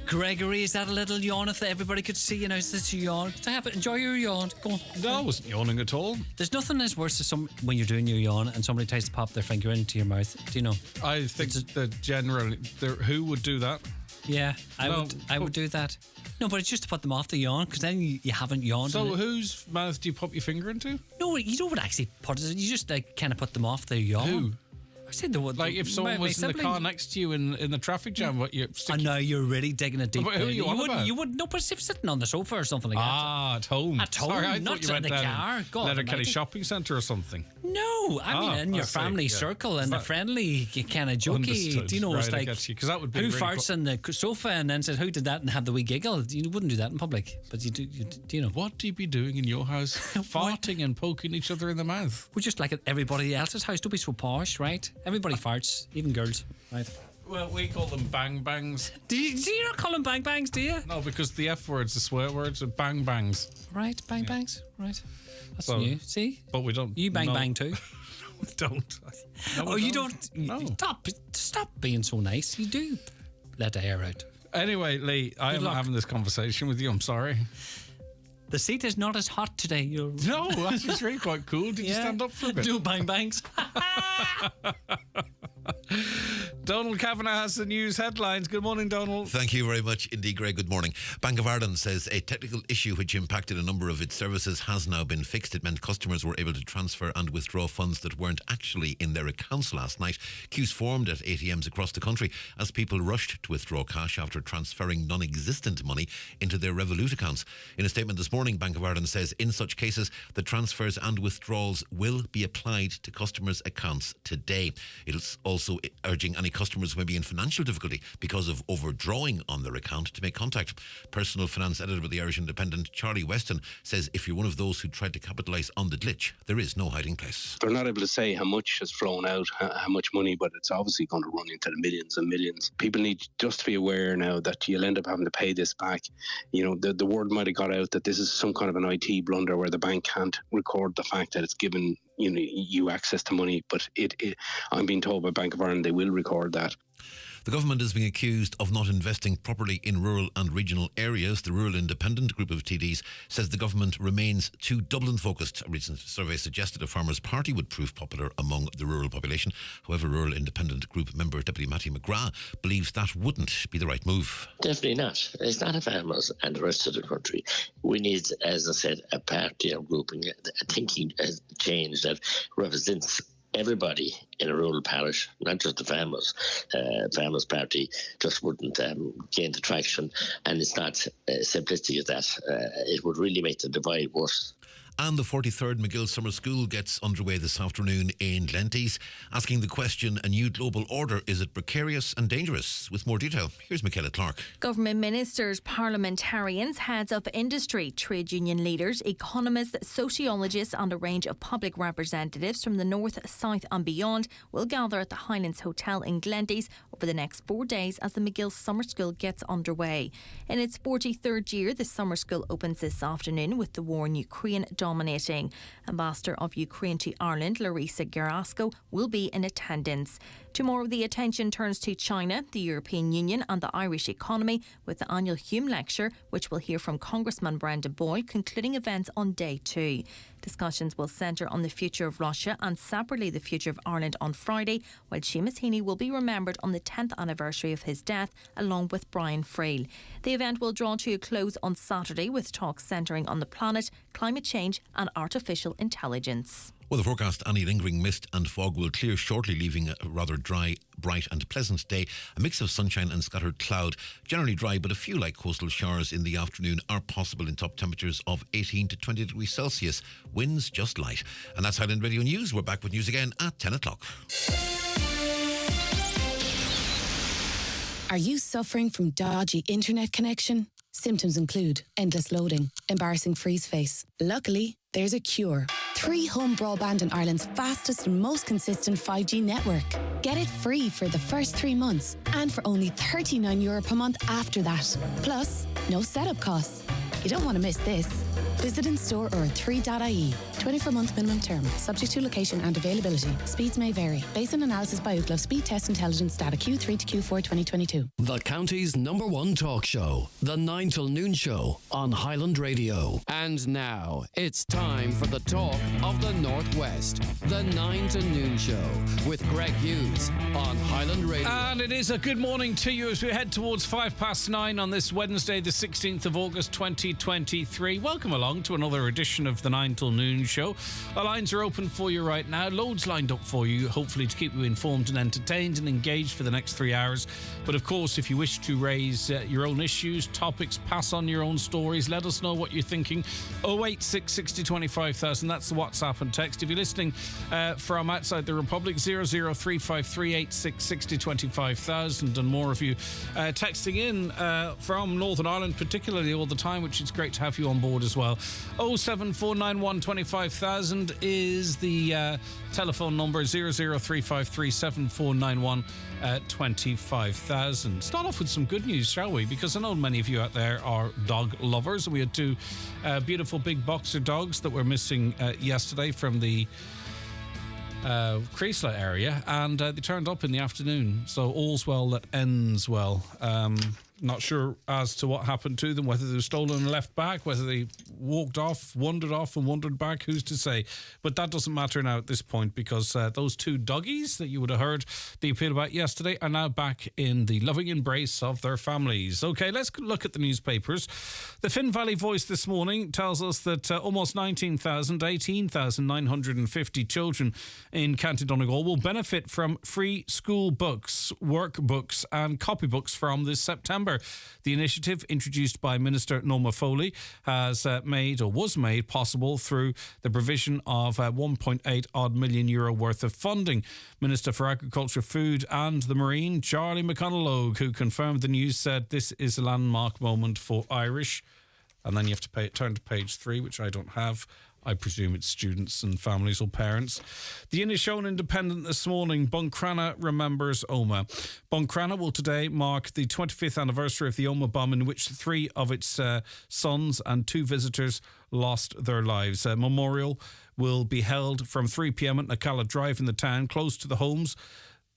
Gregory, is that a little yawn if everybody could see you now? Is this a yawn? Enjoy your yawn. Go on. No, I wasn't yawning at all. There's nothing as worse as when you're doing your yawn and somebody tries to pop their finger into your mouth. Do you know? I think that generally, who would do that? Yeah, I would do that. No, but it's just to put them off the yawn, because then you haven't yawned. So whose mouth do you pop your finger into? No, you don't actually put it. You just kind of put them off the yawn. Who? I said the one. Like if someone was in the car next to you in the traffic jam, what you? I know you're really digging it deep. But who are you on about? You wouldn't. No, but if sitting on the sofa or something like that. Ah, at home. At home, Sorry, I not thought you in the car. Letterkenny Shopping Centre or something. No, I mean in your family circle and the friendly kind of jokey. Understood. Do you know, right, it's like because that would be who really farts on the sofa and then says who did that and have the wee giggle. You wouldn't do that in public, but you do. Do you know what do you be doing in your house? Farting and poking each other in the mouth. We're just like at everybody else's house. Don't be so posh, right? Everybody farts, even girls, right? Well, we call them bang bangs. Do you not call them bang bangs? Do you? No, because the F word's the swear words are bang bangs. Right, bang bangs. Right, that's new. See, but we don't. You bang too. We don't. No, you don't. No. Stop being so nice. You do let the hair out. Anyway, Lee, I am not having this conversation with you. I'm sorry. The seat is not as hot today. No, that's just really quite cool. Did you stand up for a bit? Do bang bangs. Donald Kavanagh has the news headlines. Good morning, Donald. Thank you very much indeed, Greg. Good morning. Bank of Ireland says a technical issue which impacted a number of its services has now been fixed. It meant customers were able to transfer and withdraw funds that weren't actually in their accounts last night. Queues formed at ATMs across the country as people rushed to withdraw cash after transferring non-existent money into their Revolut accounts. In a statement this morning, Bank of Ireland says in such cases, the transfers and withdrawals will be applied to customers' accounts today. It's also urging any customers who may be in financial difficulty because of overdrawing on their account to make contact. Personal finance editor with the Irish Independent, Charlie Weston, says if you're one of those who tried to capitalise on the glitch, there is no hiding place. They're not able to say how much has flown out, how much money, but it's obviously going to run into the millions and millions. People need just to be aware now that you'll end up having to pay this back. You know, the word might have got out that this is some kind of an IT blunder where the bank can't record the fact that it's given you access to money, but I'm being told by Bank of Ireland they will record that. The government is being accused of not investing properly in rural and regional areas. The Rural Independent group of TDs says the government remains too Dublin-focused. A recent survey suggested a Farmers' Party would prove popular among the rural population. However, Rural Independent group member Deputy Matty McGrath believes that wouldn't be the right move. Definitely not. It's not a Farmers and the rest of the country. We need, as I said, a party, a grouping, a thinking change that represents everybody in a rural parish, not just the farmers. Farmers' Party just wouldn't gain the traction, and it's not simplistic as that. It would really make the divide worse. And the 43rd McGill Summer School gets underway this afternoon in Glenties, asking the question, a new global order, is it precarious and dangerous? With more detail, here's Michaela Clark. Government ministers, parliamentarians, heads of industry, trade union leaders, economists, sociologists and a range of public representatives from the north, south and beyond will gather at the Highlands Hotel in Glenties over the next 4 days as the McGill Summer School gets underway. In its 43rd year, the summer school opens this afternoon with the war in Ukraine dominating. Ambassador of Ukraine to Ireland, Larissa Gerasco, will be in attendance. Tomorrow the attention turns to China, the European Union and the Irish economy with the annual Hume Lecture, which we'll hear from Congressman Brendan Boyle, concluding events on day 2. Discussions will centre on the future of Russia and separately the future of Ireland on Friday, while Seamus Heaney will be remembered on the 10th anniversary of his death, along with Brian Friel. The event will draw to a close on Saturday with talks centring on the planet, climate change and artificial intelligence. Well, the forecast, any lingering mist and fog will clear shortly, leaving a rather dry, bright and pleasant day. A mix of sunshine and scattered cloud. Generally dry, but a few light coastal showers in the afternoon are possible in top temperatures of 18 to 20 degrees Celsius. Winds just light. And that's Highland Radio News. We're back with news again at 10 o'clock. Are you suffering from dodgy internet connection? Symptoms include endless loading, embarrassing freeze face. Luckily, there's a cure. 3 Home Broadband in Ireland's fastest and most consistent 5G network. Get it free for the first 3 months and for only €39 per month after that. Plus, no setup costs. You don't want to miss this. Visit in store or at 3.ie. 24-month minimum term, subject to location and availability. Speeds may vary. Based on analysis by Ookla Speed Test Intelligence data Q3 to Q4 2022. The county's #1 talk show, The 9 till Noon Show on Highland Radio. And now, it's time for the talk of the Northwest. The 9 to Noon Show with Greg Hughes on Highland Radio. And it is a good morning to you as we head towards 9:05 on this Wednesday, the 16th of August 2023. Welcome along to another edition of the 9 till Noon Show. Our lines are open for you right now. Loads lined up for you, hopefully to keep you informed and entertained and engaged for the next 3 hours. But of course, if you wish to raise your own issues, topics, pass on your own stories, let us know what you're thinking. 086 60 25,000, that's the WhatsApp and text. If you're listening from outside the Republic, 0035386 60 25,000, and more of you texting in from Northern Ireland, particularly all the time, which is great to have you on board as well. 07491 25,000 is the telephone number, 00353 7491 25,000. Start off with some good news, shall we? Because I know many of you out there are dog lovers. We had two beautiful big boxer dogs that were missing yesterday from the Creasla area, and they turned up in the afternoon. So all's well that ends well. Not sure as to what happened to them, whether they were stolen and left back, whether they walked off, and wandered back, who's to say? But that doesn't matter now at this point, because those two doggies that you would have heard the appeal about yesterday are now back in the loving embrace of their families. Okay, let's look at the newspapers. The Finn Valley Voice this morning tells us that almost 18,950 children in County Donegal will benefit from free school books, workbooks and copybooks from this September. The initiative, introduced by Minister Noma Foley, was made possible through the provision of €1.8 million worth of funding. Minister for Agriculture, Food and the Marine, Charlie McConnell-Logue, who confirmed the news, said this is a landmark moment for Irish. And then you have to turn to page 3, which I don't have. I presume it's students and families or parents. The Inishowen Independent this morning, Buncrana remembers Omagh. Buncrana will today mark the 25th anniversary of the Omagh bomb, in which 3 of its sons and 2 visitors lost their lives. A memorial will be held from 3 p.m. at Nacala Drive in the town, close to the homes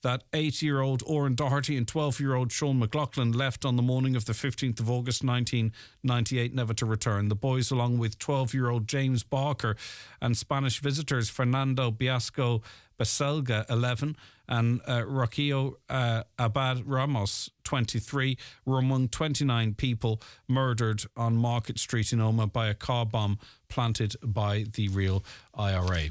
that 8-year-old Oren Doherty and 12-year-old Sean McLaughlin left on the morning of the 15th of August 1998, never to return. The boys, along with 12-year-old James Barker and Spanish visitors Fernando Biasco Baselga, 11, and Roquillo Abad Ramos, 23, were among 29 people murdered on Market Street in Omagh by a car bomb planted by the real IRA.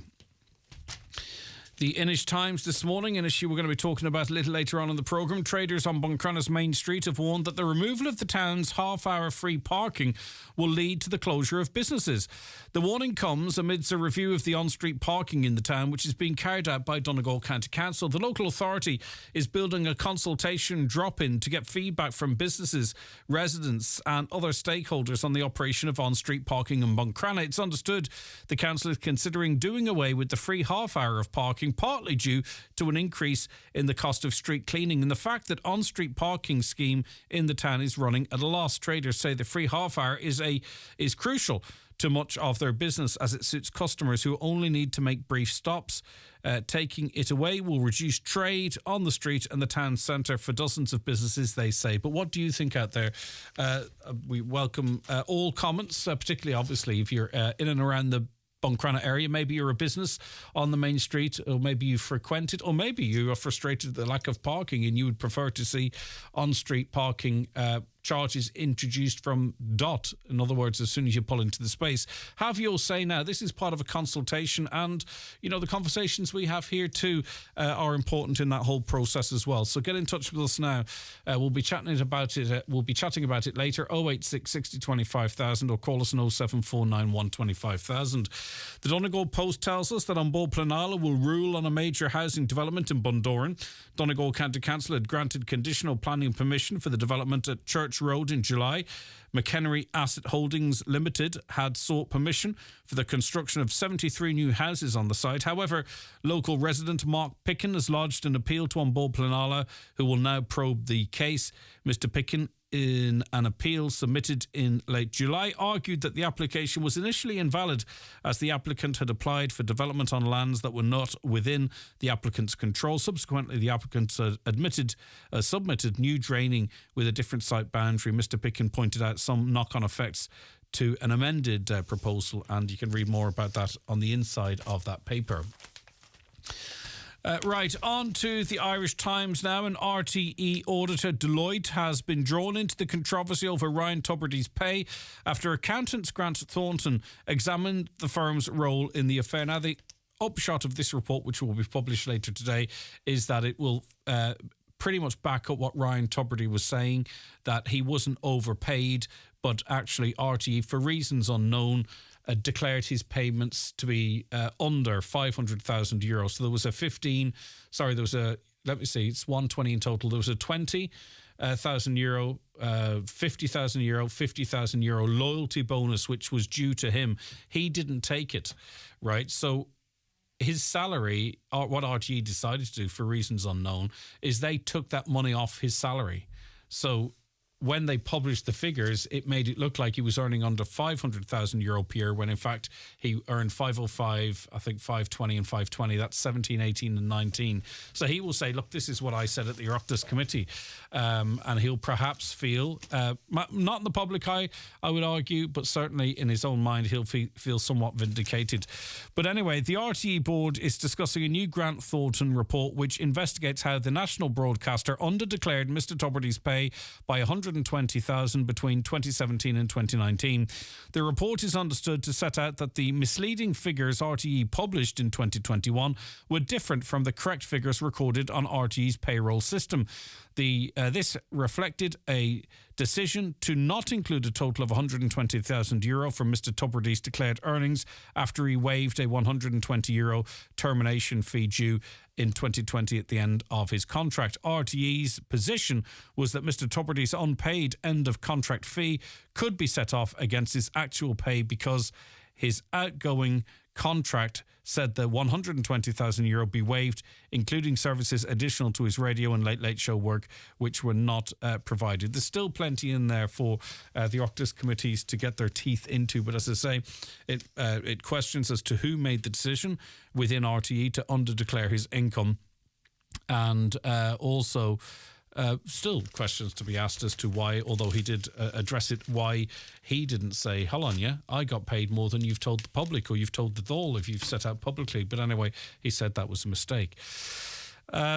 The Inish Times this morning, an issue we're going to be talking about a little later on in the programme. Traders on Buncrana's main street have warned that the removal of the town's half-hour free parking will lead to the closure of businesses. The warning comes amidst a review of the on-street parking in the town, which is being carried out by Donegal County Council. The local authority is building a consultation drop-in to get feedback from businesses, residents and other stakeholders on the operation of on-street parking in Buncrana. It's understood the council is considering doing away with the free half-hour of parking, partly due to an increase in the cost of street cleaning and the fact that on-street parking scheme in the town is running at a loss. Traders say the free half hour is crucial to much of their business, as it suits customers who only need to make brief stops. Taking it away will reduce trade on the street and the town centre for dozens of businesses, they say. But what do you think out there? We welcome all comments, particularly obviously if you're in and around the Buncrana area. Maybe you're a business on the main street, or maybe you frequent it, or maybe you are frustrated at the lack of parking and you would prefer to see on-street parking charges introduced from dot. In other words, as soon as you pull into the space. Have your say now. This is part of a consultation, and you know the conversations we have here too are important in that whole process as well. So get in touch with us now. We'll be chatting about it. We'll be chatting about it later. 086 60 25,000 or call us on 07491 25,000. The Donegal Post tells us that An Bó Pleanála will rule on a major housing development in Bundoran. Donegal County Council had granted conditional planning permission for the development at Church Road in July. McHenry Asset Holdings Limited had sought permission for the construction of 73 new houses on the site. However, local resident Mark Picken has lodged an appeal to An Bó Pleanála, who will now probe the case. Mr. Picken in an appeal submitted in late July, argued that the application was initially invalid as the applicant had applied for development on lands that were not within the applicant's control. Subsequently, the applicant submitted new draining with a different site boundary. Mr. Picken pointed out some knock-on effects to an amended proposal, and you can read more about that on the inside of that paper. Right, on to the Irish Times now. An RTE auditor, Deloitte, has been drawn into the controversy over Ryan Tubridy's pay after accountants Grant Thornton examined the firm's role in the affair. Now, the upshot of this report, which will be published later today, is that it will pretty much back up what Ryan Tubridy was saying, that he wasn't overpaid, but actually RTE, for reasons unknown, declared his payments to be under €500,000. So there was it's 120 in total. There was a €20,000, €50,000, €50,000 loyalty bonus, which was due to him. He didn't take it, right? So his salary, or what RTE decided to do for reasons unknown, is they took that money off his salary. So when they published the figures, it made it look like he was earning under €500,000 per year, when in fact he earned 505, I think 520 and 520. That's 17, 18 and 19. So he will say, look, this is what I said at the Oireachtas Committee. And he'll perhaps feel, not in the public eye, I would argue, but certainly in his own mind, he'll feel somewhat vindicated. But anyway, the RTE board is discussing a new Grant Thornton report which investigates how the national broadcaster underdeclared Mr. Tubridy's pay by $120,000 between 2017 and 2019. The report is understood to set out that the misleading figures RTE published in 2021 were different from the correct figures recorded on RTE's payroll system. This reflected a decision to not include a total of €120,000 from Mr. Tubridy's declared earnings after he waived a €120 termination fee due in 2020 at the end of his contract. RTE's position was that Mr. Tubridy's unpaid end of contract fee could be set off against his actual pay because his outgoing contract said the €120,000 be waived, including services additional to his radio and late show work, which were not provided. There's still plenty in there for the Oireachtas committees to get their teeth into, but as I say, it questions as to who made the decision within RTE to underdeclare his income, and also still questions to be asked as to why, although he did address it, why he didn't say, hold on, yeah, I got paid more than you've told the public or you've told the Dáil if you've set out publicly. But anyway, he said that was a mistake.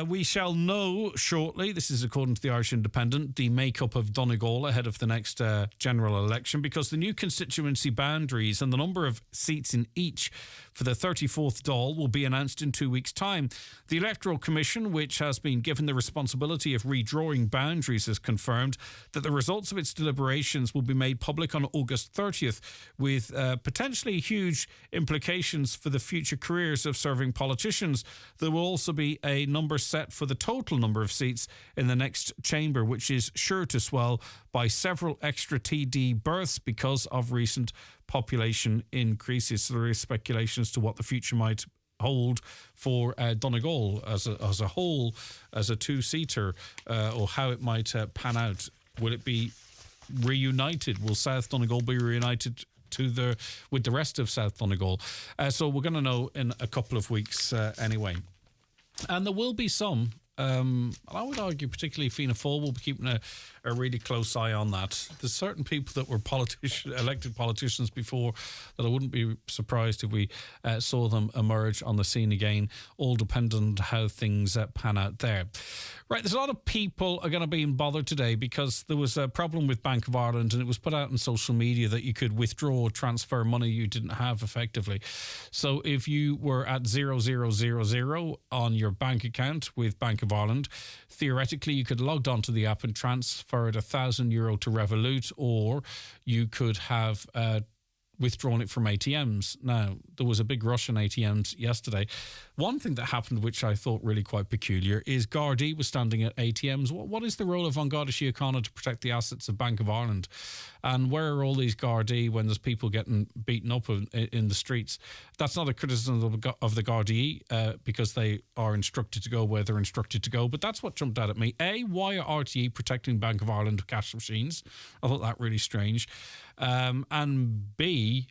We shall know shortly, this is according to the Irish Independent, the makeup of Donegal ahead of the next general election, because the new constituency boundaries and the number of seats in each for the 34th Dáil will be announced in 2 weeks' time. The Electoral Commission, which has been given the responsibility of redrawing boundaries, has confirmed that the results of its deliberations will be made public on August 30th, with potentially huge implications for the future careers of serving politicians. There will also be a number set for the total number of seats in the next chamber, which is sure to swell by several extra TD berths because of recent population increases. So there is speculation as to what the future might hold for Donegal as a whole, as a two-seater, or how it might pan out. Will it be reunited? Will South Donegal be reunited with the rest of South Donegal? So we're going to know in a couple of weeks anyway. And there will be some, and I would argue particularly Fianna Fáil will be keeping a really close eye on that. There's certain people that were elected politicians before that I wouldn't be surprised if we saw them emerge on the scene again, all dependent on how things pan out there. Right, there's a lot of people are going to be bothered today because there was a problem with Bank of Ireland and it was put out on social media that you could withdraw or transfer money you didn't have effectively. So if you were at 0000 on your bank account with Bank of Ireland, theoretically you could log on to the app and transferred €1,000 to Revolut, or you could have withdrawn it from ATMs. Now, there was a big rush on ATMs yesterday, One thing that happened, which I thought really quite peculiar, is Gardaí was standing at ATMs. What is the role of An Garda Síochána to protect the assets of Bank of Ireland? And where are all these Gardaí when there's people getting beaten up in the streets? That's not a criticism of the Gardaí because they are instructed to go where they're instructed to go. But that's what jumped out at me. A, why are RTE protecting Bank of Ireland cash machines? I thought that really strange. And B,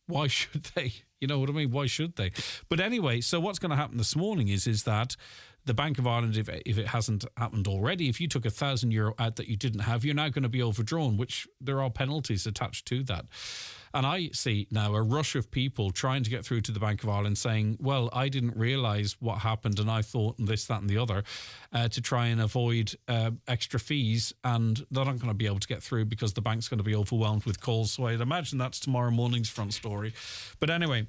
why should they? You know what I mean? Why should they? But anyway, so what's going to happen this morning is that the Bank of Ireland, if it hasn't happened already, if you took €1,000 out that you didn't have, you're now going to be overdrawn, which there are penalties attached to that. And I see now a rush of people trying to get through to the Bank of Ireland saying, well, I didn't realise what happened and I thought this, that and the other, to try and avoid extra fees. And they're not going to be able to get through because the bank's going to be overwhelmed with calls. So I'd imagine that's tomorrow morning's front story. But anyway,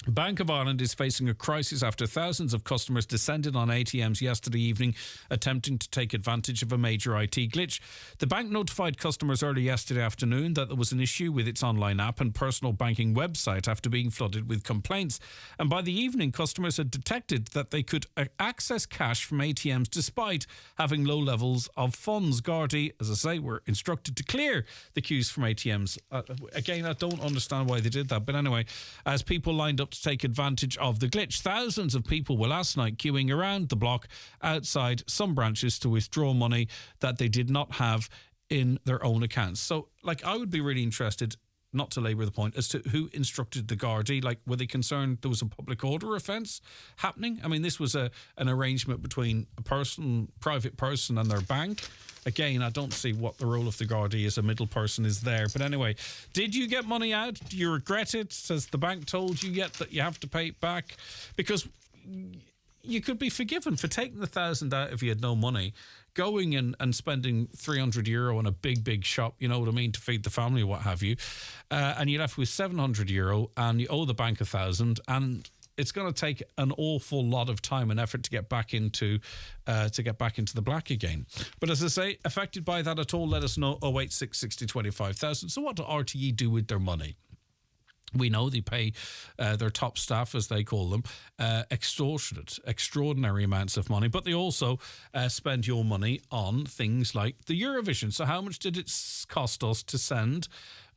Bank of Ireland is facing a crisis after thousands of customers descended on ATMs yesterday evening, attempting to take advantage of a major IT glitch. The bank notified customers early yesterday afternoon that there was an issue with its online app and personal banking website after being flooded with complaints. And by the evening, customers had detected that they could access cash from ATMs despite having low levels of funds. Gardaí, as I say, were instructed to clear the queues from ATMs. Again, I don't understand why they did that. But anyway, as people lined up to take advantage of the glitch, thousands of people were last night queuing around the block outside some branches to withdraw money that they did not have in their own accounts. So, I would be really interested, not to labour the point, as to who instructed the Gardaí. Were they concerned there was a public order offence happening? I mean, this was an arrangement between private person and their bank. Again, I don't see what the role of the Gardaí as a middle person is there. But anyway, did you get money out? Do you regret it? Has the bank told you yet that you have to pay it back? Because you could be forgiven for taking the $1,000 out if you had no money, going and spending €300 on a big shop, you know what I mean, to feed the family or what have you, and you're left with €700 and you owe the bank $1,000, and it's going to take an awful lot of time and effort to get back into the black again. But as I say, affected by that at all, let us know. 086 60 25,000. So what do RTE do with their money? We know they pay their top staff, as they call them, extraordinary amounts of money, but they also spend your money on things like the Eurovision. So how much did it cost us to send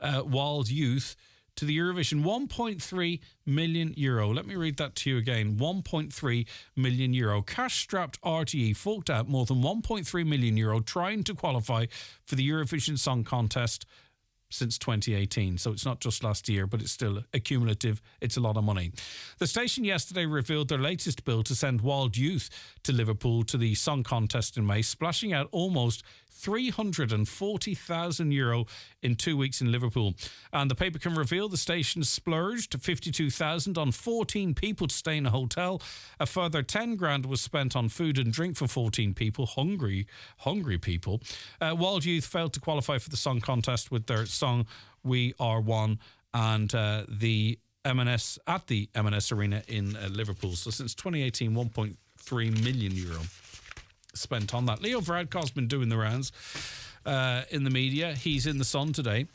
Wild Youth to the Eurovision? €1.3 million. Let me read that to you again. €1.3 million. Cash-strapped RTE forked out more than €1.3 million trying to qualify for the Eurovision Song Contest since 2018. So it's not just last year, but it's still accumulative. It's a lot of money. The station yesterday revealed their latest bill to send Wild Youth to Liverpool to the song contest in May, splashing out almost €340,000 in 2 weeks in Liverpool. And the paper can reveal the station splurged $52,000 on 14 people to stay in a hotel. A further 10 grand was spent on food and drink for 14 people, hungry people. Wild Youth failed to qualify for the song contest with their song "We Are One" and the M&S at the M&S Arena in Liverpool. So since 2018, €1.3 million spent on that. Leo Varadkar's been doing the rounds in the media. He's in the Sun today,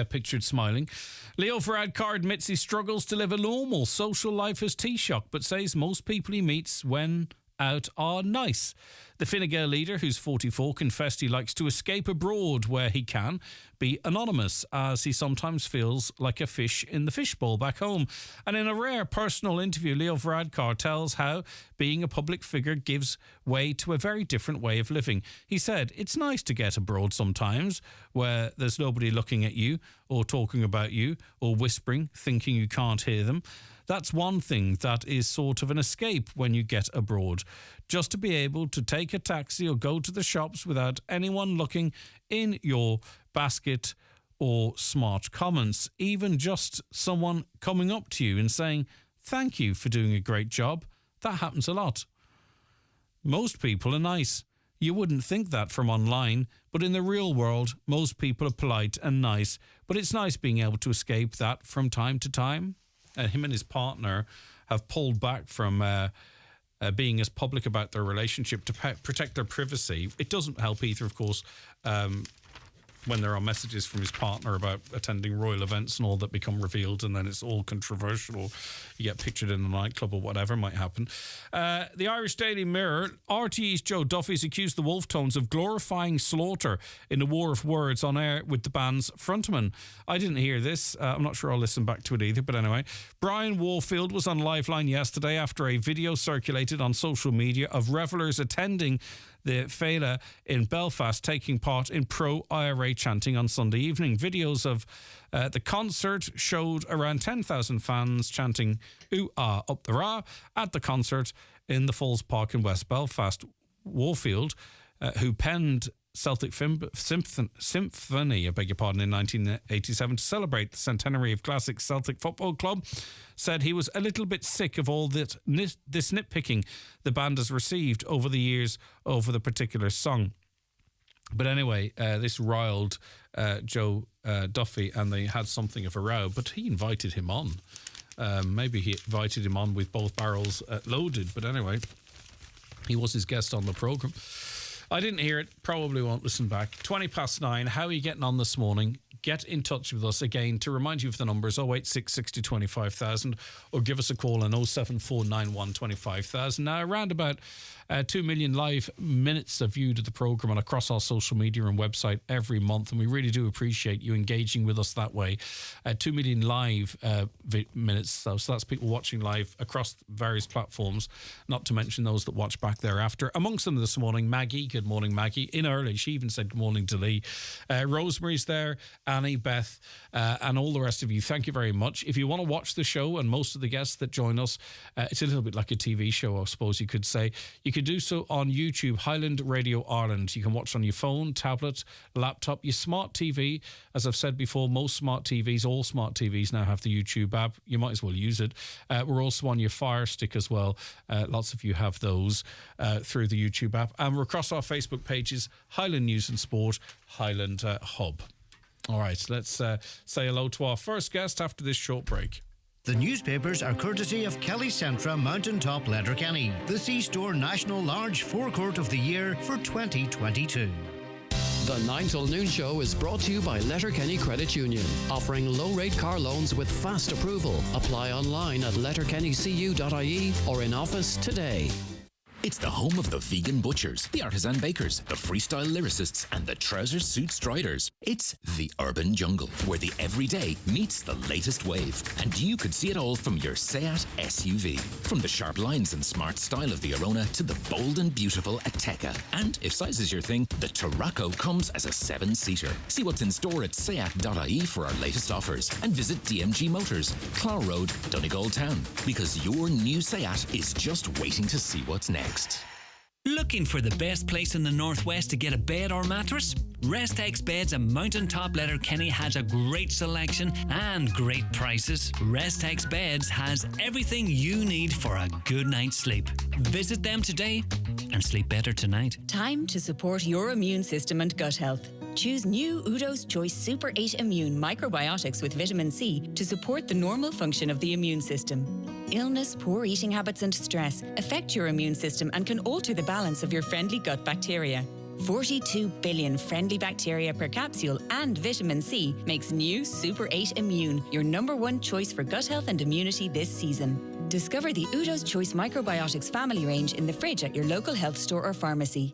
pictured smiling. Leo Varadkar admits he struggles to live a normal social life as Taoiseach, but says most people he meets when out are nice. The Fine Gael leader, who's 44, confessed he likes to escape abroad where he can be anonymous, as he sometimes feels like a fish in the fishbowl back home. And in a rare personal interview, Leo Varadkar tells how being a public figure gives way to a very different way of living. He said, "It's nice to get abroad sometimes where there's nobody looking at you or talking about you or whispering, thinking you can't hear them. That's one thing that is sort of an escape when you get abroad. Just to be able to take a taxi or go to the shops without anyone looking in your basket or smart comments. Even just someone coming up to you and saying, 'Thank you for doing a great job.' That happens a lot. Most people are nice. You wouldn't think that from online, but in the real world, most people are polite and nice. But it's nice being able to escape that from time to time." Him and his partner have pulled back from being as public about their relationship to protect their privacy. It doesn't help either, of course, when there are messages from his partner about attending royal events and all that become revealed, and then it's all controversial. You get pictured in a nightclub or whatever might happen. The Irish Daily Mirror, RTE's Joe Duffy's accused the Wolf Tones of glorifying slaughter in a war of words on air with the band's frontman. I didn't hear this. I'm not sure I'll listen back to it either, but anyway. Brian Warfield was on Liveline yesterday after a video circulated on social media of revellers attending the Fela in Belfast taking part in pro-IRA chanting on Sunday evening. Videos of the concert showed around 10,000 fans chanting "Ooh Ah Up the Ra" at the concert in the Falls Park in West Belfast. Warfield, who penned Celtic Symphony, I beg your pardon, in 1987 to celebrate the centenary of classic Celtic Football Club, said he was a little bit sick of all this nitpicking the band has received over the years over the particular song. But anyway, this riled Joe Duffy, and they had something of a row, but he invited him on. Maybe he invited him on with both barrels loaded, but anyway, he was his guest on the programme. I didn't hear it, probably won't listen back. 9:20. How are you getting on this morning? Get in touch with us again. To remind you of the numbers, 086 60 25,000, or give us a call on 07491 25,000. Now, around about 2 million live minutes are viewed of the programme and across our social media and website every month, and we really do appreciate you engaging with us that way. 2 million live minutes, so that's people watching live across various platforms, not to mention those that watch back thereafter. Amongst them this morning, Maggie. Good morning, Maggie. In early, she even said good morning to Lee. Rosemary's there, Annie, Beth, and all the rest of you. Thank you very much. If you want to watch the show and most of the guests that join us, it's a little bit like a TV show, I suppose you could say. You could do so on YouTube, Highland Radio Ireland. You can watch on your phone, tablet, laptop, your smart TV. As I've said before, most smart TVs, all smart TVs now have the YouTube app. You might as well use it. We're also on your Fire Stick as well. Lots of you have those through the YouTube app. And we're across our Facebook pages, Highland News and Sport, Highland Hub. All right, let's say hello to our first guest after this short break. The newspapers are courtesy of Kelly Centra Mountaintop Letterkenny, the C-Store National Large Forecourt of the Year for 2022. The 9 till noon show is brought to you by Letterkenny Credit Union, offering low-rate car loans with fast approval. Apply online at letterkennycu.ie or in office today. It's the home of the vegan butchers, the artisan bakers, the freestyle lyricists, and the trouser suit striders. It's the urban jungle, where the everyday meets the latest wave. And you could see it all from your Seat SUV. From the sharp lines and smart style of the Arona to the bold and beautiful Ateca. And if size is your thing, the Tarraco comes as a 7-seater. See what's in store at seat.ie for our latest offers. And visit DMG Motors, Clare Road, Donegal Town. Because your new Seat is just waiting to see what's next. Looking for the best place in the Northwest to get a bed or mattress? Restex Beds and Mountaintop Letterkenny has a great selection and great prices. Restex Beds has everything you need for a good night's sleep. Visit them today and sleep better tonight. Time to support your immune system and gut health. Choose new Udo's Choice Super 8 Immune Microbiotics with vitamin C to support the normal function of the immune system. Illness, poor eating habits and stress affect your immune system and can alter the balance of your friendly gut bacteria. 42 billion friendly bacteria per capsule and vitamin C makes new Super 8 Immune your #1 choice for gut health and immunity this season. Discover the Udo's Choice Microbiotics family range in the fridge at your local health store or pharmacy.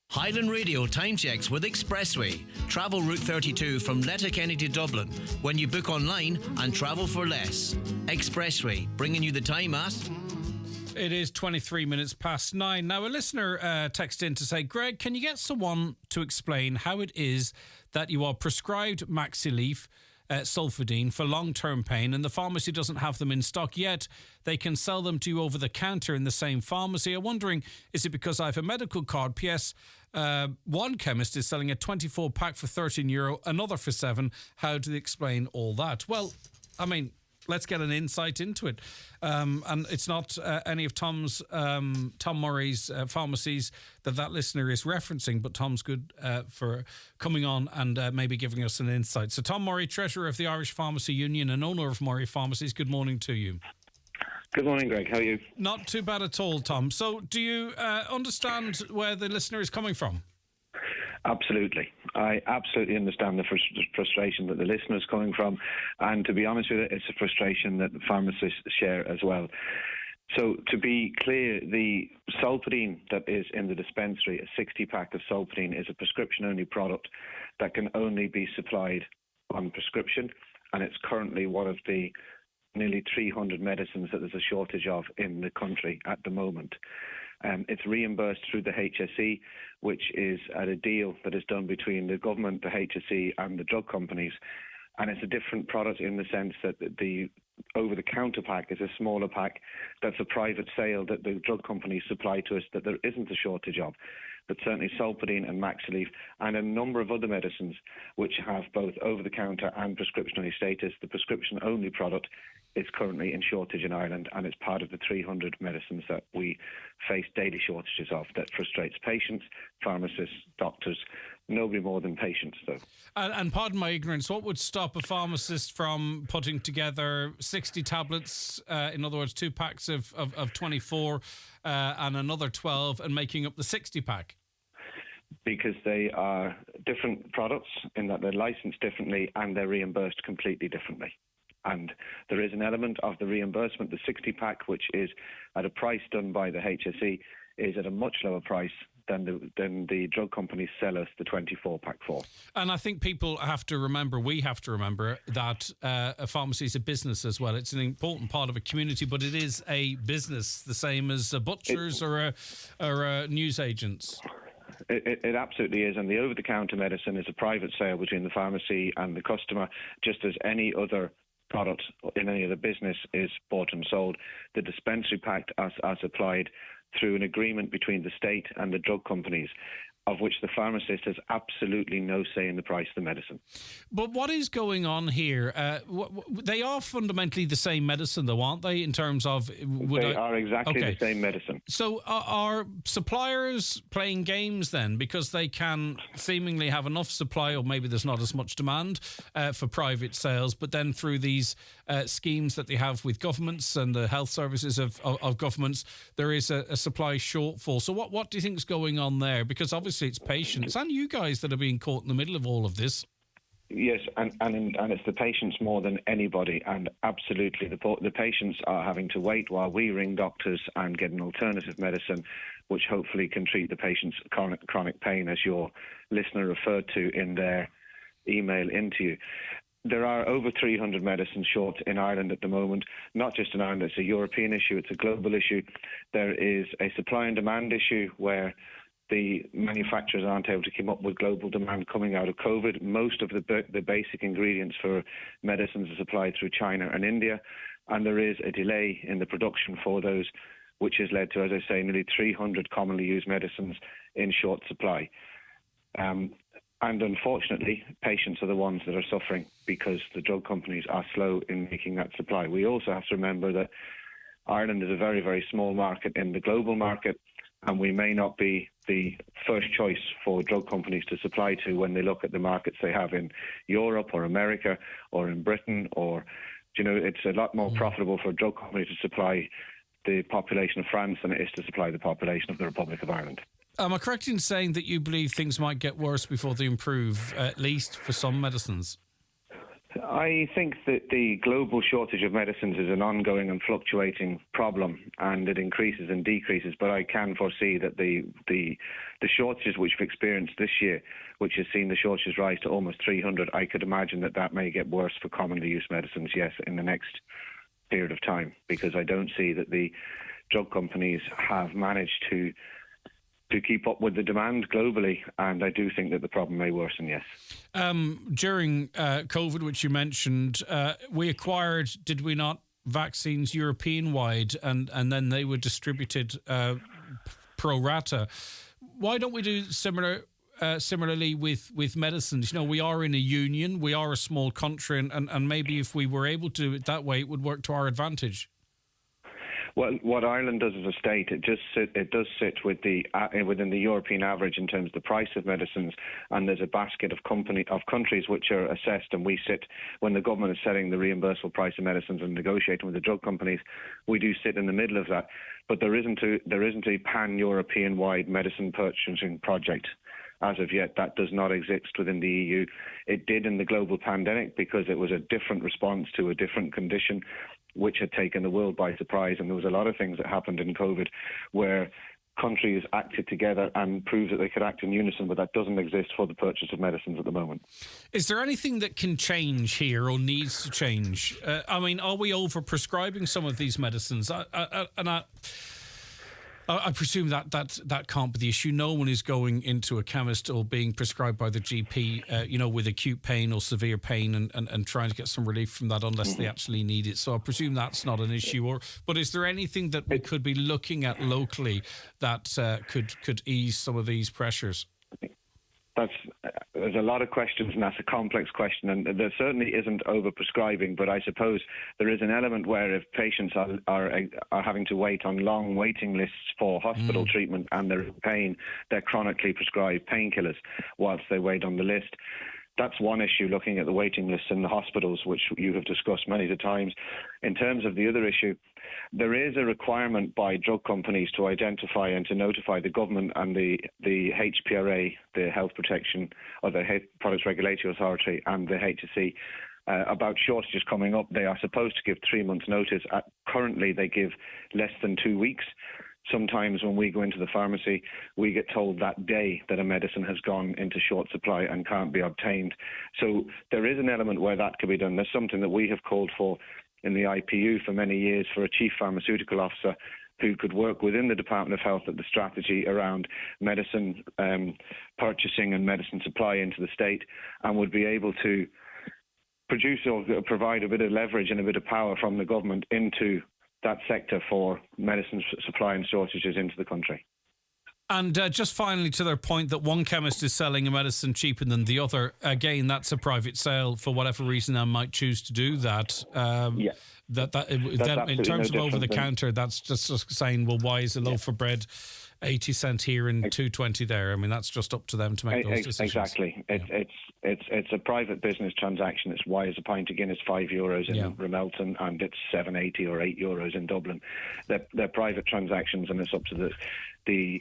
Highland Radio time checks with Expressway. Travel Route 32 from Letterkenny to Dublin when you book online and travel for less. Expressway, bringing you the time at... It is 23 minutes past 9. Now, a listener texted in to say, Greg, can you get someone to explain how it is that you are prescribed Maxi-Leaf sulfidine for long-term pain and the pharmacy doesn't have them in stock yet? They can sell them to you over the counter in the same pharmacy. I'm wondering, is it because I have a medical card? P.S. One chemist is selling a 24 pack for €13, another for $7. How do they explain all that? Well, I mean, let's get an insight into it. And it's not any of Tom Murray's pharmacies that listener is referencing, but Tom's good for coming on and maybe giving us an insight. So Tom Murray, Treasurer of the Irish Pharmacy Union and owner of Murray Pharmacies, good morning to you. Good morning, Greg. How are you? Not too bad at all, Tom. So do you understand where the listener is coming from? Absolutely. I absolutely understand the frustration that the listener's coming from. And to be honest with you, it's a frustration that the pharmacists share as well. So to be clear, the Solpadeine that is in the dispensary, a 60-pack of Solpadeine, is a prescription-only product that can only be supplied on prescription. And it's currently one of the nearly 300 medicines that there's a shortage of in the country at the moment. It's reimbursed through the HSE, which is at a deal that is done between the government, the HSE and the drug companies. And it's a different product in the sense that the over-the-counter pack is a smaller pack that's a private sale that the drug companies supply to us that there isn't a shortage of. But certainly Solpadeine and Maxileve and a number of other medicines which have both over-the-counter and prescription-only status, the prescription-only product is currently in shortage in Ireland, and it's part of the 300 medicines that we face daily shortages of that frustrates patients, pharmacists, doctors, nobody more than patients, though. And pardon my ignorance, what would stop a pharmacist from putting together 60 tablets, in other words, 2 packs of 24 and another 12 and making up the 60-pack? Because they are different products in that they're licensed differently and they're reimbursed completely differently. And there is an element of the reimbursement, the 60-pack, which is at a price done by the HSE, is at a much lower price than the drug companies sell us the 24-pack for. And I think people have to remember, we have to remember, that a pharmacy is a business as well. It's an important part of a community, but it is a business, the same as butchers or newsagents. It absolutely is, and the over-the-counter medicine is a private sale between the pharmacy and the customer, just as any other product in any other business is bought and sold. The dispensary pack as applied through an agreement between the state and the drug companies, of which the pharmacist has absolutely no say in the price of the medicine. But what is going on here? They are fundamentally the same medicine, though, aren't they, in terms of... They are exactly the same medicine. So are suppliers playing games then, because they can seemingly have enough supply, or maybe there's not as much demand for private sales, but then through these schemes that they have with governments and the health services of governments, there is a supply shortfall. So what do you think is going on there? Because obviously it's patients and you guys that are being caught in the middle of all of this. Yes, and it's the patients more than anybody, and absolutely the patients are having to wait while we ring doctors and get an alternative medicine which hopefully can treat the patient's chronic pain, as your listener referred to in their email into you. There are over 300 medicines short in Ireland at the moment, not just in Ireland. It's a European issue, it's a global issue. There is a supply and demand issue where the manufacturers aren't able to keep up with global demand coming out of COVID. Most of the basic ingredients for medicines are supplied through China and India, and there is a delay in the production for those, which has led to, as I say, nearly 300 commonly used medicines in short supply. And unfortunately, patients are the ones that are suffering because the drug companies are slow in making that supply. We also have to remember that Ireland is a very, very small market in the global market, and we may not be the first choice for drug companies to supply to when they look at the markets they have in Europe or America or in Britain, or, it's a lot more profitable for a drug company to supply the population of France than it is to supply the population of the Republic of Ireland. Am I correct in saying that you believe things might get worse before they improve, at least for some medicines? I think that the global shortage of medicines is an ongoing and fluctuating problem, and it increases and decreases. But I can foresee that the shortages which we've experienced this year, which has seen the shortages rise to almost 300, I could imagine that may get worse for commonly used medicines, yes, in the next period of time, because I don't see that the drug companies have managed to keep up with the demand globally, and I do think that the problem may worsen, yes. During COVID, which you mentioned, we acquired, did we not, vaccines European-wide, and then they were distributed pro rata. Why don't we do similarly with medicines? We are in a union, we are a small country, and maybe if we were able to do it that way, it would work to our advantage. Well, what Ireland does as a state, it does sit within the European average in terms of the price of medicines, and there's a basket of countries which are assessed, and we sit, when the government is setting the reimbursable price of medicines and negotiating with the drug companies, we do sit in the middle of that. But there isn't a pan-European-wide medicine purchasing project As of yet, that does not exist within the EU. It did in the global pandemic because it was a different response to a different condition which had taken the world by surprise. And there was a lot of things that happened in COVID where countries acted together and proved that they could act in unison, but that doesn't exist for the purchase of medicines at the moment. Is there anything that can change here or needs to change? I mean, are we over-prescribing some of these medicines? I presume that can't be the issue. No one is going into a chemist or being prescribed by the GP, with acute pain or severe pain and trying to get some relief from that unless they actually need it. So I presume that's not an issue. But is there anything that we could be looking at locally that could ease some of these pressures? There's a lot of questions, and that's a complex question, and there certainly isn't over-prescribing, but I suppose there is an element where if patients are having to wait on long waiting lists for hospital treatment and they're in pain, they're chronically prescribed painkillers whilst they wait on the list. That's one issue, looking at the waiting lists in the hospitals, which you have discussed many times. In terms of the other issue, there is a requirement by drug companies to identify and to notify the government and the HPRA, the Health Protection or the Products Regulatory Authority, and the HSE about shortages coming up. They are supposed to give 3 months' notice. Currently, they give less than 2 weeks. Sometimes when we go into the pharmacy, we get told that day that a medicine has gone into short supply and can't be obtained. So there is an element where that could be done. There's something that we have called for in the IPU for many years, for a chief pharmaceutical officer who could work within the Department of Health at the strategy around medicine purchasing and medicine supply into the state, and would be able to produce or provide a bit of leverage and a bit of power from the government into that sector for medicine supply and shortages into the country. And just finally, to their point that one chemist is selling a medicine cheaper than the other, again, that's a private sale for whatever reason I might choose to do that. In terms of over-the-counter, that's just saying, well, why is a loaf of bread 80 cent here and 2.20 there? I mean, that's just up to them to make those decisions. Exactly. It's a private business transaction. It's why is a pint of Guinness €5 in Ramelton and it's €7.80 or €8 in Dublin. They're private transactions, and it's up to the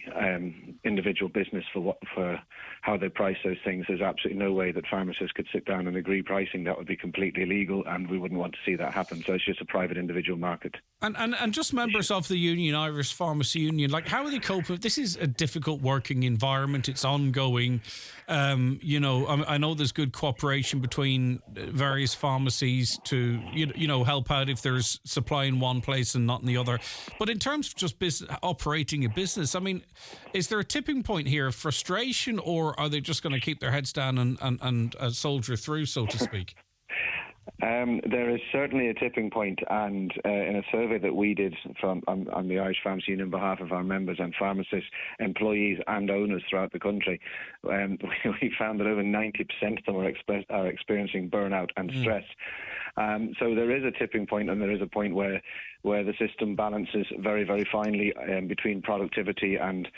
individual business for how they price those things. There's absolutely no way that pharmacists could sit down and agree pricing. That would be completely illegal, and we wouldn't want to see that happen. So it's just a private individual market. And just members of the union, Irish Pharmacy Union, like, how are they coping? This is a difficult working environment. It's ongoing. I know there's good cooperation between various pharmacies to help out if there's supply in one place and not in the other. But in terms of just operating a business, I mean, is there a tipping point here of frustration, or are they just going to keep their heads down and soldier through, so to speak? There is certainly a tipping point, and in a survey that we did on the Irish Pharmacy Union on behalf of our members and pharmacists, employees and owners throughout the country, we found that over 90% of them are experiencing burnout and stress. So there is a tipping point, and there is a point where the system balances very, very finely between productivity and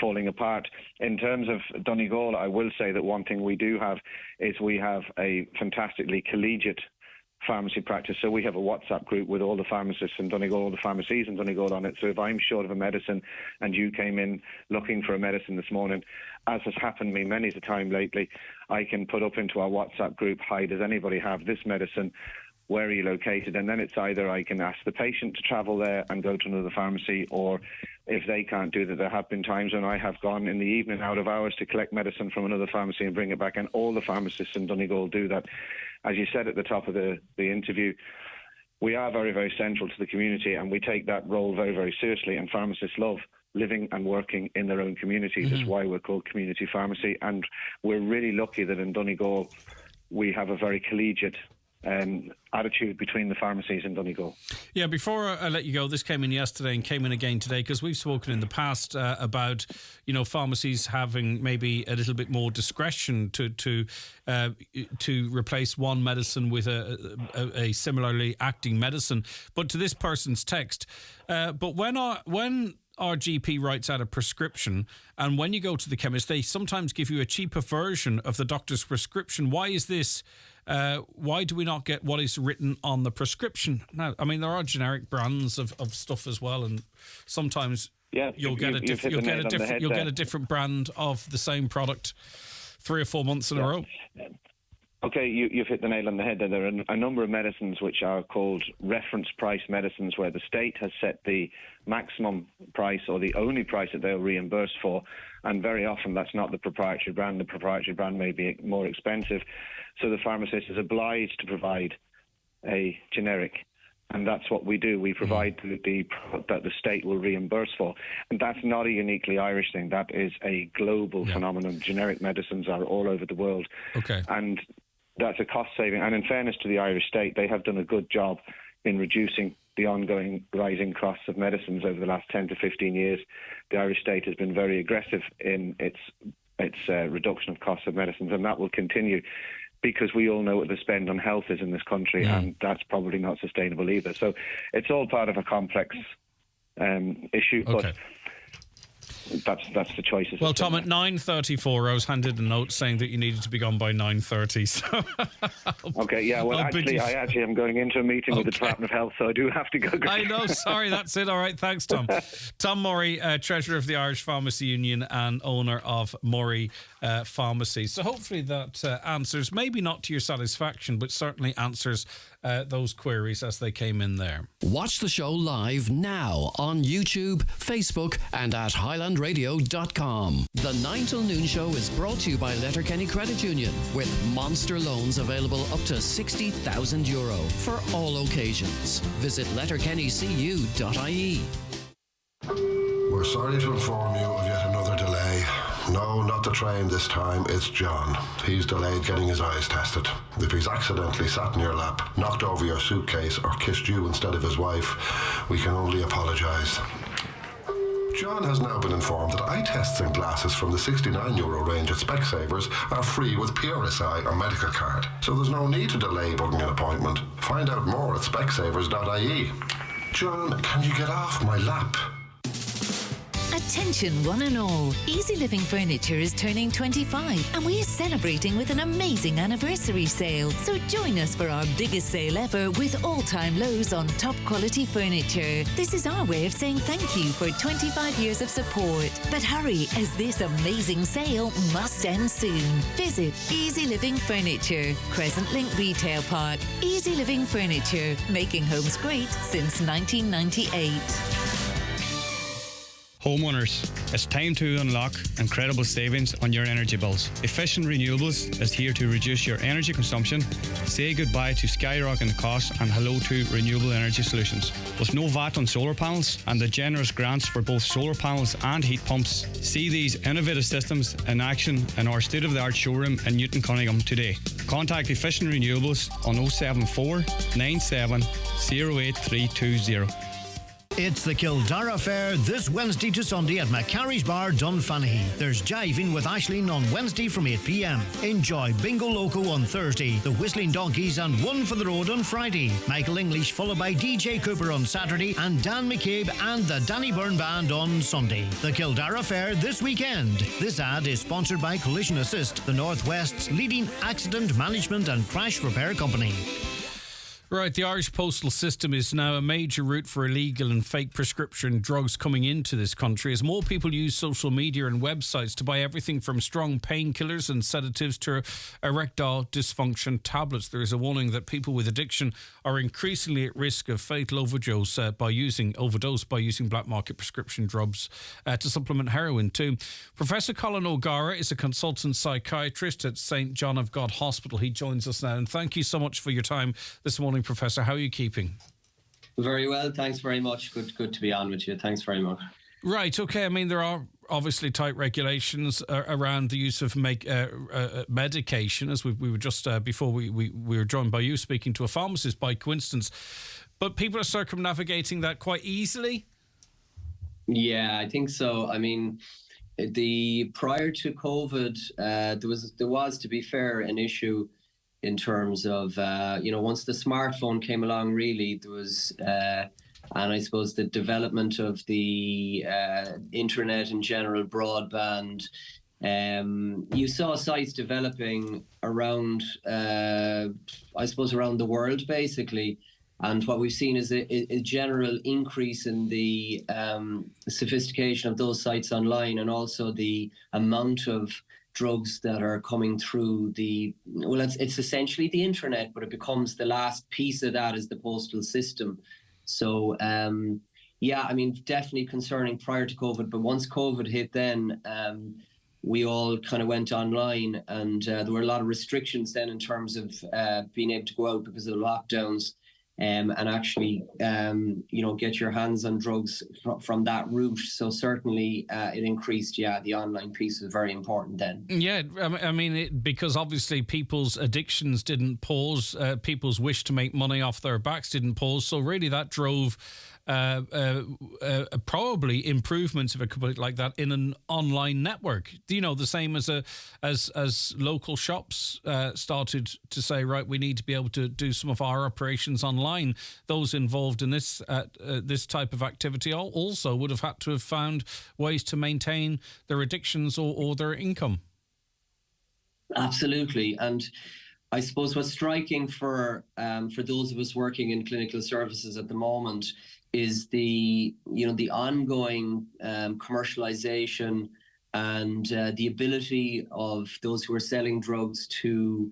falling apart. In terms of Donegal, I will say that one thing we do have is we have a fantastically collegiate pharmacy practice. So we have a WhatsApp group with all the pharmacists in Donegal, all the pharmacies in Donegal on it. So if I'm short of a medicine and you came in looking for a medicine this morning, as has happened to me many a time lately, I can put up into our WhatsApp group, hi, does anybody have this medicine? Where are you located? And then it's either I can ask the patient to travel there and go to another pharmacy, or if they can't do that, there have been times when I have gone in the evening out of hours to collect medicine from another pharmacy and bring it back, and all the pharmacists in Donegal do that. As you said at the top of the interview, we are very, very central to the community, and we take that role very, very seriously, and pharmacists love living and working in their own communities. That's why we're called community pharmacy, and we're really lucky that in Donegal we have a very collegiate attitude between the pharmacies in Donegal. Yeah, before I let you go, this came in yesterday and came in again today, because we've spoken in the past about, pharmacies having maybe a little bit more discretion to replace one medicine with a similarly acting medicine. But to this person's text, but when our GP writes out a prescription, and when you go to the chemist, they sometimes give you a cheaper version of the doctor's prescription. Why is this? Why do we not get what is written on the prescription? Now, I mean, there are generic brands of stuff as well, and sometimes Yes, you'll get a different brand of the same product 3 or 4 months in a row. Okay, you've hit the nail on the head. There are a number of medicines which are called reference price medicines, where the state has set the maximum price or the only price that they'll reimburse for, and very often that's not the proprietary brand. The proprietary brand may be more expensive, so the pharmacist is obliged to provide a generic, and that's what we do. We provide the product that the state will reimburse for, and that's not a uniquely Irish thing. That is a global phenomenon. Generic medicines are all over the world. Okay. And that's a cost saving. And in fairness to the Irish state, they have done a good job in reducing the ongoing rising costs of medicines over the last 10 to 15 years. The Irish state has been very aggressive in its reduction of costs of medicines, and that will continue, because we all know what the spend on health is in this country, and that's probably not sustainable either. So it's all part of a complex issue, but that's the choices. Well, Tom, at 9:34, I was handed a note saying that you needed to be gone by 9:30. So okay, yeah. Well, I actually am going into a meeting with the Department of Health, so I do have to go. I know. Sorry, that's it. All right, thanks, Tom. Tom Murray, Treasurer of the Irish Pharmacy Union and owner of Murray Pharmacy. So hopefully that answers, maybe not to your satisfaction, but certainly answers those queries as they came in there. Watch the show live now on YouTube, Facebook and at highlandradio.com. The 9 till noon show is brought to you by Letterkenny Credit Union, with monster loans available up to €60,000 for all occasions. Visit letterkennycu.ie. We're sorry to inform you of yet another delay. No, not the train this time, it's John. He's delayed getting his eyes tested. If he's accidentally sat in your lap, knocked over your suitcase or kissed you instead of his wife, we can only apologise. John has now been informed that eye tests and glasses from the €69 range at Specsavers are free with PRSI or medical card, so there's no need to delay booking an appointment. Find out more at specsavers.ie. John, can you get off my lap? Attention one and all, Easy Living Furniture is turning 25 and we're celebrating with an amazing anniversary sale. So join us for our biggest sale ever with all-time lows on top quality furniture. This is our way of saying thank you for 25 years of support. But hurry, as this amazing sale must end soon. Visit Easy Living Furniture, Crescent Link Retail Park. Easy Living Furniture, making homes great since 1998. Homeowners, it's time to unlock incredible savings on your energy bills. Efficient Renewables is here to reduce your energy consumption, say goodbye to skyrocketing costs and hello to renewable energy solutions. With no VAT on solar panels and the generous grants for both solar panels and heat pumps, see these innovative systems in action in our state-of-the-art showroom in Newton Cunningham today. Contact Efficient Renewables on 074 97 08320. It's the Kildare Fair this Wednesday to Sunday at McCarry's Bar, Dunfanaghy. There's Jiving with Aisling on Wednesday from 8 p.m. Enjoy Bingo Loco on Thursday, the Whistling Donkeys and One for the Road on Friday. Michael English followed by DJ Cooper on Saturday and Dan McCabe and the Danny Byrne Band on Sunday. The Kildare Fair this weekend. This ad is sponsored by Collision Assist, the Northwest's leading accident management and crash repair company. Right, the Irish postal system is now a major route for illegal and fake prescription drugs coming into this country, as more people use social media and websites to buy everything from strong painkillers and sedatives to erectile dysfunction tablets. There is a warning that people with addiction are increasingly at risk of fatal overdose by using black market prescription drugs to supplement heroin too. Professor Colin O'Gara is a consultant psychiatrist at St John of God Hospital. He joins us now, and thank you so much for your time this morning, Professor. How are you keeping? Very well, thanks very much. Good to be on with you. Thanks very much. Right, okay. I mean, there are obviously tight regulations around the use of medication, as we were just before we were joined by you speaking to a pharmacist by coincidence. But people are circumnavigating that quite easily. Yeah, I think so. I mean, prior to COVID, there was, to be fair, an issue in terms of, once the smartphone came along, really, there was, and I suppose the development of the internet in general, broadband, you saw sites developing around, around the world, basically. And what we've seen is a general increase in the sophistication of those sites online, and also the amount of drugs that are coming through it's essentially the internet, but it becomes the last piece of that is the postal system. So, definitely concerning prior to COVID, but once COVID hit, then we all kind of went online, and there were a lot of restrictions then in terms of being able to go out because of the lockdowns, and actually, get your hands on drugs from that route. So certainly it increased. Yeah, the online piece was very important then. Yeah, because obviously people's addictions didn't pause, people's wish to make money off their backs didn't pause. So really that drove probably improvements, if I could put it like that, in an online network. The same as local shops started to say, right, we need to be able to do some of our operations online. Those involved in this type of activity also would have had to have found ways to maintain their addictions or their income. Absolutely. And I suppose what's striking for those of us working in clinical services at the moment is the ongoing commercialization and the ability of those who are selling drugs to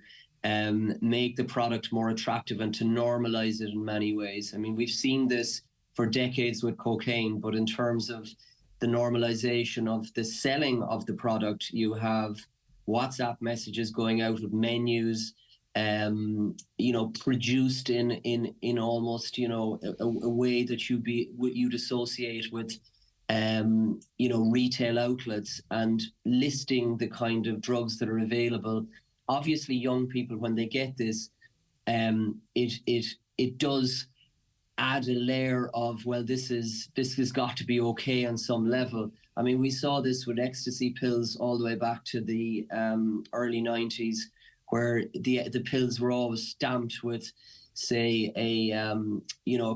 make the product more attractive and to normalize it in many ways. I mean, we've seen this for decades with cocaine, but in terms of the normalization of the selling of the product, you have WhatsApp messages going out with menus, produced in almost, a way that you'd associate with, retail outlets, and listing the kind of drugs that are available. Obviously, young people, when they get this, it does add a layer of, well, this has got to be okay on some level. I mean, we saw this with ecstasy pills all the way back to the early 90s, where the pills were always stamped with, say, a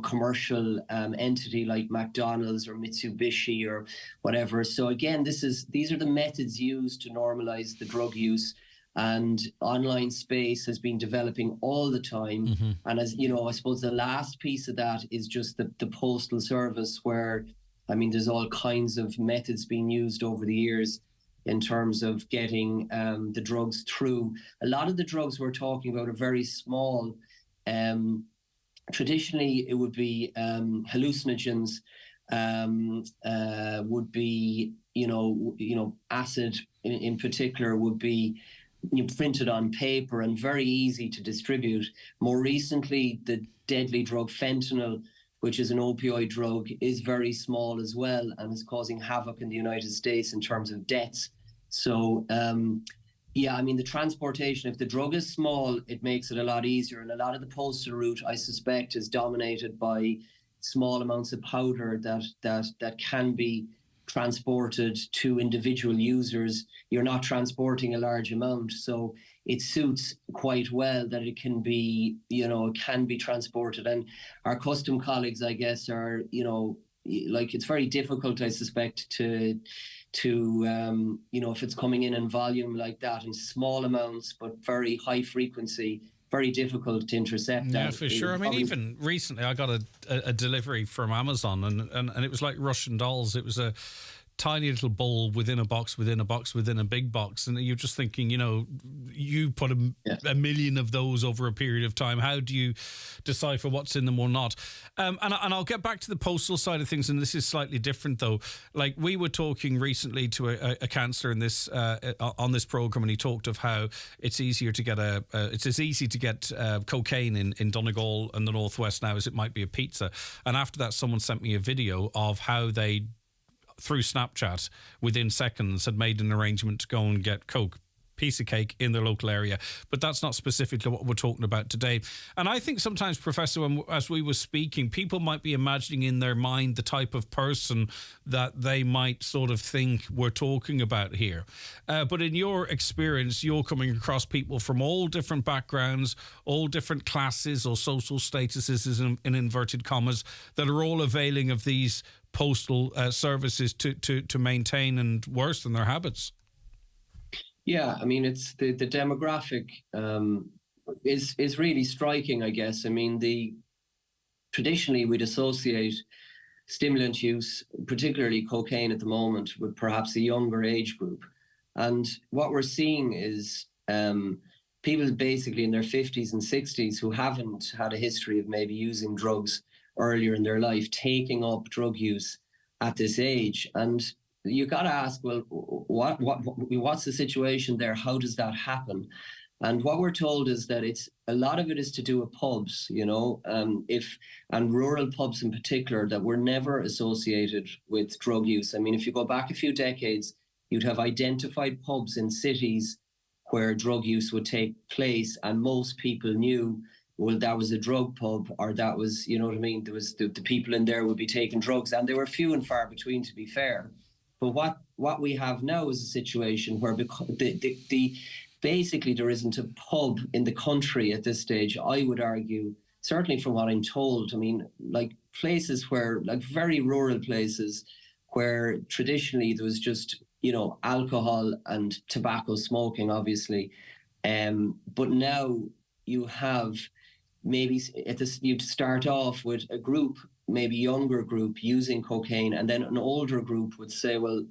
commercial entity like McDonald's or Mitsubishi or whatever. So again, these are the methods used to normalize the drug use, and online space has been developing all the time. Mm-hmm. And as you know, I suppose the last piece of that is just the postal service, where, I mean, there's all kinds of methods being used over the years in terms of getting the drugs through. A lot of the drugs we're talking about are very small. Traditionally, it would be hallucinogens, would be, acid in particular would be printed on paper and very easy to distribute. More recently, the deadly drug fentanyl, which is an opioid drug, is very small as well and is causing havoc in the United States in terms of deaths. So, the transportation, if the drug is small, it makes it a lot easier. And a lot of the postal route, I suspect, is dominated by small amounts of powder that can be transported to individual users. You're not transporting a large amount, so it suits quite well that it can be, transported. And our custom colleagues, I guess, are, it's very difficult, I suspect, to if it's coming in volume like that in small amounts, but very high frequency, very difficult to intercept. Yeah, for sure. I mean, even recently I got a delivery from Amazon, and it was like Russian dolls. It was a tiny little bowl within a box, within a box, within a big box. And you're just thinking, you put a million of those over a period of time. How do you decipher what's in them or not? And I'll get back to the postal side of things, and this is slightly different, though. Like, we were talking recently to a counsellor in this on this programme, and he talked of how it's easier to get it's as easy to get cocaine in Donegal and the Northwest now as it might be a pizza. And after that, someone sent me a video of how they, through Snapchat, within seconds had made an arrangement to go and get coke, piece of cake, in their local area. But that's not specifically what we're talking about today. And I think sometimes, Professor, as we were speaking, people might be imagining in their mind the type of person that they might sort of think we're talking about here. But in your experience, you're coming across people from all different backgrounds, all different classes or social statuses, in inverted commas, that are all availing of these postal services to maintain and worsen their habits. Yeah, I mean, it's the demographic is really striking, I guess. I mean, traditionally we'd associate stimulant use, particularly cocaine at the moment, with perhaps a younger age group. And what we're seeing is people basically in their 50s and 60s who haven't had a history of maybe using drugs earlier in their life, taking up drug use at this age. And you got to ask, well, what's the situation there? How does that happen? And what we're told is that a lot of it is to do with pubs, and rural pubs in particular, that were never associated with drug use. I mean, if you go back a few decades, you'd have identified pubs in cities where drug use would take place, and most people knew, well, that was a drug pub, or that was, you know what I mean? There was the people in there would be taking drugs, and they were few and far between, to be fair. But what we have now is a situation where basically there isn't a pub in the country at this stage, I would argue, certainly from what I'm told. I mean, like places where, like very rural places where traditionally there was just, alcohol and tobacco smoking, obviously. But now you have maybe you'd start off with a group, maybe younger group, using cocaine, and then an older group would say, well,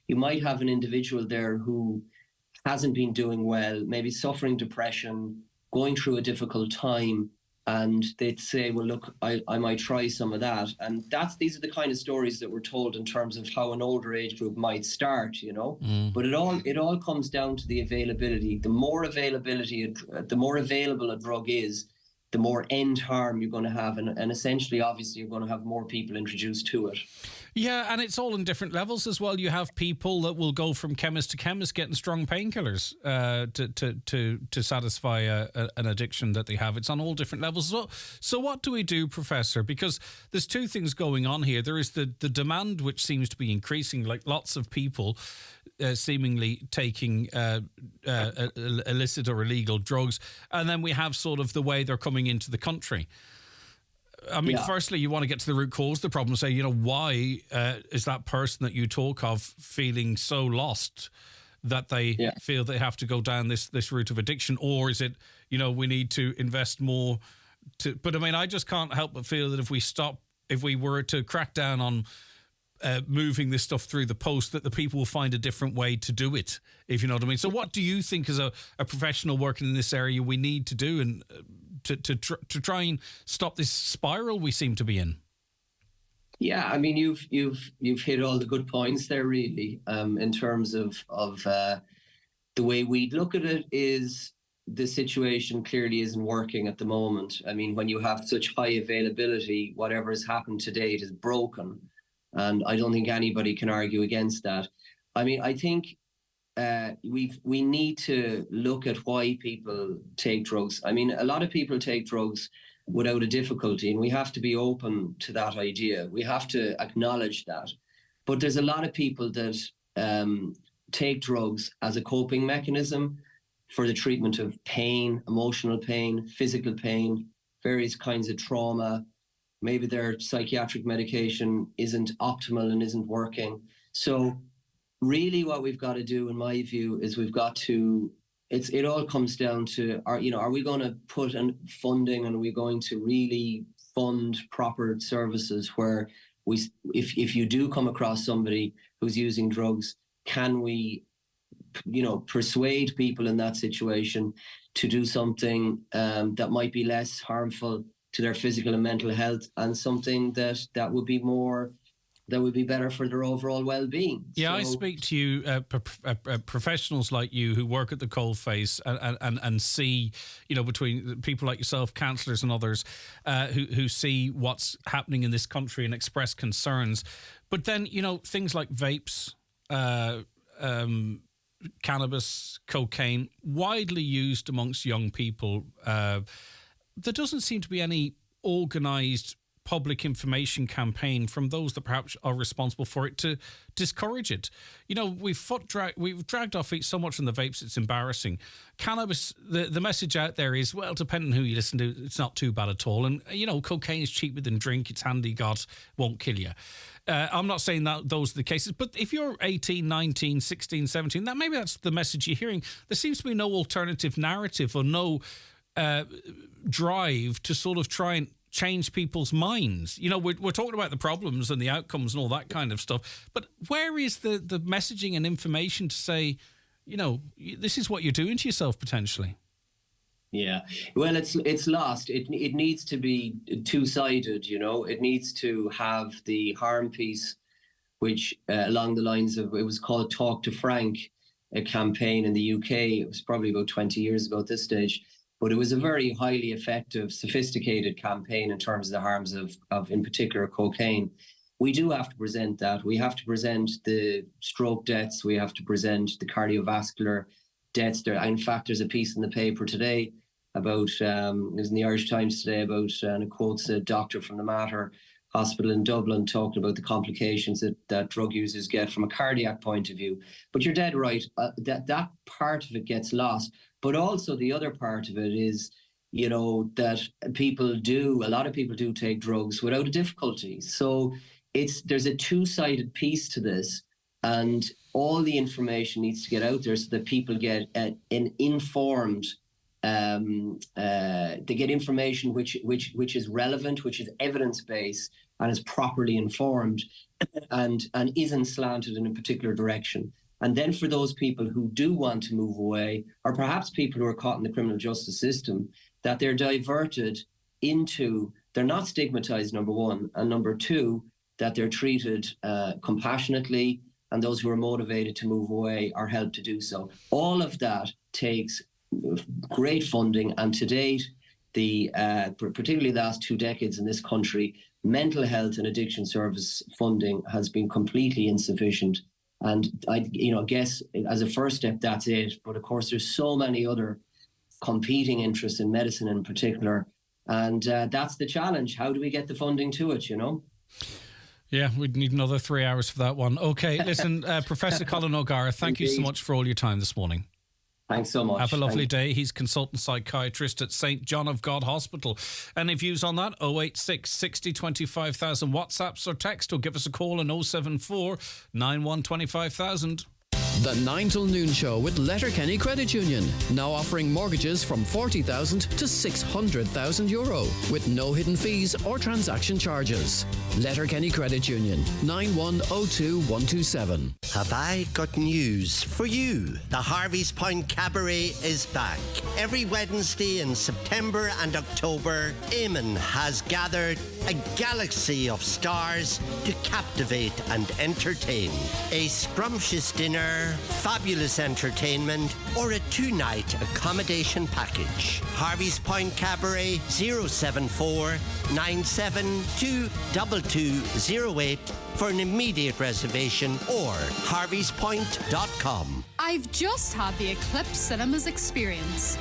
you might have an individual there who hasn't been doing well, maybe suffering depression, going through a difficult time, and they'd say, well, look, I might try some of that. And these are the kind of stories that we're told in terms of how an older age group might start, But it all comes down to the availability. The more available a drug is, the more end harm you're going to have. And essentially, obviously, you're going to have more people introduced to it. Yeah, and it's all in different levels as well. You have people that will go from chemist to chemist getting strong painkillers to satisfy an addiction that they have. It's on all different levels as well. So what do we do, Professor? Because there's two things going on here. There is the demand, which seems to be increasing, like lots of people seemingly taking illicit or illegal drugs. And then we have sort of the way they're coming into the country. I mean, Firstly, you want to get to the root cause of the problem. Say, why is that person that you talk of feeling so lost that they feel they have to go down this route of addiction? Or is it, we need to invest more But I mean, I just can't help but feel that if we were to crack down on moving this stuff through the post, that the people will find a different way to do it, if you know what I mean. So what do you think, as a professional working in this area, we need to do and to try and stop this spiral we seem to be in? Yeah, I mean, you've hit all the good points there, really, in terms of the way we look at it is the situation clearly isn't working at the moment. I mean, when you have such high availability, whatever has happened to date is broken. And I don't think anybody can argue against that. I mean, I think we need to look at why people take drugs. I mean, a lot of people take drugs without a difficulty, and we have to be open to that idea. We have to acknowledge that. But there's a lot of people that take drugs as a coping mechanism for the treatment of pain, emotional pain, physical pain, various kinds of trauma. Maybe their psychiatric medication isn't optimal and isn't working. So really what we've got to do, in my view, is we've got to, it all comes down to, are we going to put in funding, and are we going to really fund proper services where if you do come across somebody who's using drugs, can we, persuade people in that situation to do something that might be less harmful to their physical and mental health, and something that would be better for their overall well-being. Yeah, so I speak to you, professionals like you who work at the coalface and see, between people like yourself, counsellors and others, who see what's happening in this country and express concerns. But then, things like vapes, cannabis, cocaine, widely used amongst young people. There doesn't seem to be any organised public information campaign from those that perhaps are responsible for it to discourage it. We've dragged our feet so much on the vapes, it's embarrassing. Cannabis, the message out there is, well, depending on who you listen to, it's not too bad at all. And, cocaine is cheaper than drink, it's handy, God, won't kill you. I'm not saying that those are the cases, but if you're 18, 19, 16, 17, maybe that's the message you're hearing. There seems to be no alternative narrative or no drive to sort of try and change people's minds? You know, we're talking about the problems and the outcomes and all that kind of stuff, but where is the messaging and information to say, you know, this is what you're doing to yourself potentially? Yeah, well, it's lost. It needs to be two-sided, you know. It needs to have the harm piece, which along the lines of, it was called Talk to Frank, a campaign in the UK. It was probably about 20 years ago at this stage, but it was a very highly effective, sophisticated campaign in terms of the harms of in particular, cocaine. We do have to present that. We have to present the stroke deaths. We have to present the cardiovascular deaths. In fact, there's a piece in the paper today about, it was in the Irish Times today about, and it quotes a doctor from the Mater Hospital in Dublin talking about the complications that drug users get from a cardiac point of view. But you're dead right, that part of it gets lost. But also the other part of it is, you know, that a lot of people do take drugs without a difficulty. So there's a two-sided piece to this, and all the information needs to get out there so that people get an informed, they get information which is relevant, which is evidence-based and is properly informed and isn't slanted in a particular direction. And then for those people who do want to move away, or perhaps people who are caught in the criminal justice system, that they're diverted into, they're not stigmatized, number one, and number two, that they're treated compassionately, and those who are motivated to move away are helped to do so. All of that takes great funding, and to date, particularly the last 2 decades in this country, mental health and addiction service funding has been completely insufficient. And I guess as a first step, that's it. But of course, there's so many other competing interests in medicine in particular, and that's the challenge. How do we get the funding to it? You know. Yeah, we'd need another 3 hours for that one. Okay, listen, Professor Colin O'Gara, thank you so much for all your time this morning. Thanks so much. Have a lovely day. He's consultant psychiatrist at St John of God Hospital. Any views on that? 086 60 25,000 WhatsApps or text, or give us a call on 074 91 25,000. The 9 till noon show with Letterkenny Credit Union, now offering mortgages from 40,000 to 600,000 euro with no hidden fees or transaction charges. Letterkenny Credit Union, 9102127. Have I got news for you? The Harvey's Point Cabaret is back. Every Wednesday in September and October, Eamon has gathered a galaxy of stars to captivate and entertain. A scrumptious dinner, fabulous entertainment, or a 2-night accommodation package. Harvey's Point Cabaret, 074 972 2208 for an immediate reservation, or harveyspoint.com. I've just had the Eclipse Cinemas experience.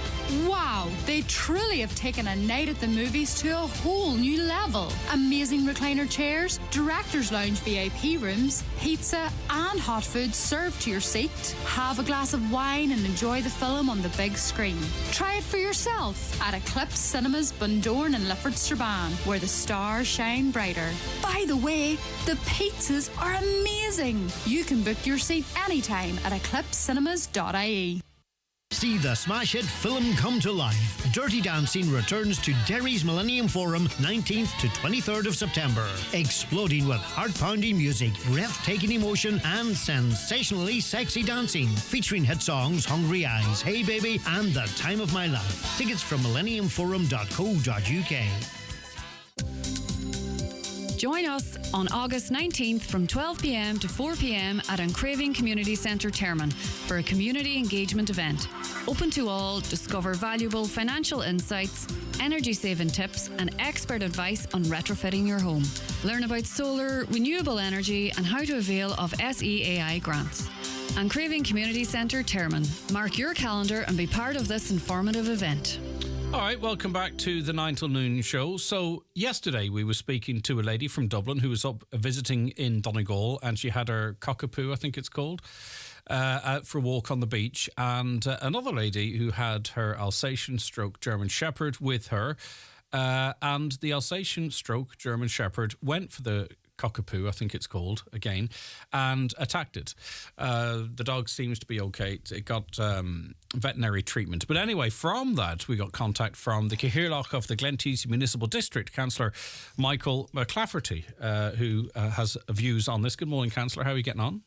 Wow, they truly have taken a night at the movies to a whole new level. Amazing recliner chairs, director's lounge VIP rooms, pizza and hot food served to your seat. Have a glass of wine and enjoy the film on the big screen. Try it for yourself at Eclipse Cinemas Bundoran and Lifford Strabane, where the stars shine brighter. By the way, the pizzas are amazing. You can book your seat anytime at eclipsecinemas.ie. See the smash hit film come to life. Dirty Dancing returns to Derry's Millennium Forum 19th to 23rd of September. Exploding with heart-pounding music, breathtaking emotion and sensationally sexy dancing. Featuring hit songs Hungry Eyes, Hey Baby and The Time of My Life. Tickets from millenniumforum.co.uk. Join us on August 19th from 12 p.m. to 4 p.m. at Uncraving Community Centre, Termon for a community engagement event. Open to all, discover valuable financial insights, energy-saving tips and expert advice on retrofitting your home. Learn about solar, renewable energy and how to avail of SEAI grants. Uncraving Community Centre, Termon. Mark your calendar and be part of this informative event. All right, welcome back to the 9 till noon show. So yesterday we were speaking to a lady from Dublin who was up visiting in Donegal, and she had her cockapoo, I think it's called, out for a walk on the beach, and another lady who had her Alsatian stroke German Shepherd with her, and the Alsatian stroke German Shepherd went for the cockapoo, I think it's called, again, and attacked it. The dog seems to be okay. It got veterinary treatment. But anyway, from that, we got contact from the Cahirloch of the Glenteese Municipal District, Councillor Michael McClafferty, who has views on this. Good morning, Councillor. How are you getting on?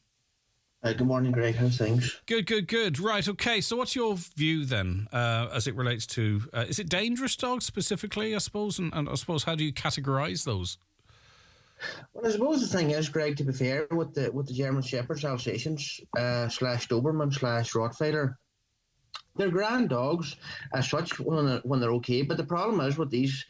Good morning, Greg. How's things? Good. Right, okay. So what's your view then as it relates to... is it dangerous dogs specifically, I suppose? And I suppose, how do you categorise those? Well, I suppose the thing is, Greg, to be fair, with the German Shepherds, Alsatians, slash Doberman, slash Rottweiler, they're grand dogs as such when they're okay. But the problem is with these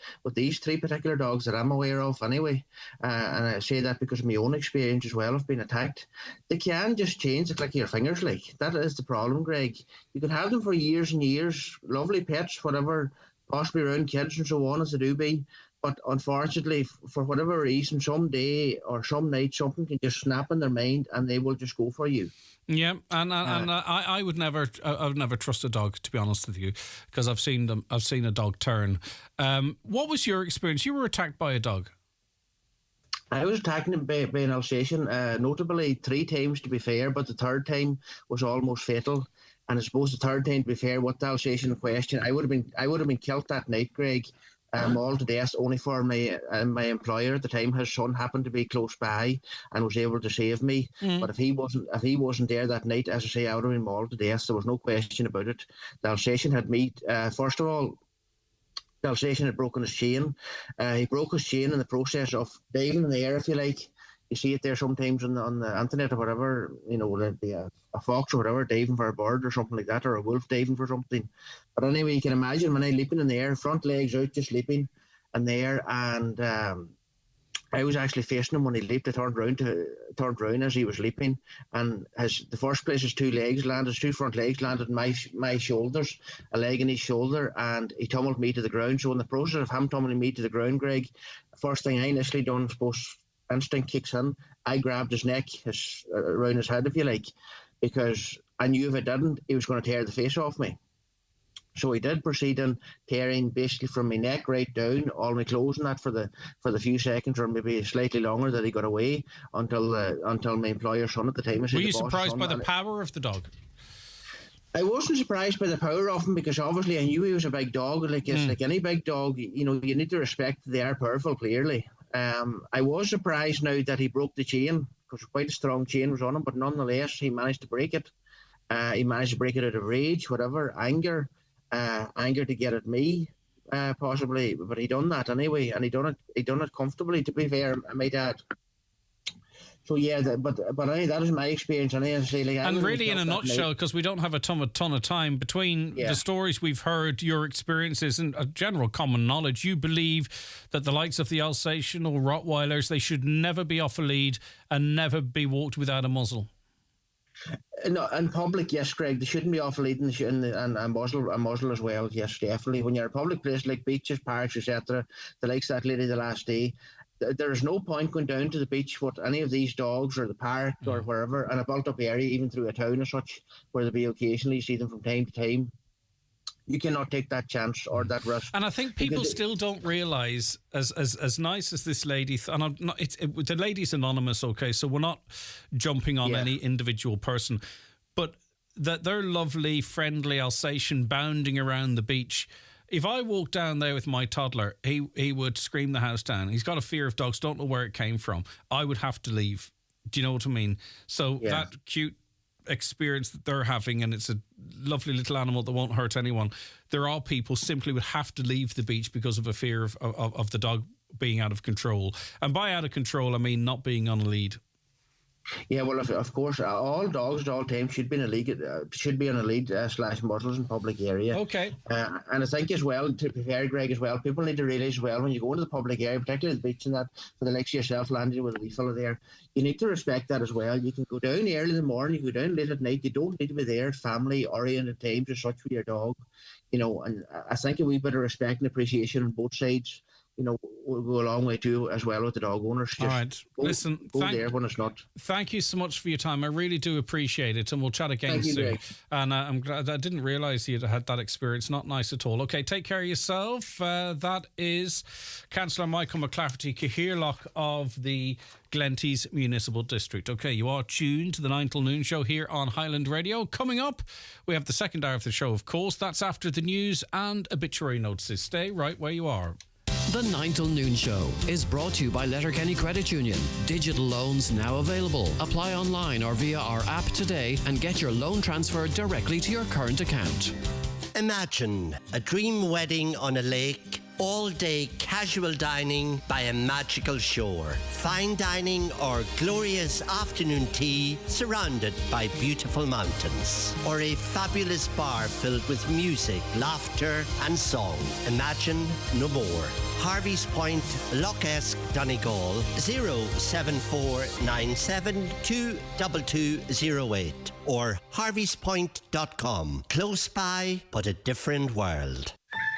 three particular dogs that I'm aware of anyway, and I say that because of my own experience as well of being attacked, they can just change the click of your fingers. Like, that is the problem, Greg. You can have them for years and years, lovely pets, whatever, possibly around kids and so on, as they do be. But unfortunately, for whatever reason, some day or some night, something can just snap in their mind and they will just go for you. Yeah, and I would never trust a dog, to be honest with you, because I've seen a dog turn. What was your experience? You were attacked by a dog. I was attacked by an Alsatian, notably 3 times to be fair, but the third time was almost fatal. And I suppose the third time, to be fair, with the Alsatian in question, I would have been killed that night, Greg. All to death, only for my employer at the time. His son happened to be close by and was able to save me. But if he wasn't there that night, as I say, I would have been mauled to death. There was no question about it. The Alsatian had me. First of all, the Alsatian had broken his chain. He broke his chain in the process of diving in the air, if you like. You see it there sometimes on the internet or whatever, there'd be a fox or whatever diving for a bird or something like that, or a wolf diving for something. But anyway, you can imagine when I leaping in the air, front legs out, just leaping in the air, and I was actually facing him when he leaped. I turned round as he was leaping, and the first place his 2 front legs landed in my shoulders, a leg in his shoulder, and he tumbled me to the ground. So in the process of him tumbling me to the ground, Greg, the first thing I initially done, suppose instinct kicks in, I grabbed his neck, around his head, if you like, because I knew if I didn't, he was going to tear the face off me. So he did proceed in tearing basically from my neck right down, all my clothes and that for the few seconds or maybe slightly longer that he got away until my employer's son at the time. Were you surprised by the power of the dog? I wasn't surprised by the power of him because obviously I knew he was a big dog. Like any big dog, you need to respect they are powerful, clearly. I was surprised now that he broke the chain because quite a strong chain was on him, but nonetheless he managed to break it. He managed to break it out of rage, whatever, anger to get at me, possibly. But he done that anyway, and he done it comfortably. To be fair, I might add. So yeah, but anyway, that is my experience. And really, in a nutshell, because we don't have a ton of time, between the stories we've heard, your experiences, and a general common knowledge, you believe that the likes of the Alsatian or Rottweilers, they should never be off a lead and never be walked without a muzzle. No, in public, yes, Greg, they shouldn't be off a lead and a muzzle as well. Yes, definitely. When you're in a public place like beaches, parks, etc., the likes of that lady the last day. There is no point going down to the beach with any of these dogs or the park or wherever in a built-up area, even through a town or such, where they be occasionally see them from time to time. You cannot take that chance or that risk. And I think people still don't realise, as nice as this lady, and I'm not, the lady's anonymous, okay, so we're not jumping on any individual person, but that they're lovely, friendly Alsatian bounding around the beach. If I walked down there with my toddler, he would scream the house down. He's got a fear of dogs, don't know where it came from. I would have to leave. Do you know what I mean? So that cute experience that they're having, and it's a lovely little animal that won't hurt anyone, there are people simply would have to leave the beach because of a fear of the dog being out of control. And by out of control, I mean not being on a lead. Yeah, well, of course, all dogs at all times should be on a lead slash muzzles in public area. Okay. And I think as well, to be fair, Greg, as well, people need to realise as well, when you go into the public area, particularly the beach and that, for the likes of yourself landing with a wee fella there, you need to respect that as well. You can go down early in the morning, you go down late at night, you don't need to be there at family-oriented times or such with your dog, and I think a wee bit of respect and appreciation on both sides will go a long way too, as well with the dog owners. All right. Listen, go there when it's not. Thank you so much for your time. I really do appreciate it, and we'll chat again soon. Greg. And I'm glad I didn't realise you'd had that experience. Not nice at all. Okay, take care of yourself. That is Councillor Michael McClafferty Cahirlock of the Glentees Municipal District. Okay, you are tuned to the 9 till noon show here on Highland Radio. Coming up, we have the second hour of the show, of course. That's after the news and obituary notices. Stay right where you are. The 9 till noon show is brought to you by Letterkenny Credit Union. Digital loans now available. Apply online or via our app today and get your loan transferred directly to your current account. Imagine a dream wedding on a lake, all-day casual dining by a magical shore, fine dining or glorious afternoon tea surrounded by beautiful mountains, or a fabulous bar filled with music, laughter and song. Imagine no more. Harvey's Point, Loch Esk, Donegal, 07497222208 or harveyspoint.com. Close by, but a different world.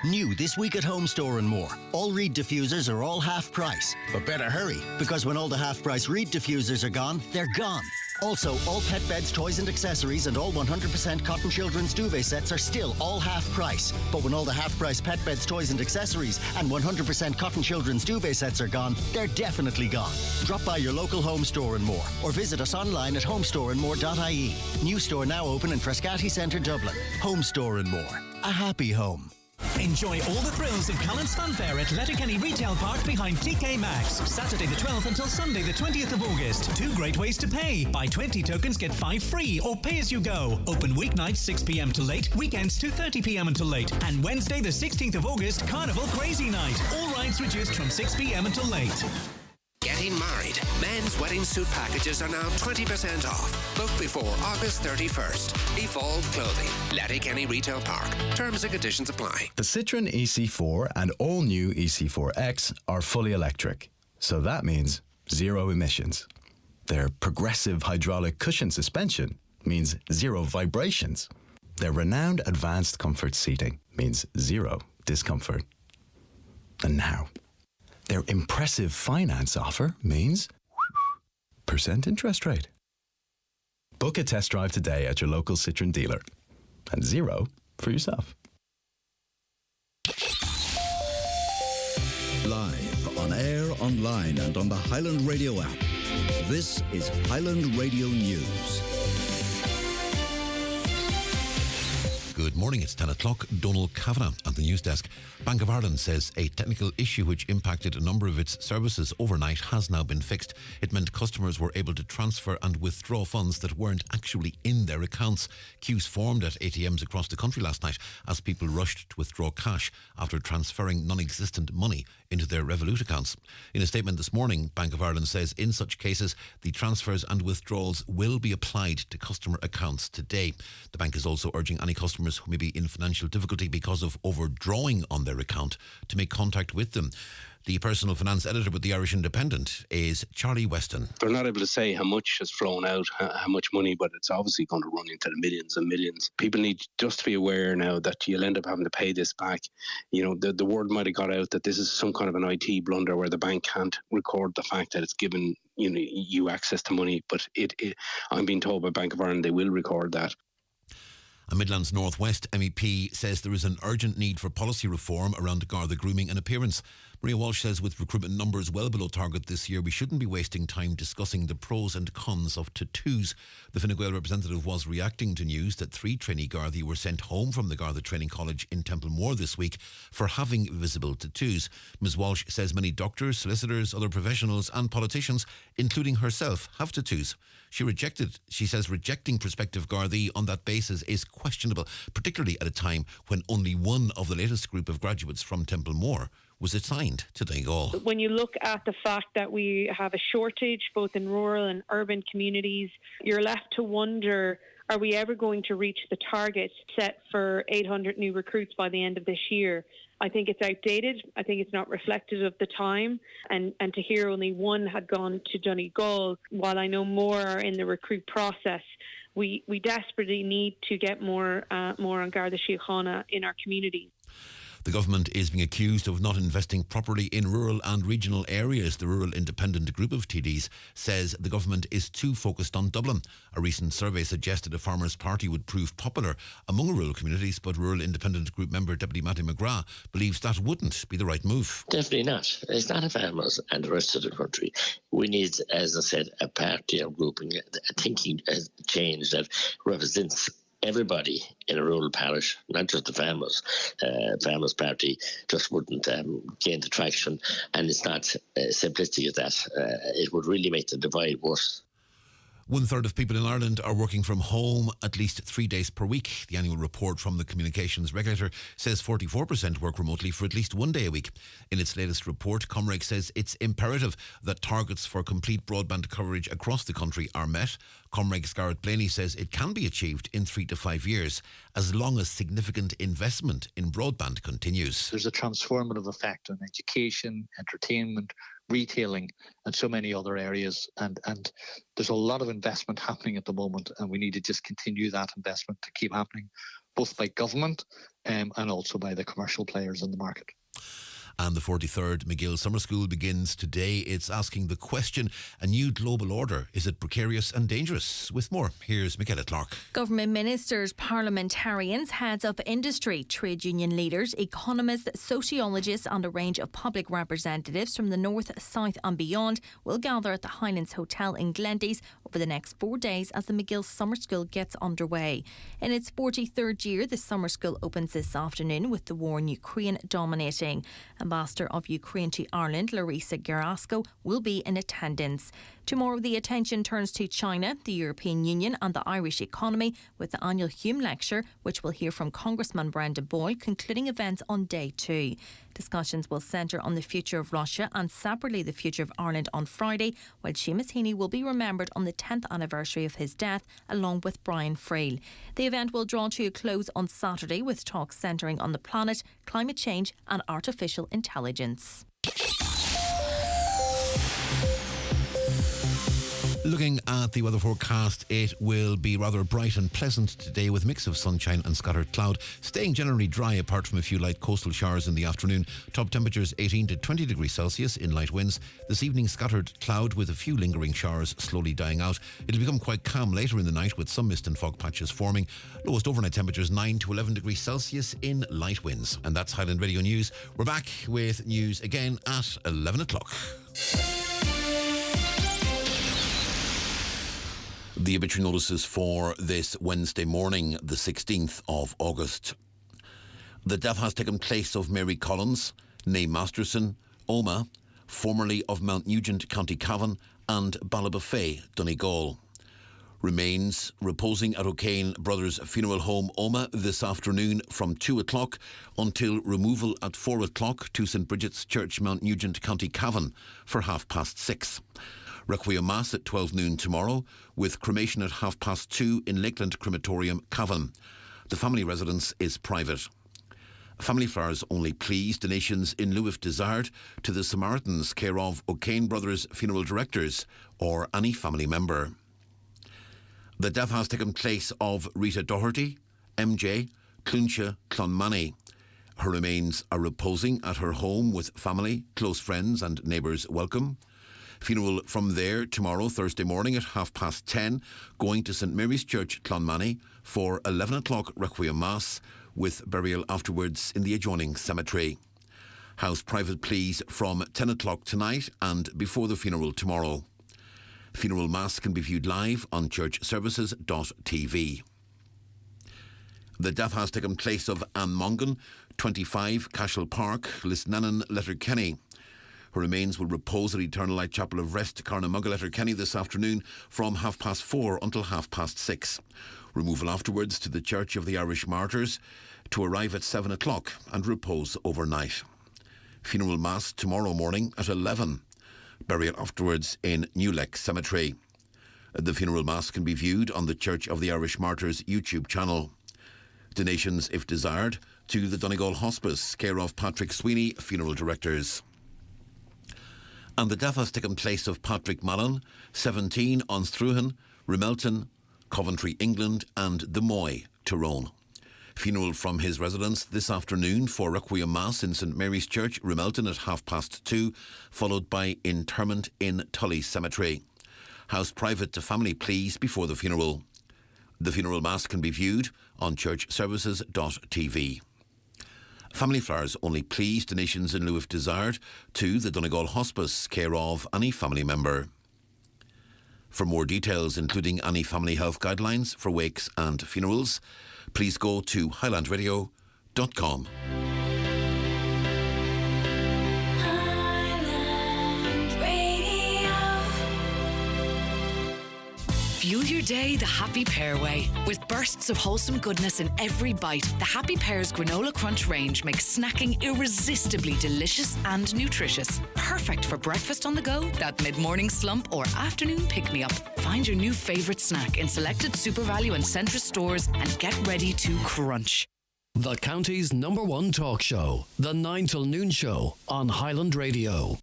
New this week at Home Store and More. All Reed diffusers are all half price. But better hurry, because when all the half price Reed diffusers are gone, they're gone. Also, all pet beds, toys and accessories and all 100% cotton children's duvet sets are still all half price. But when all the half price pet beds, toys and accessories and 100% cotton children's duvet sets are gone, they're definitely gone. Drop by your local Home Store and More or visit us online at homestoreandmore.ie. New store now open in Frascati Centre, Dublin. Home Store and More. A happy home. Enjoy all the thrills of Callum's Funfair at Letterkenny Retail Park behind TK Maxx. Saturday the 12th until Sunday the 20th of August. 2 great ways to pay. Buy 20 tokens, get 5 free, or pay as you go. Open weeknights 6 p.m. till late, weekends 2:30 p.m. until late. And Wednesday the 16th of August, Carnival Crazy Night. All rides reduced from 6 p.m. until late. Getting married. Men's wedding suit packages are now 20% off. Book before August 31st. Evolve Clothing. Letterkenny Retail Park. Terms and conditions apply. The Citroën EC4 and all new EC4X are fully electric. So that means zero emissions. Their progressive hydraulic cushion suspension means zero vibrations. Their renowned advanced comfort seating means zero discomfort. And now, their impressive finance offer means % interest rate. Book a test drive today at your local Citroën dealer and zero for yourself. Live, on air, online and on the Highland Radio app. This is Highland Radio News. Good morning, it's 10 o'clock. Donal Kavanagh at the news desk. Bank of Ireland says a technical issue which impacted a number of its services overnight has now been fixed. It meant customers were able to transfer and withdraw funds that weren't actually in their accounts. Queues formed at ATMs across the country last night as people rushed to withdraw cash after transferring non-existent money into their Revolut accounts. In a statement this morning, Bank of Ireland says in such cases, the transfers and withdrawals will be applied to customer accounts today. The bank is also urging any customers who may be in financial difficulty because of overdrawing on their account to make contact with them. The personal finance editor with the Irish Independent is Charlie Weston. They're not able to say how much has flown out, how much money, but it's obviously going to run into the millions and millions. People need just to be aware now that you'll end up having to pay this back. You know, the word might have got out that this is some kind of an IT blunder where the bank can't record the fact that it's given you access to money, but I'm being told by Bank of Ireland they will record that. A Midlands North West MEP says there is an urgent need for policy reform around Garda grooming and appearance. Maria Walsh says with recruitment numbers well below target this year, we shouldn't be wasting time discussing the pros and cons of tattoos. The Fine Gael representative was reacting to news that 3 trainee Gardaí were sent home from the Garda Training College in Templemore this week for having visible tattoos. Ms Walsh says many doctors, solicitors, other professionals and politicians, including herself, have tattoos. She says rejecting prospective Gardaí on that basis is questionable, particularly at a time when only one of the latest group of graduates from Templemore was assigned to Donegal. When you look at the fact that we have a shortage both in rural and urban communities, you're left to wonder, are we ever going to reach the target set for 800 new recruits by the end of this year? I think it's outdated. I think it's not reflective of the time. And to hear only one had gone to Donegal, while I know more are in the recruit process, we desperately need to get more on Garda Síochána in our communities. The government is being accused of not investing properly in rural and regional areas. The Rural Independent Group of TDs says the government is too focused on Dublin. A recent survey suggested a Farmers' Party would prove popular among rural communities, but Rural Independent Group member Deputy Matty McGrath believes that wouldn't be the right move. Definitely not. It's not a farmers and the rest of the country. We need, as I said, a party or grouping, a thinking change that represents everybody in a rural parish, not just the farmers. Farmers' Party just wouldn't gain the traction, and it's not simplistic as that. It would really make the divide worse. 1/3 of people in Ireland are working from home at least 3 days per week. The annual report from the communications regulator says 44% work remotely for at least 1 day a week. In its latest report, Comreg says it's imperative that targets for complete broadband coverage across the country are met. Comreg's Garrett Blaney says it can be achieved in 3 to 5 years, as long as significant investment in broadband continues. There's a transformative effect on education, entertainment, retailing and so many other areas, and there's a lot of investment happening at the moment, and we need to just continue that investment to keep happening, both by government and also by the commercial players in the market. And the 43rd McGill Summer School begins today. It's asking the question, a new global order, is it precarious and dangerous? With more, here's Michaela Clark. Government ministers, parliamentarians, heads of industry, trade union leaders, economists, sociologists and a range of public representatives from the north, south and beyond will gather at the Highlands Hotel in Glenties over the next 4 days as the McGill Summer School gets underway. In its 43rd year, the summer school opens this afternoon with the war in Ukraine dominating. Ambassador of Ukraine to Ireland, Larissa Gerasco, will be in attendance. Tomorrow, the attention turns to China, the European Union and the Irish economy with the annual Hume Lecture, which we'll hear from Congressman Brendan Boyle, concluding events on day 2. Discussions will centre on the future of Russia and separately the future of Ireland on Friday, while Seamus Heaney will be remembered on the 10th anniversary of his death, along with Brian Friel. The event will draw to a close on Saturday with talks centring on the planet, climate change and artificial intelligence. Looking at the weather forecast, it will be rather bright and pleasant today with a mix of sunshine and scattered cloud, staying generally dry apart from a few light coastal showers in the afternoon. Top temperatures 18 to 20 degrees Celsius in light winds. This evening, scattered cloud with a few lingering showers slowly dying out. It'll become quite calm later in the night with some mist and fog patches forming. Lowest overnight temperatures 9 to 11 degrees Celsius in light winds. And that's Highland Radio News. We're back with news again at 11 o'clock. The obituary notices for this Wednesday morning, the 16th of August. The death has taken place of Mary Collins, née Masterson, Oma, formerly of Mount Nugent, County Cavan, and Ballabafay, Donegal. Remains reposing at O'Kane Brothers Funeral Home, Oma, this afternoon from 2 o'clock until removal at 4 o'clock to St Bridget's Church, Mount Nugent, County Cavan for 6:30. Requiem Mass at 12 noon tomorrow, with cremation at 2:30 in Lakeland Crematorium, Cavan. The family residence is private. Family flowers only, please. Donations in lieu if desired to the Samaritans, care of O'Kane Brothers Funeral Directors or any family member. The death has taken place of Rita Doherty, MJ, Clúncha, Clonmany. Her remains are reposing at her home with family, close friends and neighbours welcome. Funeral from there tomorrow, Thursday morning at 10:30, going to St Mary's Church, Clonmany, for 11 o'clock Requiem Mass, with burial afterwards in the adjoining cemetery. House private, please, from 10 o'clock tonight and before the funeral tomorrow. Funeral Mass can be viewed live on churchservices.tv. The death has taken place of Anne Mongan, 25, Cashel Park, Lisnanan, Letterkenny. Her remains will repose at Eternal Light Chapel of Rest, Carnamugga, Letterkenny this afternoon from 4:30 until 6:30. Removal afterwards to the Church of the Irish Martyrs to arrive at 7 o'clock and repose overnight. Funeral Mass tomorrow morning at 11. Burial afterwards in Newleck Cemetery. The funeral Mass can be viewed on the Church of the Irish Martyrs YouTube channel. Donations, if desired, to the Donegal Hospice, care of Patrick Sweeney, Funeral Directors. And the death has taken place of Patrick Mallon, 17, on Struhan, Remelton, Coventry, England, and the Moy, Tyrone. Funeral from his residence this afternoon for Requiem Mass in St Mary's Church, Rimelton at 2:30, followed by interment in Tully Cemetery. House private to family pleas before the funeral. The funeral mass can be viewed on churchservices.tv. Family Flowers only pleas donations in lieu if desired to the Donegal Hospice, care of any family member. For more details, including any family health guidelines for wakes and funerals, please go to highlandradio.com. Fuel your day the Happy Pear way. With bursts of wholesome goodness in every bite, the Happy Pear's Granola Crunch range makes snacking irresistibly delicious and nutritious. Perfect for breakfast on the go, that mid-morning slump or afternoon pick-me-up. Find your new favourite snack in selected SuperValu and Centra stores and get ready to crunch. The county's #1 talk show, the 9 till noon show on Highland Radio.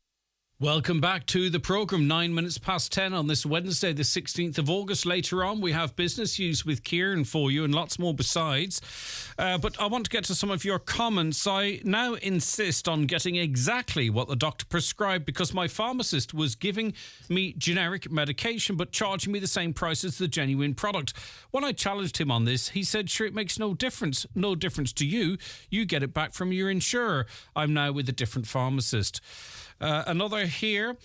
Welcome back to the programme, 9 minutes past 10 on this Wednesday, the 16th of August. Later on, we have business news with Kieran for you and lots more besides. But I want to get to some of your comments. I now insist on getting exactly what the doctor prescribed because my pharmacist was giving me generic medication but charging me the same price as the genuine product. When I challenged him on this, he said, sure, it makes no difference. No difference to you. You get it back from your insurer. I'm now with a different pharmacist. Another here,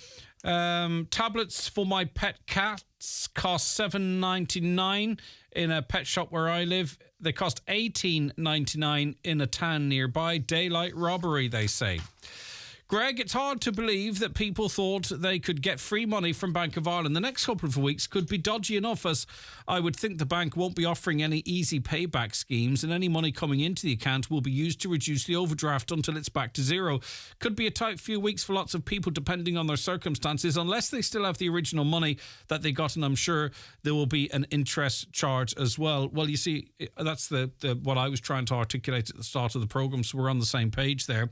tablets for my pet cats cost $7.99 in a pet shop where I live. They cost $18.99 in a town nearby. Daylight robbery, they say. Greg, it's hard to believe that people thought they could get free money from Bank of Ireland. The next couple of weeks could be dodgy enough, as I would think the bank won't be offering any easy payback schemes, and any money coming into the account will be used to reduce the overdraft until it's back to zero. Could be a tight few weeks for lots of people depending on their circumstances, unless they still have the original money that they got, and I'm sure there will be an interest charge as well. Well, you see, that's the what I was trying to articulate at the start of the programme, so we're on the same page there.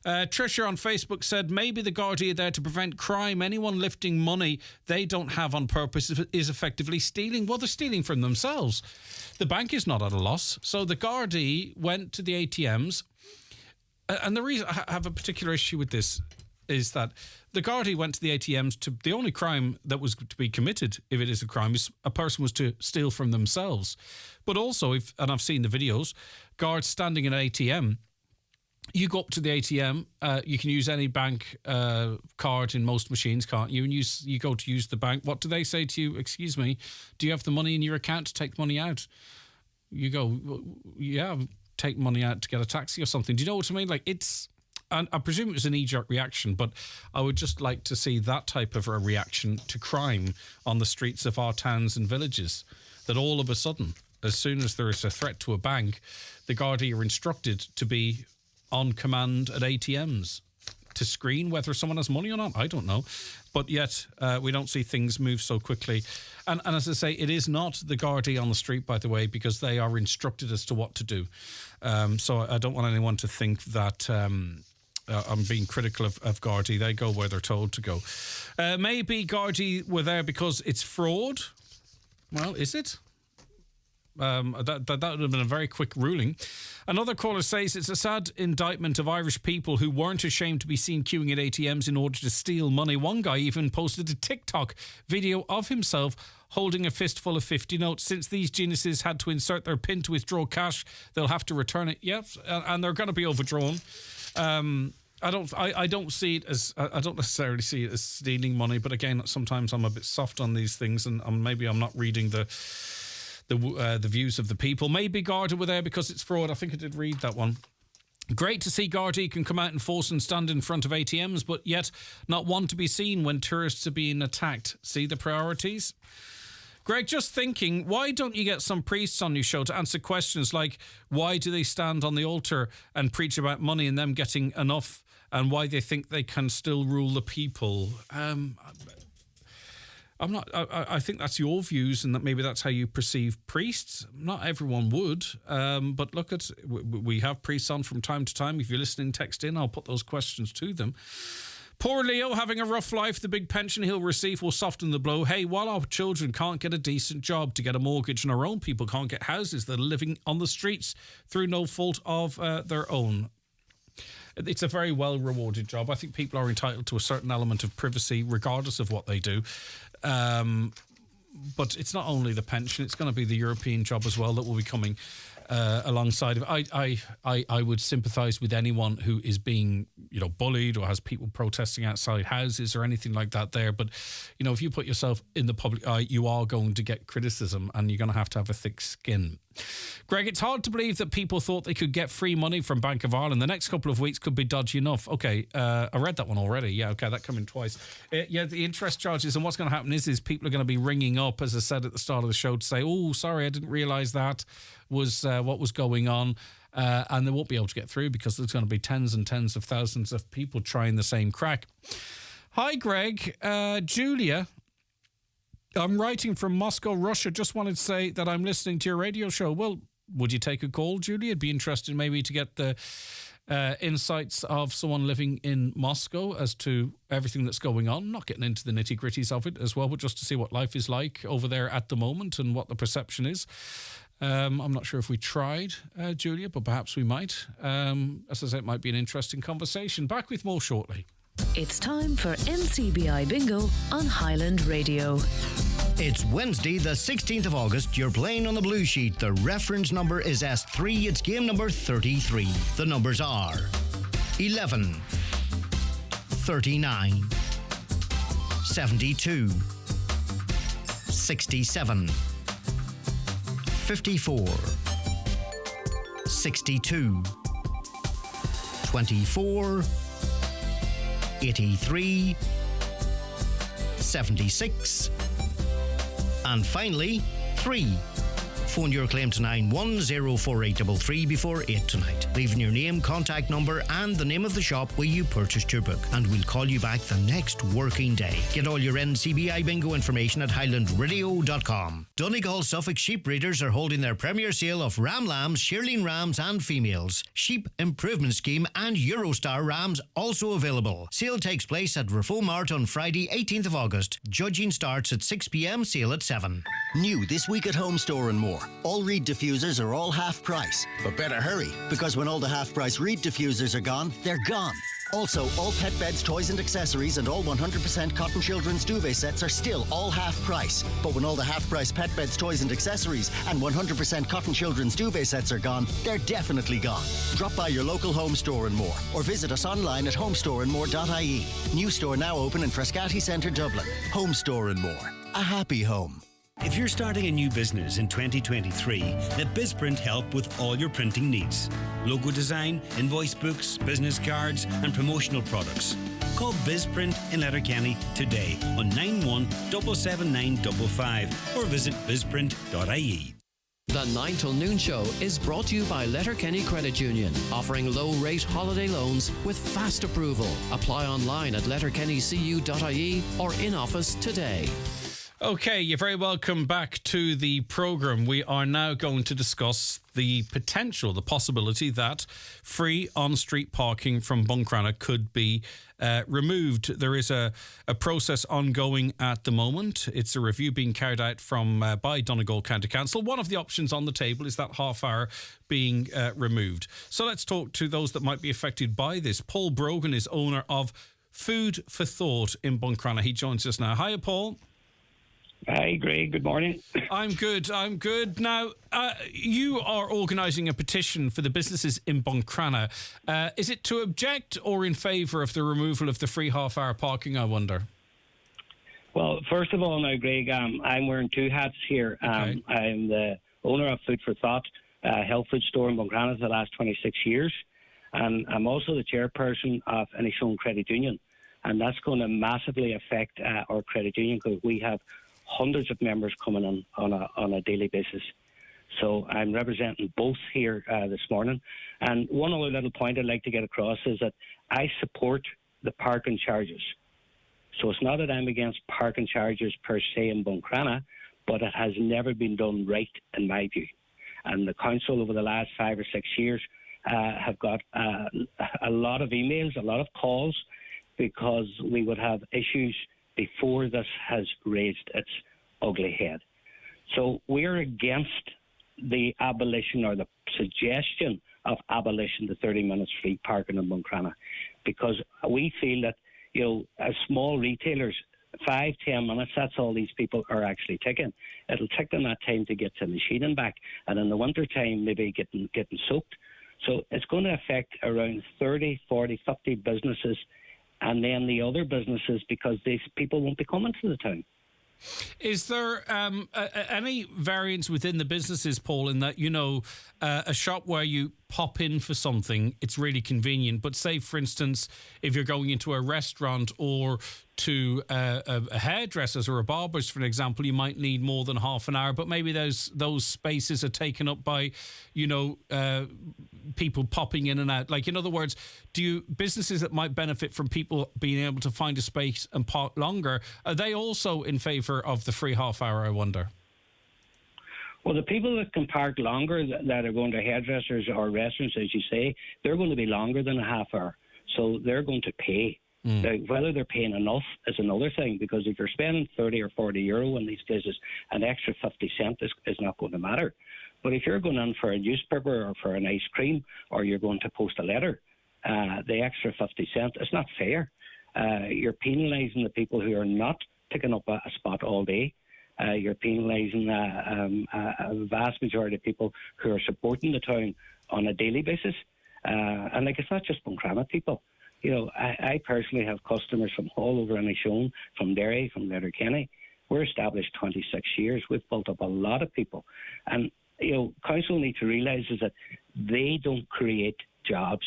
Tricia on Facebook said, maybe the Gardaí are there to prevent crime. Anyone lifting money they don't have on purpose is effectively stealing. Well, they're stealing from themselves. The bank is not at a loss. So the Gardaí went to the ATMs. And the reason I have a particular issue with this is that the Gardaí went to the ATMs to... The only crime that was to be committed, if it is a crime, is a person was to steal from themselves. But also, and I've seen the videos, guards standing in an ATM... You go up to the ATM, you can use any bank card in most machines, can't you? And you go to use the bank. What do they say to you? Excuse me, do you have the money in your account to take money out? You go, yeah, take money out to get a taxi or something. Do you know what I mean? Like, it's... And I presume it was an knee-jerk reaction, but I would just like to see that type of a reaction to crime on the streets of our towns and villages. That all of a sudden, as soon as there is a threat to a bank, the Gardaí are instructed to be on command at ATMs to screen whether someone has money or not. I don't know. But yet, we don't see things move so quickly. And as I say, it is not the Gardaí on the street, by the way, because they are instructed as to what to do. So I don't want anyone to think that... I'm being critical of Gardaí. They go where they're told to go. Maybe Gardaí were there because it's fraud. Well, is it? That would have been a very quick ruling. Another caller says it's a sad indictment of Irish people who weren't ashamed to be seen queuing at ATMs in order to steal money. One guy even posted a TikTok video of himself holding a fistful of 50 notes. Since these geniuses had to insert their PIN to withdraw cash, they'll have to return it. Yes, and they're going to be overdrawn. I don't see it as... I don't necessarily see it as stealing money, but again, sometimes I'm a bit soft on these things, and maybe I'm not reading the views of the people. Maybe Garda were there because it's fraud. I think I did read that one. Great to see Gardaí can come out and force and stand in front of ATMs, but yet not one to be seen when tourists are being attacked. See the priorities? Greg, just thinking, why don't you get some priests on your show to answer questions like why do they stand on the altar and preach about money and them getting enough, and why they think they can still rule the people? I think that's your views, and that maybe that's how you perceive priests. Not everyone would, but look at, we have priests on from time to time. If you're listening, text in. I'll put those questions to them. Poor Leo having a rough life. The big pension he'll receive will soften the blow. Hey, while our children can't get a decent job to get a mortgage and our own people can't get houses, they're living on the streets through no fault of their own. It's a very well-rewarded job. I think people are entitled to a certain element of privacy regardless of what they do. But it's not only the pension, it's going to be the European job as well that will be coming alongside of it. I would sympathise with anyone who is being, bullied or has people protesting outside houses or anything like that there. But, if you put yourself in the public eye, you are going to get criticism and you're going to have a thick skin. Greg, it's hard to believe that people thought they could get free money from Bank of Ireland. The next couple of weeks could be dodgy enough. Okay, I read that one already. Yeah, okay, that came in twice. The interest charges, and what's going to happen is people are going to be ringing up, as I said at the start of the show, to say, oh, sorry, I didn't realise that was what was going on. And they won't be able to get through because there's going to be tens and tens of thousands of people trying the same crack. Hi, Greg. Julia. I'm writing from Moscow, Russia. Just wanted to say that I'm listening to your radio show. Well, would you take a call, Julia? I'd be interested maybe to get the insights of someone living in Moscow as to everything that's going on. Not getting into the nitty-gritties of it as well, but just to see what life is like over there at the moment and what the perception is. I'm not sure if we tried, Julia, but perhaps we might. As I said, it might be an interesting conversation. Back with more shortly. It's time for NCBI Bingo on Highland Radio. It's Wednesday, the 16th of August. You're playing on the blue sheet. The reference number is S3. It's game number 33. The numbers are 11, 39, 72, 67, 54, 62, 24, 83, 76, and finally 3. Phone your claim to 9104833 before 8 tonight, leaving your name, contact number and the name of the shop where you purchased your book, and we'll call you back the next working day. Get all your NCBI bingo information at highlandradio.com. Donegal Suffolk sheep breeders are holding their premier sale of ram lambs, shearling rams and females. Sheep Improvement Scheme and Eurostar rams also available. Sale takes place at Rafo Mart on Friday 18th of August. Judging starts at 6 p.m, sale at 7. New this week at Home Store and More. All Reed diffusers are all half price. But better hurry, because when all the half price Reed diffusers are gone, they're gone. Also, all pet beds, toys and accessories and all 100% cotton children's duvet sets are still all half price. But when all the half price pet beds, toys and accessories and 100% cotton children's duvet sets are gone, they're definitely gone. Drop by your local Home Store and More or visit us online at homestoreandmore.ie. New store now open in Frascati Centre, Dublin. Home Store and More. A happy home. If you're starting a new business in 2023, let BizPrint help with all your printing needs. Logo design, invoice books, business cards and promotional products. Call BizPrint in Letterkenny today on 91777955 or visit bizprint.ie. The 9 till noon show is brought to you by Letterkenny Credit Union, offering low-rate holiday loans with fast approval. Apply online at letterkennycu.ie or in office today. Okay, you're very welcome back to the programme. We are now going to discuss the possibility that free on-street parking from Buncrana could be removed. There is a process ongoing at the moment. It's a review being carried out by Donegal County Council. One of the options on the table is that half hour being removed. So let's talk to those that might be affected by this. Paul Brogan is owner of Food for Thought in Buncrana. He joins us now. Hiya, Paul. Hi, Greg. Good morning. I'm good. Now, you are organising a petition for the businesses in Buncrana. Is it to object or in favour of the removal of the free half-hour parking, I wonder? Well, first of all, now, Greg, I'm wearing two hats here. Okay. I'm the owner of Food for Thought, health food store in Buncrana for the last 26 years. And I'm also the chairperson of Inishon Credit Union. And that's going to massively affect our credit union because we have hundreds of members coming on a daily basis. So I'm representing both here this morning. And one other little point I'd like to get across is that I support the parking charges. So it's not that I'm against parking charges per se in Buncrana, but it has never been done right in my view. And the council over the last 5 or 6 years have got a lot of emails, a lot of calls, because we would have issues before this has raised its ugly head. So we're against the abolition or the suggestion of abolition to 30 minutes free parking in Buncrana, because we feel that, as small retailers, 5-10 minutes, that's all these people are actually taking. It'll take them that time to get to the machine and back, and in the winter time maybe getting soaked. So it's going to affect around 30, 40, 50 businesses, and then the other businesses, because these people won't be coming to the town. Is there any variance within the businesses, Paul, in that, a shop where you pop in for something, it's really convenient, but say, for instance, if you're going into a restaurant or to a hairdresser's or a barber's, for an example, you might need more than half an hour, but maybe those spaces are taken up by, people popping in and out. Like, in other words, businesses that might benefit from people being able to find a space and park longer, are they also in favour of the free half hour, I wonder? Well, the people that can park longer, that are going to hairdressers or restaurants, as you say, they're going to be longer than a half hour. So they're going to pay. Now, whether they're paying enough is another thing, because if you're spending 30 or 40 euro in these places, an extra 50 cent is not going to matter. But if you're going in for a newspaper or for an ice cream, or you're going to post a letter, the extra 50 cent is not fair. You're penalising the people who are not picking up a spot all day. You're penalising a vast majority of people who are supporting the town on a daily basis. And it's not just Buncrana people. I personally have customers from all over Inishowen, from Derry, from Letterkenny. We're established 26 years. We've built up a lot of people. And, council need to realise is that they don't create jobs.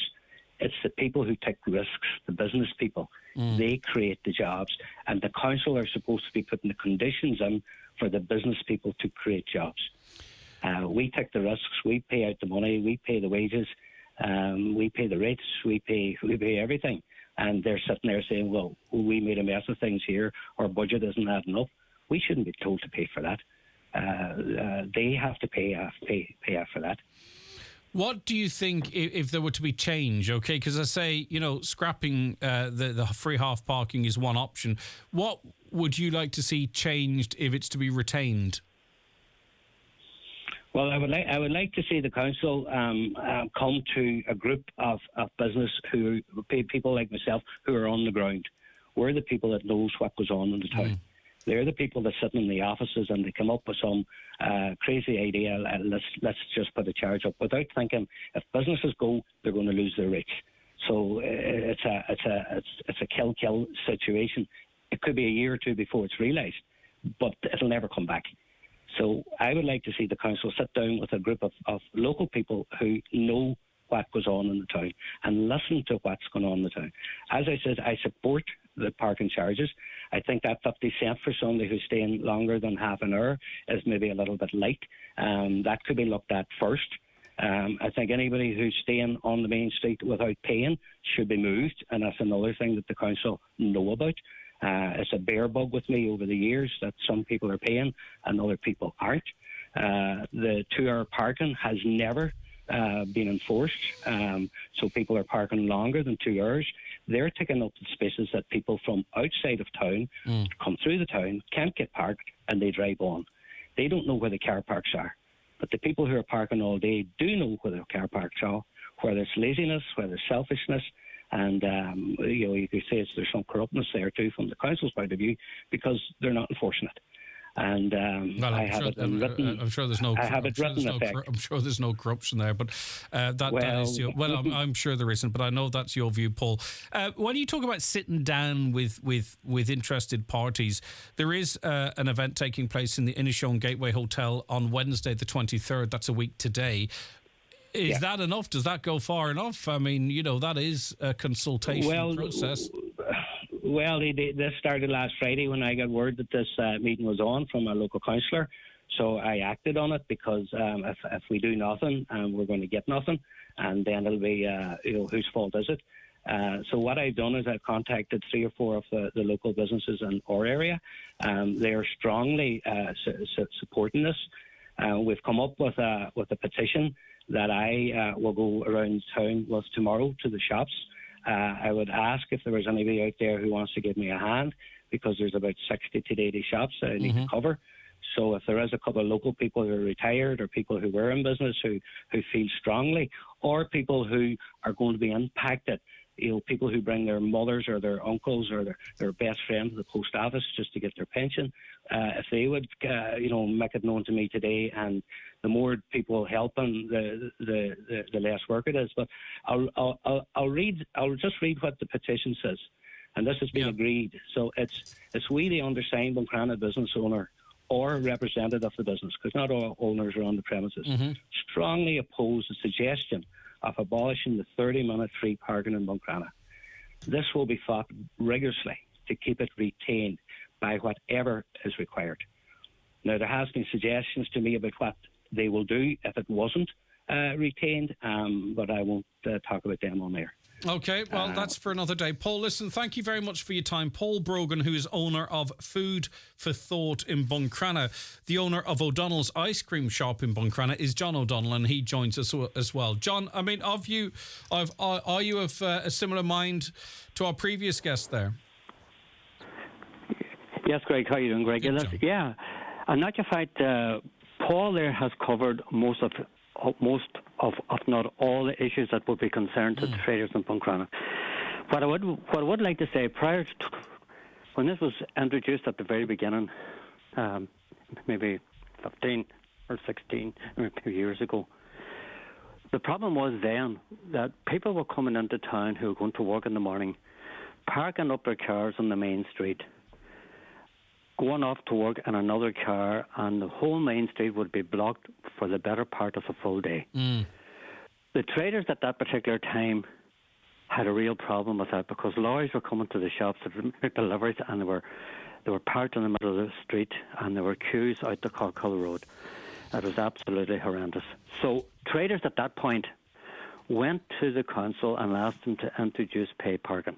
It's the people who take risks, the business people. They create the jobs. And the council are supposed to be putting the conditions in for the business people to create jobs. We take the risks. We pay out the money. We pay the wages. We pay the rates. We pay everything. And they're sitting there saying, well, we made a mess of things here. Our budget isn't adding up. We shouldn't be told to pay for that. They have to pay out for that. What do you think if there were to be change? Okay, because I say, scrapping the free half parking is one option. What would you like to see changed if it's to be retained? Well, I would like to see the council come to a group of business people like myself who are on the ground. We're the people that knows what goes on in the town. They're the people that sit in the offices and they come up with some crazy idea. Let's just put a charge up without thinking. If businesses go, they're going to lose their reach. So it's a kill situation. It could be a year or two before it's realised, but it'll never come back. So I would like to see the council sit down with a group of local people who know what goes on in the town and listen to what's going on in the town. As I said, I support the parking charges. I think that 50 cent for somebody who's staying longer than half an hour is maybe a little bit light. That could be looked at first. I think anybody who's staying on the main street without paying should be moved, and that's another thing that the council know about. It's a bear bug with me over the years that some people are paying and other people aren't. The 2-hour parking has never been enforced, so people are parking longer than 2 hours. They're taking up the spaces that people from outside of town come through the town, can't get parked, and they drive on. They don't know where the car parks are. But the people who are parking all day do know where the car parks are, whether it's laziness, whether it's selfishness, and you could say there's some corruptness there too from the council's point of view, because they're not enforcing it. And I'm sure there's no corruption there, but that is I'm sure there isn't, but I know that's your view, Paul. When you talk about sitting down with interested parties, there is an event taking place in the Inishowen Gateway Hotel on Wednesday the 23rd. That's a week today. Is that enough? Does that go far enough? I mean, that is a consultation process. Well, this started last Friday when I got word that this meeting was on from a local councillor. So I acted on it, because if we do nothing, we're going to get nothing, and then it'll be whose fault is it? So what I've done is I've contacted 3 or 4 of the local businesses in our area. They are strongly supporting this. We've come up with a petition that I will go around town with tomorrow to the shops. I would ask if there was anybody out there who wants to give me a hand, because there's about 60 to 80 shops that I need to cover. So if there is a couple of local people who are retired, or people who were in business who feel strongly, or people who are going to be impacted, people who bring their mothers or their uncles or their best friend to the post office just to get their pension, if they would, make it known to me today, and the more people helping, the less work it is. But I'll just read what the petition says, and this has been agreed. So it's we, the undersigned Buncrana business owner or representative of the business, because not all owners are on the premises, strongly oppose the suggestion of abolishing the 30-minute free parking in Buncrana. This will be fought rigorously to keep it retained by whatever is required. Now, there has been suggestions to me about what they will do if it wasn't retained, but I won't talk about them on air. Okay, well, that's for another day. Paul, listen, thank you very much for your time. Paul Brogan, who is owner of Food for Thought in Buncrana. The owner of O'Donnell's Ice Cream Shop in Buncrana is John O'Donnell, and he joins us as well. John, I mean, are you of a similar mind to our previous guest there? Yes, Greg. How are you doing, Greg? Yeah. And not your fact, Paul there has covered most of, if not all, the issues that would be concerned to the traders in Buncrana. What I would like to say, prior to when this was introduced at the very beginning, maybe 15 or 16 or 2 years ago, the problem was then that people were coming into town who were going to work in the morning, parking up their cars on the main street, going off to work in another car, and the whole main street would be blocked for the better part of a full day. The traders at that particular time had a real problem with that, because lorries were coming to the shops to make deliveries, and they were parked in the middle of the street, and there were queues out the Corkhull Road. It was absolutely horrendous. So traders at that point went to the council and asked them to introduce pay parking.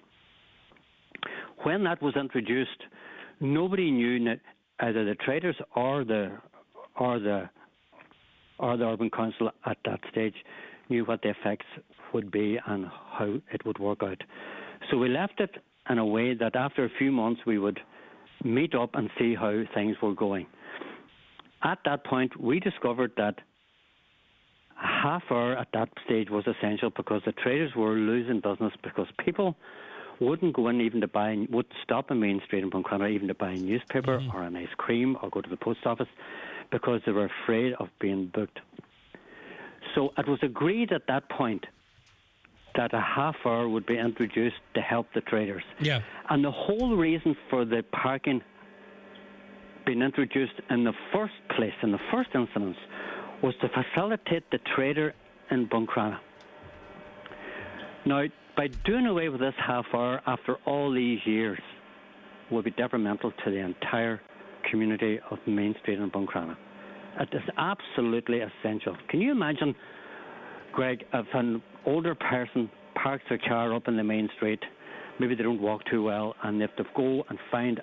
When that was introduced, nobody knew that either the traders or the urban council at that stage knew what the effects would be and how it would work out. So we left it in a way that after a few months we would meet up and see how things were going. At that point, we discovered that a half hour at that stage was essential, because the traders were losing business, because people wouldn't go in even to buy, would stop in Main Street in Buncrana even to buy a newspaper or an ice cream or go to the post office, because they were afraid of being booked. So it was agreed at that point that a half hour would be introduced to help the traders. Yeah. And the whole reason for the parking being introduced in the first place, in the first instance, was to facilitate the trader in Buncrana. Now, by doing away with this half hour after all these years will be detrimental to the entire community of Main Street in Buncrana. It is absolutely essential. Can you imagine, Greg, if an older person parks their car up in the main street, maybe they don't walk too well, and they have to go and find,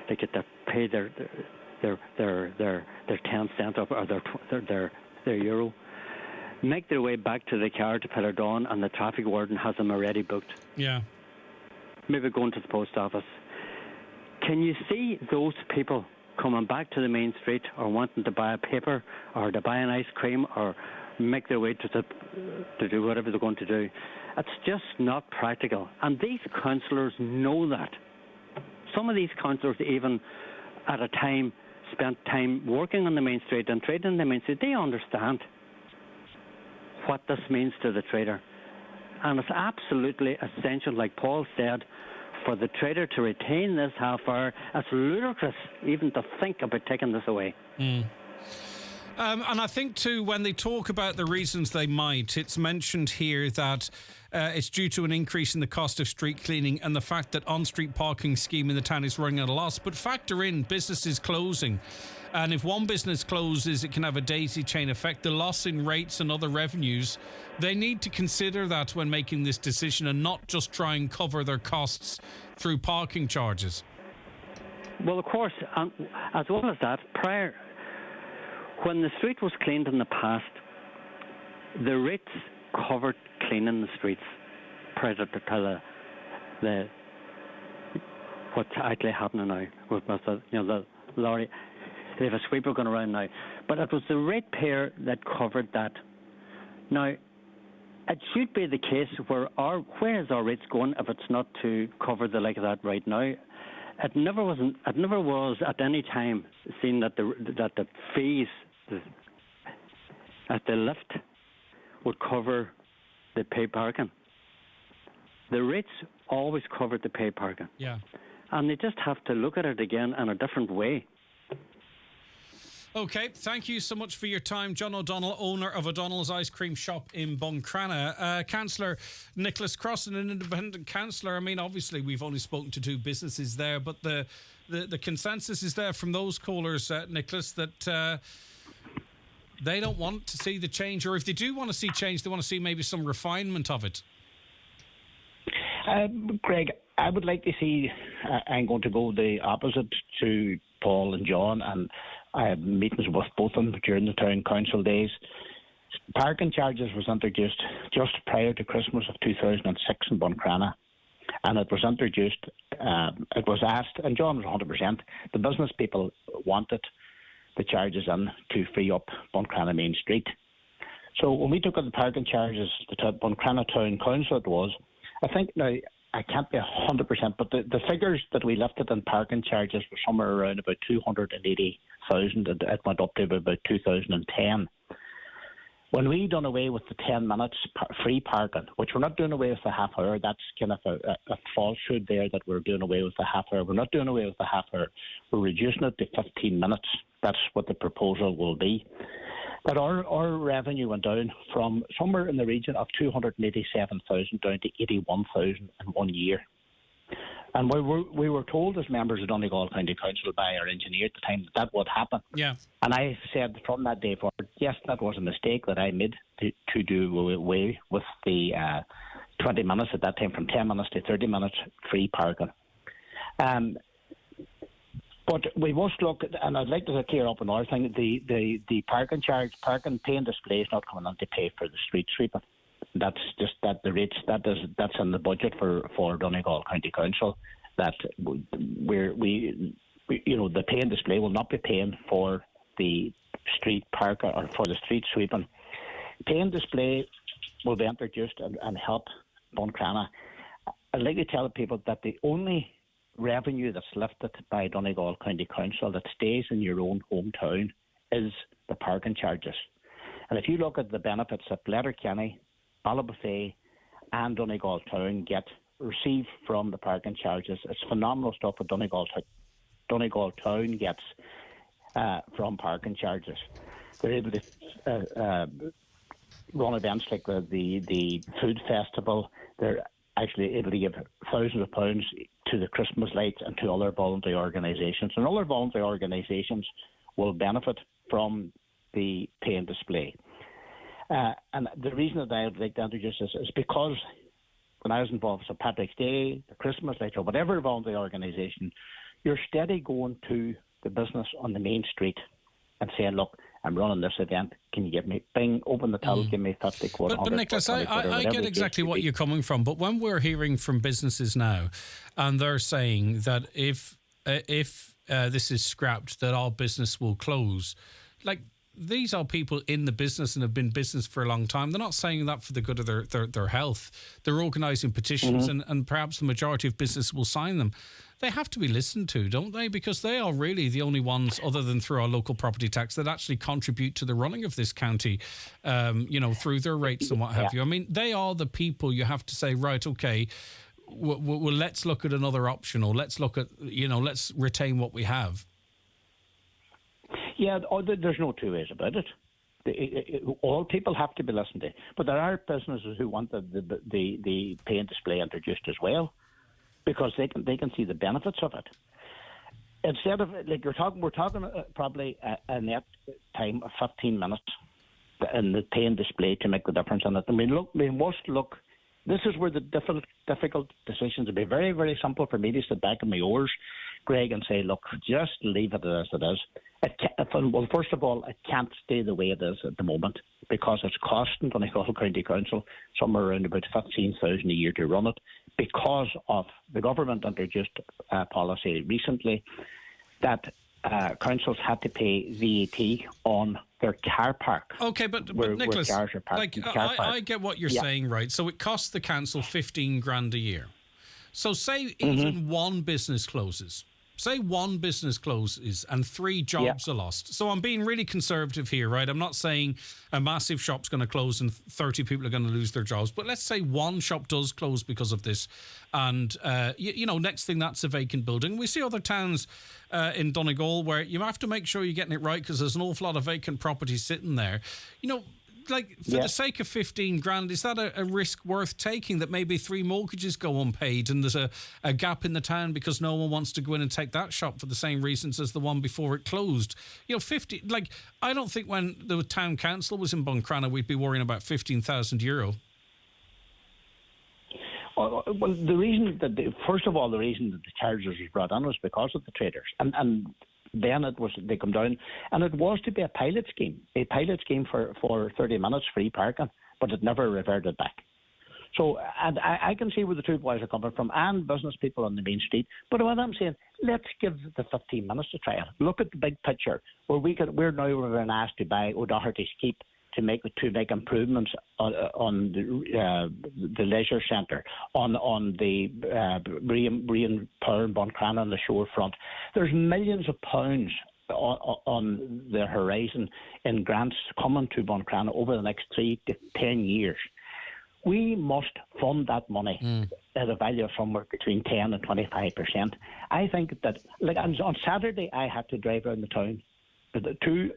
they get to pay their 10 cents or their euro, make their way back to the car to Petterdon, and the traffic warden has them already booked. Yeah. Maybe going to the post office. Can you see those people coming back to the main street, or wanting to buy a paper or to buy an ice cream or make their way to do whatever they're going to do? It's just not practical. And these councillors know that. Some of these councillors, even at a time, spent time working on the main street and trading on the main street. They understand what this means to the trader. And it's absolutely essential, like Paul said, for the trader to retain this half hour. It's ludicrous even to think about taking this away. And I think, too, when they talk about the reasons they might, it's mentioned here that it's due to an increase in the cost of street cleaning and the fact that on-street parking scheme in the town is running at a loss. But factor in businesses closing. And if one business closes, it can have a daisy chain effect. The loss in rates and other revenues, they need to consider that when making this decision and not just try and cover their costs through parking charges. Well, of course, as well as that, when the street was cleaned in the past, the rates covered cleaning the streets credit to the what's actually happening now with the lorry. They have a sweeper going around now, but it was the ratepayer that covered that. Now, it should be the case where is our rates going if it's not to cover the like of that right now. It never was at any time seen that the fees at the lift would cover the pay parking. The rates always covered the pay parking. Yeah. And they just have to look at it again in a different way. Okay, thank you so much for your time. John O'Donnell, owner of O'Donnell's Ice Cream Shop in Buncrana. Councillor Nicholas Crossan, an independent councillor. I mean, obviously, we've only spoken to two businesses there, but the consensus is there from those callers, Nicholas, that they don't want to see the change, or if they do want to see change, they want to see maybe some refinement of it. Greg, I would like to see, I'm going to go the opposite to Paul and John, and I had meetings with both of them during the town council days. Parking charges was introduced just prior to Christmas of 2006 in Buncrana, and it was introduced, it was asked, and John was 100%, the business people wanted the charges in to free up Buncrana Main Street. So when we took up the parking charges, the Buncrana Town Council it was, I think now, I can't be 100%, but the figures that we lifted in parking charges were somewhere around about 280,000. It went up to about 2010. When we done away with the 10 minutes free parking, which we're not doing away with the half hour, that's kind of a falsehood there that we're doing away with the half hour. We're not doing away with the half hour. We're reducing it to 15 minutes. That's what the proposal will be. But our revenue went down from somewhere in the region of 287,000 down to 81,000 in 1 year. And we were told as members of Donegal County Council by our engineer at the time that would happen. Yeah. And I said from that day forward, yes, that was a mistake that I made to do away with the 20 minutes at that time, from 10 minutes to 30 minutes free parking. But we must look, and I'd like to clear up another thing, the parking charge, parking pay and display is not coming on to pay for the street sweeping. That's just that the rates, that's in the budget for Donegal County Council, that we the pay and display will not be paying for the street parking or for the street sweeping. Pay and display will be introduced and help Buncrana. I'd like to tell people that the only revenue that's lifted by Donegal County Council that stays in your own hometown is the parking charges. And if you look at the benefits that Letterkenny, Ballybofey and Donegal Town receive from the parking charges, it's phenomenal stuff what Donegal Town gets from parking charges. They're able to run events like the food festival. They're actually able to give thousands of pounds to the Christmas lights and to other voluntary organisations. And other voluntary organisations will benefit from the pay and display. And the reason that I would like to introduce this is because when I was involved in St. Patrick's Day, the Christmas lights, or whatever voluntary organisation, you're steady going to the business on the main street and saying, look, I'm running this event. Can you give me, bing, open the till, give me 50 quid. But Nicholas, I get exactly what you're coming from. But when we're hearing from businesses now, and they're saying that if this is scrapped, that our business will close, like, these are people in the business and have been in business for a long time. They're not saying that for the good of their health. They're organising petitions and perhaps the majority of business will sign them. They have to be listened to, don't they? Because they are really the only ones, other than through our local property tax, that actually contribute to the running of this county, through their rates and what have you. I mean, they are the people you have to say, right, okay, well, let's look at another option, or let's look at, let's retain what we have. Yeah, there's no two ways about it. All people have to be listened to. But there are businesses who want the pay and display introduced as well, because they can see the benefits of it. Instead of, like we're talking probably a net time of 15 minutes in the pay and display to make the difference in it. I mean, we must look. This is where the difficult decisions would be very, very simple for me to sit back in my oars, Greg, and say, look, just leave it as it is. Well, first of all, it can't stay the way it is at the moment because it's costing Donegal County Council somewhere around about 15,000 a year to run it because of the government introduced a policy recently that councils had to pay VAT on their car park. Okay, but Nicholas, I get what you're saying, right? So it costs the council 15 grand a year. So say even one business closes. Say one business closes and 3 jobs are lost. So I'm being really conservative here, right? I'm not saying a massive shop's going to close and 30 people are going to lose their jobs. But let's say one shop does close because of this. And, next thing, that's a vacant building. We see other towns in Donegal where you have to make sure you're getting it right because there's an awful lot of vacant property sitting there. For the sake of 15 grand, is that a risk worth taking that maybe 3 mortgages go unpaid and there's a gap in the town because no one wants to go in and take that shop for the same reasons as the one before it closed? I don't think when the town council was in Buncrana we'd be worrying about €15,000. Well, the reason that the charges was brought on was because of the traders, and then they come down, and it was to be a pilot scheme for 30 minutes free parking, but it never reverted back. So, and I can see where the two boys are coming from, and business people on the main street. But what I'm saying, let's give the 15 minutes a trial. Look at the big picture, where we're now being asked to buy O'Doherty's Keep to make improvements on the leisure centre, on the Brian Power and Buncrana on the shore front. There's millions of pounds on the horizon in grants coming to Buncrana over the next 3 to 10 years. We must fund that money at a value of somewhere between 10 and 25%. I think that, on Saturday, I had to drive around the town two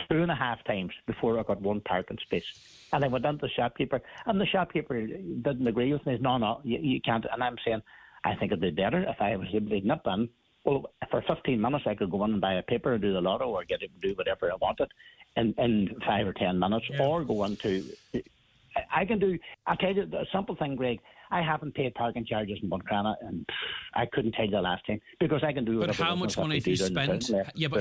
and a half times before I got one parking space. And I went into the shopkeeper, and the shopkeeper didn't agree with me. No, you can't. And I'm saying, I think it'd be better if I was able to nip in. Well, for 15 minutes, I could go in and buy a paper and do the lotto or do whatever I wanted in 5 or 10 minutes, or go into... I'll tell you the simple thing, Greg. I haven't paid parking charges in Buncrana, and I couldn't tell you the last time because I can do it. But how much money have you spent?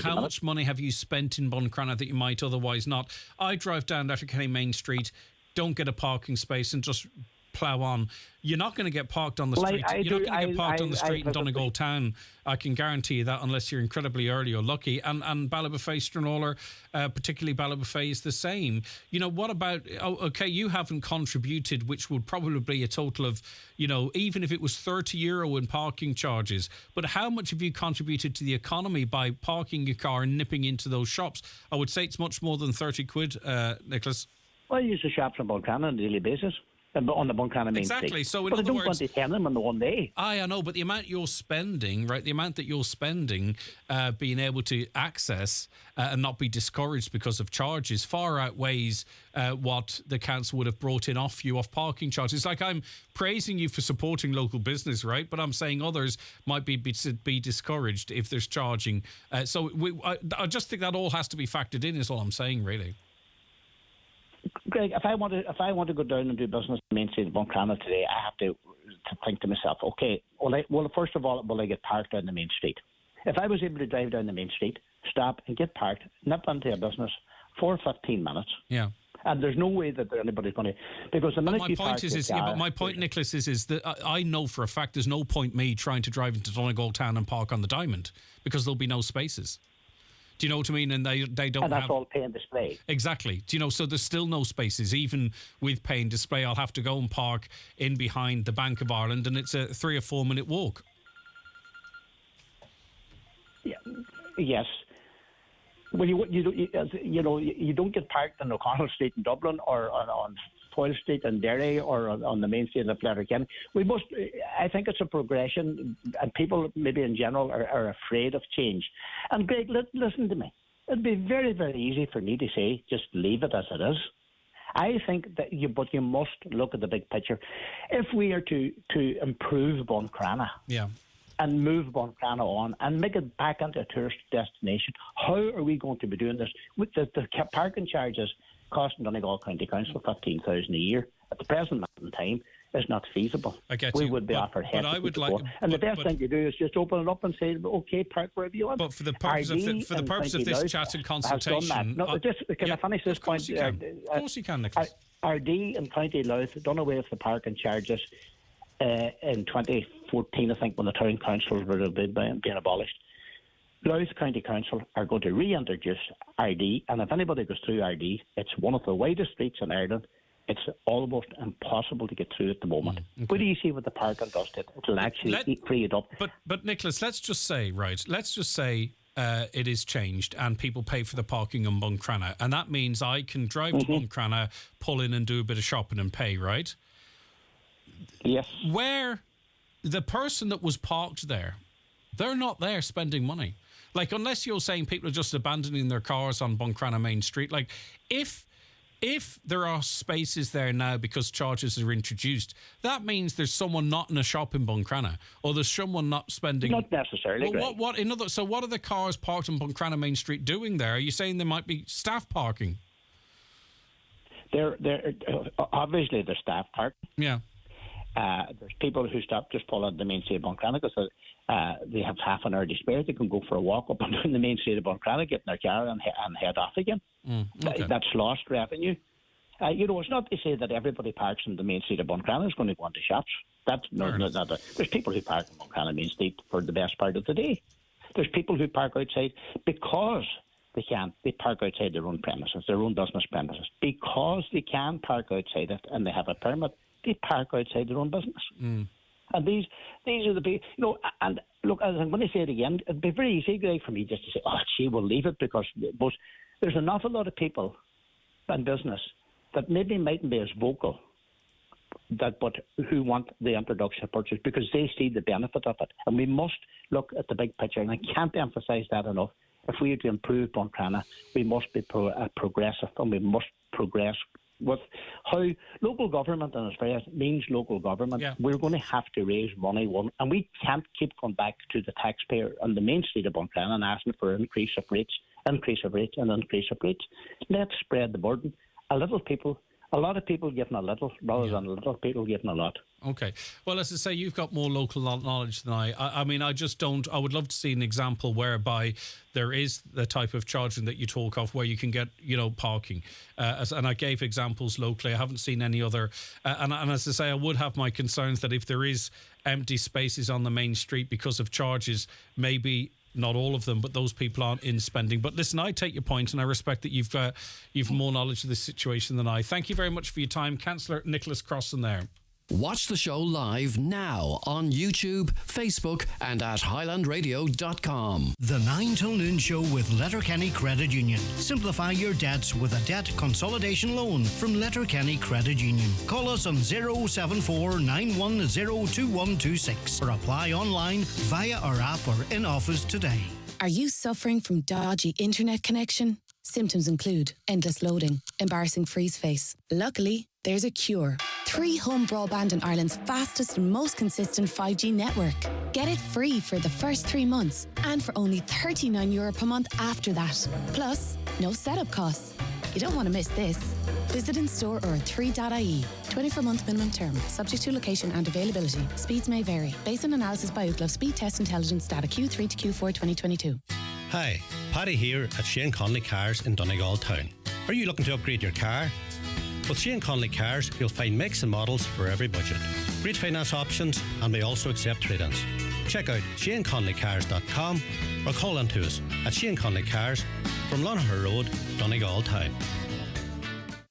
Much money have you spent in Buncrana that you might otherwise not? I drive down Letterkenny Main Street, don't get a parking space, and just plough on. You're not going to get parked on the street. You're not going to get parked on the street in Donegal town. I can guarantee you that, unless you're incredibly early or lucky. And Ballybofey, Stranraer, particularly Ballybofey, is the same. What about? Okay, you haven't contributed, which would probably be a total of, even if it was €30 in parking charges. But how much have you contributed to the economy by parking your car and nipping into those shops? I would say it's much more than 30 quid, Nicholas. Well, I use the shops in Buncrana on a daily basis. On the Buncrana main street. Exactly. So, I don't want to 10 them in the one day. I know, but the amount you're spending, right? The amount that you're spending, being able to access and not be discouraged because of charges, far outweighs what the council would have brought in off you off parking charges. Like, I'm praising you for supporting local business, right? But I'm saying others might be discouraged if there's charging. I just think that all has to be factored in. Is all I'm saying, really. Greg, if I want to go down and do business in the main street of Buncrana today, I have to think to myself, okay, well, first of all, will I get parked down the main street? If I was able to drive down the main street, stop and get parked, nip into a business for 15 minutes. Yeah. And there's no way that anybody's going to, because the minute my point, Nicholas, is that I know for a fact there's no point me trying to drive into Donegal town and park on the Diamond because there'll be no spaces. Do you know what I mean? And they don't and that's all pay and display. Exactly. Do you know? So there's still no spaces. Even with pay and display, I'll have to go and park in behind the Bank of Ireland, and it's a 3 or 4 minute walk. Yeah. Yes. Well, you don't get parked on O'Connell Street in Dublin or on Foyle Street in Derry or on the main street of Letterkenny. I think it's a progression, and people maybe in general are afraid of change. And Greg, listen to me. It'd be very, very easy for me to say, just leave it as it is. I think that you must look at the big picture. If we are to improve Buncrana, and move Buncrana on and make it back into a tourist destination, how are we going to be doing this? With the parking charges costing Donegal County Council $15,000 a year at the present moment in time, is not feasible. I get we you. would be offered head. But I would like, and the best thing you do is just open it up and say, okay, park wherever you want. But for the purpose of this chat and consultation, can I finish this point? Of course you can, Nicholas. RD in County Louth done away with the parking charges in 2014, I think, when the town councils were being abolished. Louth County Council are going to reintroduce RD, and if anybody goes through RD, it's one of the widest streets in Ireland. It's almost impossible to get through at the moment. Okay. What do you see with the parking does it? It'll actually free it up. But Nicholas, let's just say it is changed and people pay for the parking in Buncrana, and that means I can drive to Buncrana, pull in and do a bit of shopping and pay, right? Yes. Where the person that was parked there, they're not there spending money. Like, unless you're saying people are just abandoning their cars on Buncrana Main Street, like if there are spaces there now because charges are introduced, that means there's someone not in a shop in Buncrana, or there's someone not spending. Not necessarily. Well, what are the cars parked on Buncrana Main Street doing there? Are you saying there might be staff parking? They're obviously they're staff parking. Yeah. There's people who stop just pull out the main street of Buncrana because they have half an hour to spare. They can go for a walk up and down the main street of Buncrana, get in their car and head off again. Okay. That's lost revenue. It's not to say that everybody parks in the main street of Buncrana is going to go into shops. There's people who park in Buncrana Main Street for the best part of the day. There's people who park outside because they can. They park outside their own premises, their own business premises. Because they can park outside it and they have a permit, they park outside their own business. And these are the people, and look, I'm going to say it again, it'd be very easy, Greg, for me just to say, we'll leave it, because there's an awful lot of people in business that maybe mightn't be as vocal, but who want the introduction of purchase because they see the benefit of it. And we must look at the big picture, and I can't emphasise that enough. If we are to improve Buncrana, we must be progressive, and we must progress with how local government in Australia means local government. Yeah. We're going to have to raise money, and we can't keep going back to the taxpayer on the main street of Buncrana and asking for increase of rates. Let's spread the burden. A lot of people giving a little rather than a little people giving a lot. Okay. Well, as I say, you've got more local knowledge than I mean, I just don't. I would love to see an example whereby there is the type of charging that you talk of where you can get, parking. And I gave examples locally. I haven't seen any other. And as I say, I would have my concerns that if there is empty spaces on the main street because of charges, maybe not all of them, but those people aren't in spending. But listen, I take your point, and I respect that you've more knowledge of this situation than I. Thank you very much for your time, Councillor Nicholas Crossan there. Watch the show live now on YouTube, Facebook and at highlandradio.com. The 9 till noon show with Letterkenny Credit Union. Simplify your debts with a debt consolidation loan from Letterkenny Credit Union. Call us on 074 910 2126 or apply online via our app or in office today. Are you suffering from dodgy internet connection? Symptoms include endless loading, embarrassing freeze face. Luckily, there's a cure. 3 Home Broadband in Ireland's fastest and most consistent 5G network. Get it free for the first 3 months and for only €39 per month after that. Plus, no setup costs. You don't want to miss this. Visit in store or at 3.ie. 24-month minimum term, subject to location and availability. Speeds may vary. Based on analysis by Ookla Speed Test Intelligence data Q3 to Q4 2022. Hi, Paddy here at Shane Connolly Cars in Donegal Town. Are you looking to upgrade your car? With Shane Connolly Cars, you'll find makes and models for every budget. Great finance options, and we also accept trade-ins. Check out ShaneConnollyCars.com or call in to us at Shane Connolly Cars from Lonaher Road, Donegal Town.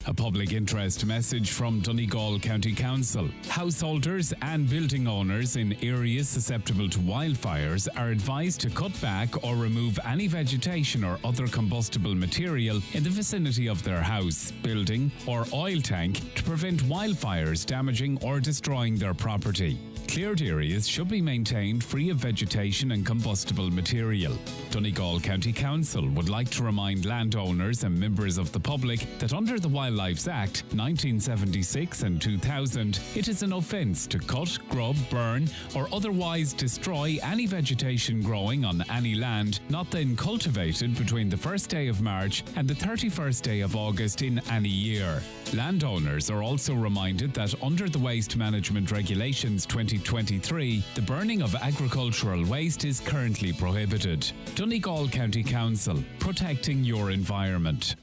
A public interest message from Donegal County Council. Householders and building owners in areas susceptible to wildfires are advised to cut back or remove any vegetation or other combustible material in the vicinity of their house, building or oil tank to prevent wildfires damaging or destroying their property. Cleared areas should be maintained free of vegetation and combustible material. Donegal County Council would like to remind landowners and members of the public that under the Wildlife Act 1976 and 2000, it is an offence to cut, grub, burn or otherwise destroy any vegetation growing on any land not then cultivated between the 1st day of March and the 31st day of August in any year. Landowners are also reminded that under the Waste Management Regulations 2023, the burning of agricultural waste is currently prohibited. Donegal County Council, protecting your environment.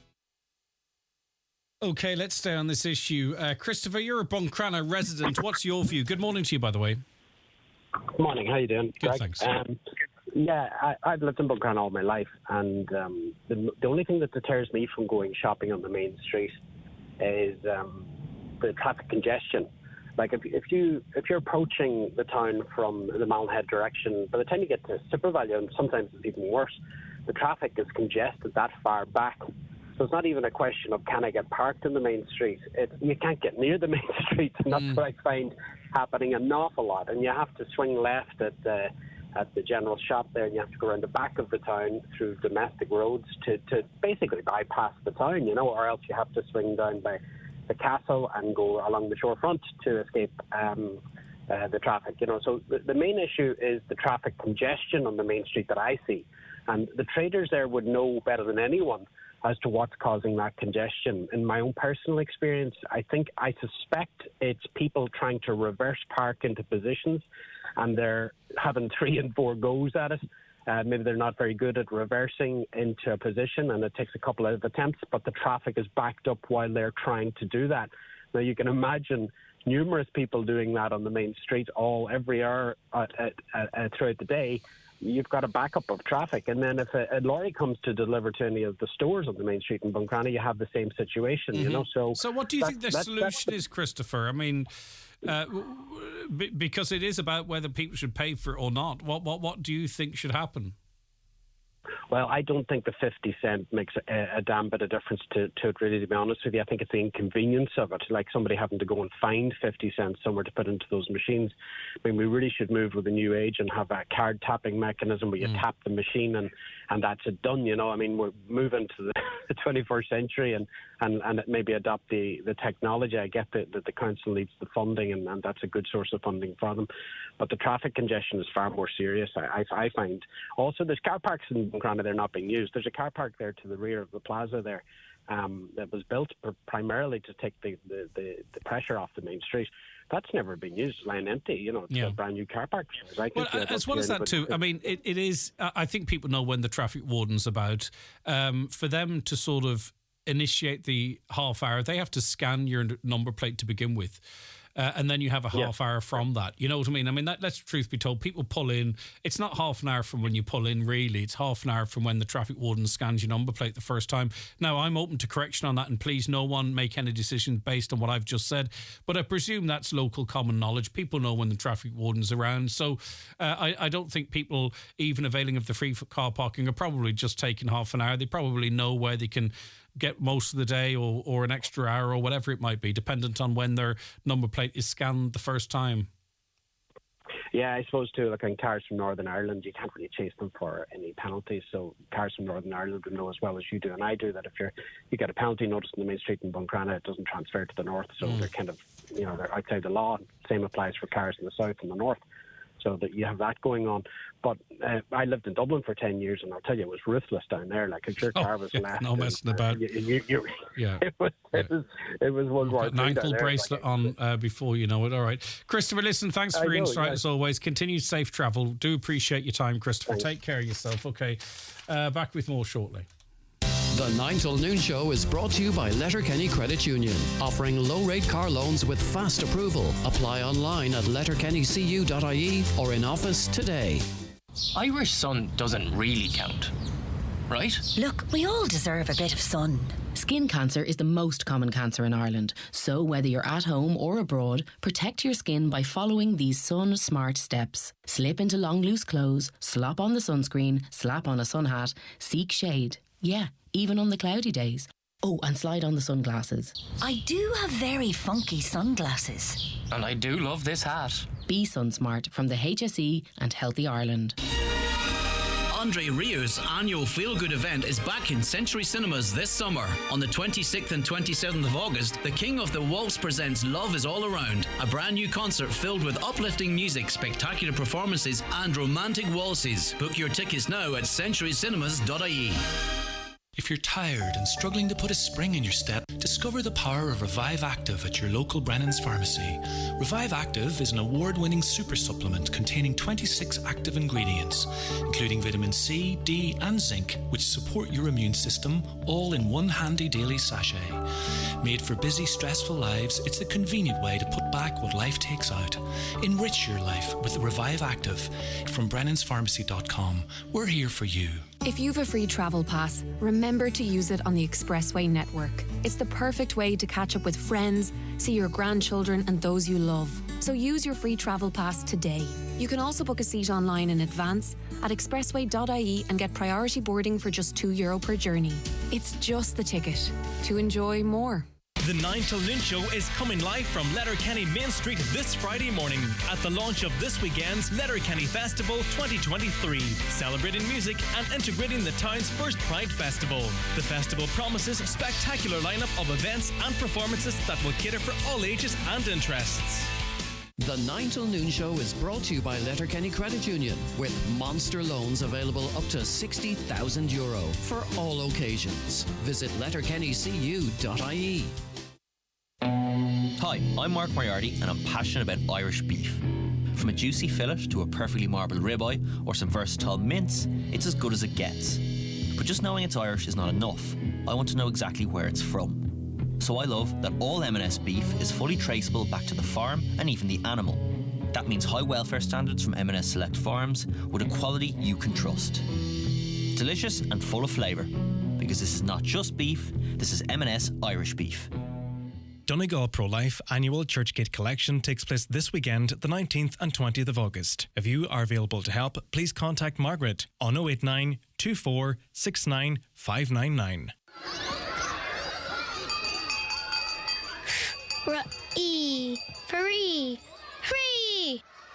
Okay, let's stay on this issue. Christopher, you're a Buncrana resident. What's your view? Good morning to you, by the way. Good morning. How you doing, Good, Greg? thanks. I've lived in Buncrana all my life, and the only thing that deters me from going shopping on the main street is the traffic congestion. Like if you're approaching the town from the Malhead direction, by the time you get to Supervalue, and sometimes it's even worse, the traffic is congested that far back. So it's not even a question of can I get parked in the main street. You can't get near the main street, and that's what I find happening an awful lot. And you have to swing left at the general shop there, and you have to go around the back of the town through domestic roads to basically bypass the town, or else you have to swing down by the castle and go along the shorefront to escape the traffic. So the main issue is the traffic congestion on the main street that I see, and the traders there would know better than anyone as to what's causing that congestion. In my own personal experience, I suspect it's people trying to reverse park into positions, and they're having 3 and 4 goes at it. Maybe they're not very good at reversing into a position, and it takes a couple of attempts, but the traffic is backed up while they're trying to do that. Now, you can imagine numerous people doing that on the main street every hour throughout the day. You've got a backup of traffic, and then if a lorry comes to deliver to any of the stores on the main street in Buncrana, you have the same situation. So what do you think the solution is, Christopher? I mean, because it is about whether people should pay for it or not. What do you think should happen? Well, I don't think the 50 cent makes a damn bit of difference to it, really, to be honest with you. I think it's the inconvenience of it, like somebody having to go and find 50 cents somewhere to put into those machines. I mean, we really should move with the new age and have a card tapping mechanism where you tap the machine and that's it done, I mean, we're moving to the 21st century and maybe adopt the technology. I get that the council needs the funding and that's a good source of funding for them. But the traffic congestion is far more serious, I find. Also, there's car parks in Buncrana, they're not being used. There's a car park there to the rear of the plaza there that was built primarily to take the pressure off the main street. That's never been used, lying empty. It's a brand new car park. As well as that too, I mean, it is, I think people know when the traffic warden's about. For them to sort of initiate the half hour, they have to scan your number plate to begin with. And then you have a half hour from that. You know what I mean? I mean, let's truth be told, people pull in. It's not half an hour from when you pull in, really. It's half an hour from when the traffic warden scans your number plate the first time. Now, I'm open to correction on that, and please, no one make any decision based on what I've just said. But I presume that's local common knowledge. People know when the traffic warden's around. So I don't think people, even availing of the free car parking, are probably just taking half an hour. They probably know where they can get most of the day or an extra hour or whatever it might be, dependent on when their number plate is scanned the first time. Yeah, I suppose too, like on cars from Northern Ireland, you can't really chase them for any penalties. So cars from Northern Ireland would know as well as you do and I do that if you get a penalty notice in the main street in Buncrana, it doesn't transfer to the north. So they're kind of, they're outside the law. Same applies for cars in the south and the north. So that you have that going on. But I lived in Dublin for 10 years, and I'll tell you, it was ruthless down there. Like, if your car was left... No messing about. It was one more. An ankle bracelet on before you know it. All right. Christopher, listen, thanks for your insight as always. Continued safe travel. Do appreciate your time, Christopher. Thanks. Take care of yourself. Okay. Back with more shortly. The 9 till noon show is brought to you by Letterkenny Credit Union, offering low-rate car loans with fast approval. Apply online at letterkennycu.ie or in office today. Irish sun doesn't really count, right? Look, we all deserve a bit of sun. Skin cancer is the most common cancer in Ireland, so whether you're at home or abroad, protect your skin by following these sun smart steps. Slip into long loose clothes, slop on the sunscreen, slap on a sun hat, seek shade. Yeah, even on the cloudy days. Oh, and slide on the sunglasses. I do have very funky sunglasses. And I do love this hat. Be SunSmart from the HSE and Healthy Ireland. Andre Rieu's annual feel-good event is back in Century Cinemas this summer. On the 26th and 27th of August, the King of the Waltz presents Love is All Around, a brand new concert filled with uplifting music, spectacular performances and romantic waltzes. Book your tickets now at centurycinemas.ie. If you're tired and struggling to put a spring in your step, discover the power of Revive Active at your local Brennan's Pharmacy. Revive Active is an award-winning super supplement containing 26 active ingredients, including vitamin C, D and zinc, which support your immune system, all in one handy daily sachet. Made for busy, stressful lives, it's the convenient way to put back what life takes out. Enrich your life with Revive Active from Brennan'sPharmacy.com. We're here for you. If you've a free travel pass, remember to use it on the Expressway network. It's the perfect way to catch up with friends, see your grandchildren and those you love. So use your free travel pass today. You can also book a seat online in advance at expressway.ie and get priority boarding for just €2 per journey. It's just the ticket to enjoy more. The 9 till noon show is coming live from Letterkenny Main Street this Friday morning at the launch of this weekend's Letterkenny Festival 2023, celebrating music and integrating the town's first Pride Festival. The festival promises a spectacular lineup of events and performances that will cater for all ages and interests. The 9 till noon show is brought to you by Letterkenny Credit Union, with monster loans available up to €60,000 for all occasions. Visit letterkennycu.ie. Hi, I'm Mark Moriarty and I'm passionate about Irish beef. From a juicy fillet to a perfectly marbled ribeye or some versatile mince, it's as good as it gets. But just knowing it's Irish is not enough. I want to know exactly where it's from. So I love that all M&S beef is fully traceable back to the farm and even the animal. That means high welfare standards from M&S Select Farms with a quality you can trust. Delicious and full of flavour. Because this is not just beef, this is M&S Irish beef. Donegal Pro-Life annual Churchgate collection takes place this weekend, the 19th and 20th of August. If you are available to help, please contact Margaret on 089 24 69 599. Free!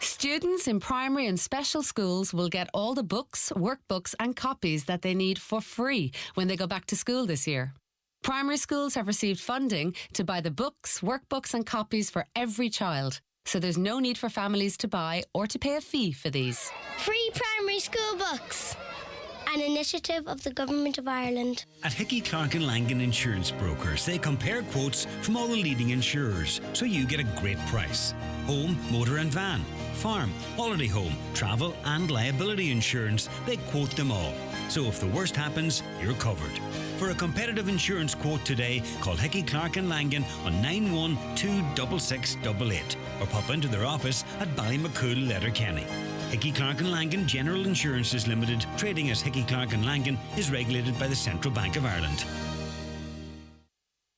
Students in primary and special schools will get all the books, workbooks and copies that they need for free when they go back to school this year. Primary schools have received funding to buy the books, workbooks and copies for every child. So there's no need for families to buy or to pay a fee for these. Free primary school books. An initiative of the Government of Ireland. At Hickey, Clark and Langan Insurance Brokers, they compare quotes from all the leading insurers, so you get a great price. Home, motor and van, farm, holiday home, travel and liability insurance, they quote them all. So if the worst happens, you're covered. For a competitive insurance quote today, call Hickey, Clark and Langan on 9126688 or pop into their office at Ballymacool, Letterkenny. Hickey, Clark and Langan General Insurances Limited, trading as Hickey, Clark and Langan, is regulated by the Central Bank of Ireland.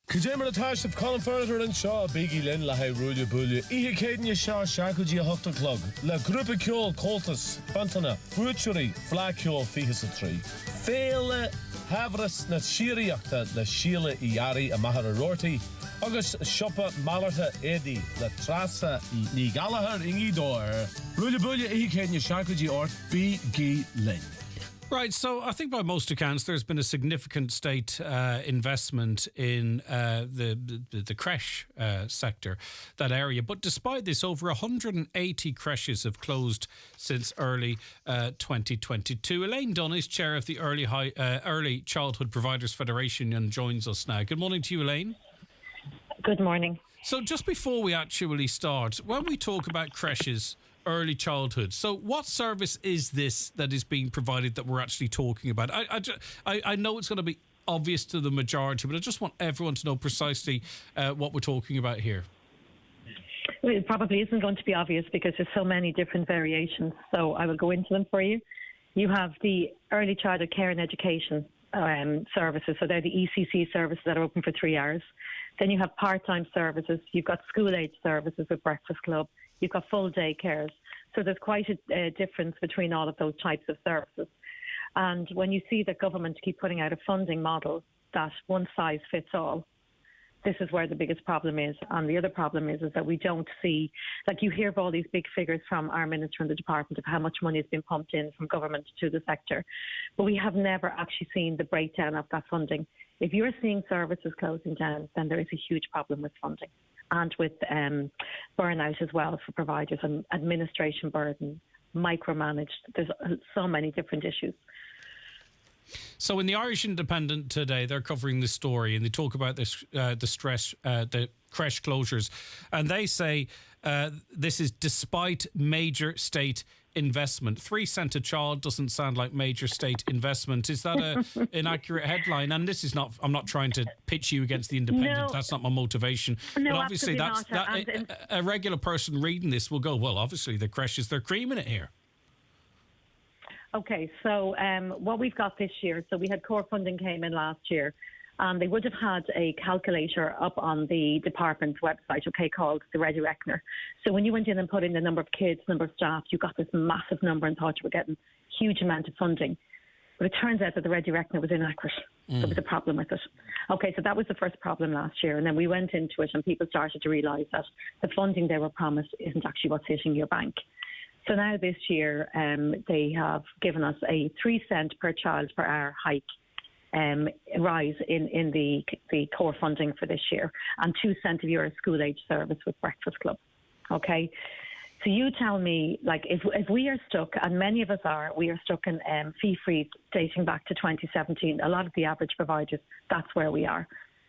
Cujemmer Natasha Colin Further and Shaw, Biggie Lynn, La Hay Rulia Bulia, Ihe Caden Shaw, Shakuji Hockton Club, La Gruppe Kjol, Coltus, Bantana, Butchery, Flakjol, Fihis a Tree. Fele Havras na Shiriachta, La Sheila Iari, a Mahara Rorty, Agus Shoppa Malarta Edi, La Trasa, Ni Gallagher, Ingi Dor, Rulia Bulia, Ihe Caden Shakuji or Biggie Lynn. Right, so I think by most accounts there's been a significant state investment in the creche sector, that area. But despite this, over 180 creches have closed since early 2022. Elaine Dunn is chair of the Early Childhood Providers Federation and joins us now. Good morning to you, Elaine. Good morning. So just before we actually start, when we talk about creches, early childhood, so what service is this that is being provided that we're actually talking about? I know it's going to be obvious to the majority, but I just want everyone to know precisely what we're talking about here. Well, it probably isn't going to be obvious because there's so many different variations, so I will go into them for you. You have the early childhood care and education services, so they're the ECC services that are open for 3 hours. Then you have part-time services, you've got school-age services with Breakfast Club, you've got full day cares. So there's quite a difference between all of those types of services. And when you see the government keep putting out a funding model that one size fits all, This is where the biggest problem is. And the other problem is that we don't see, like you hear of all these big figures from our minister and the department of how much money has been pumped in from government to the sector. But we have never actually seen the breakdown of that funding. If you're seeing services closing down, then there is a huge problem with funding and with burnout as well for providers and administration burden, micromanaged. There's so many different issues. So in the Irish Independent today, they're covering this story and they talk about this, the creche closures. And they say this is despite major state investment. 3 cent a child doesn't sound like major state investment. Is that an inaccurate headline? And this is not, I'm not trying to pitch you against the Independent. No. That's not my motivation. No, but obviously a regular person reading this will go, well, obviously the creches, they're creaming it here. Okay, so what we've got this year, so we had core funding came in last year. They would have had a calculator up on the department's website, okay, called the Ready Reckoner. So when you went in and put in the number of kids, number of staff, you got this massive number and thought you were getting a huge amount of funding. But it turns out that the Ready Reckoner was inaccurate. There was a problem with it. Okay, so that was the first problem last year. And then we went into it and people started to realise that the funding they were promised isn't actually what's hitting your bank. So now this year, they have given us a 3 cent per child per hour hike rise in the core funding for this year, and 2 cents if you're a school age service with breakfast club. Okay, so you tell me, like, if we are stuck, and many of us are, we are stuck in fee freeze dating back to 2017. A lot of the average providers, that's where we are.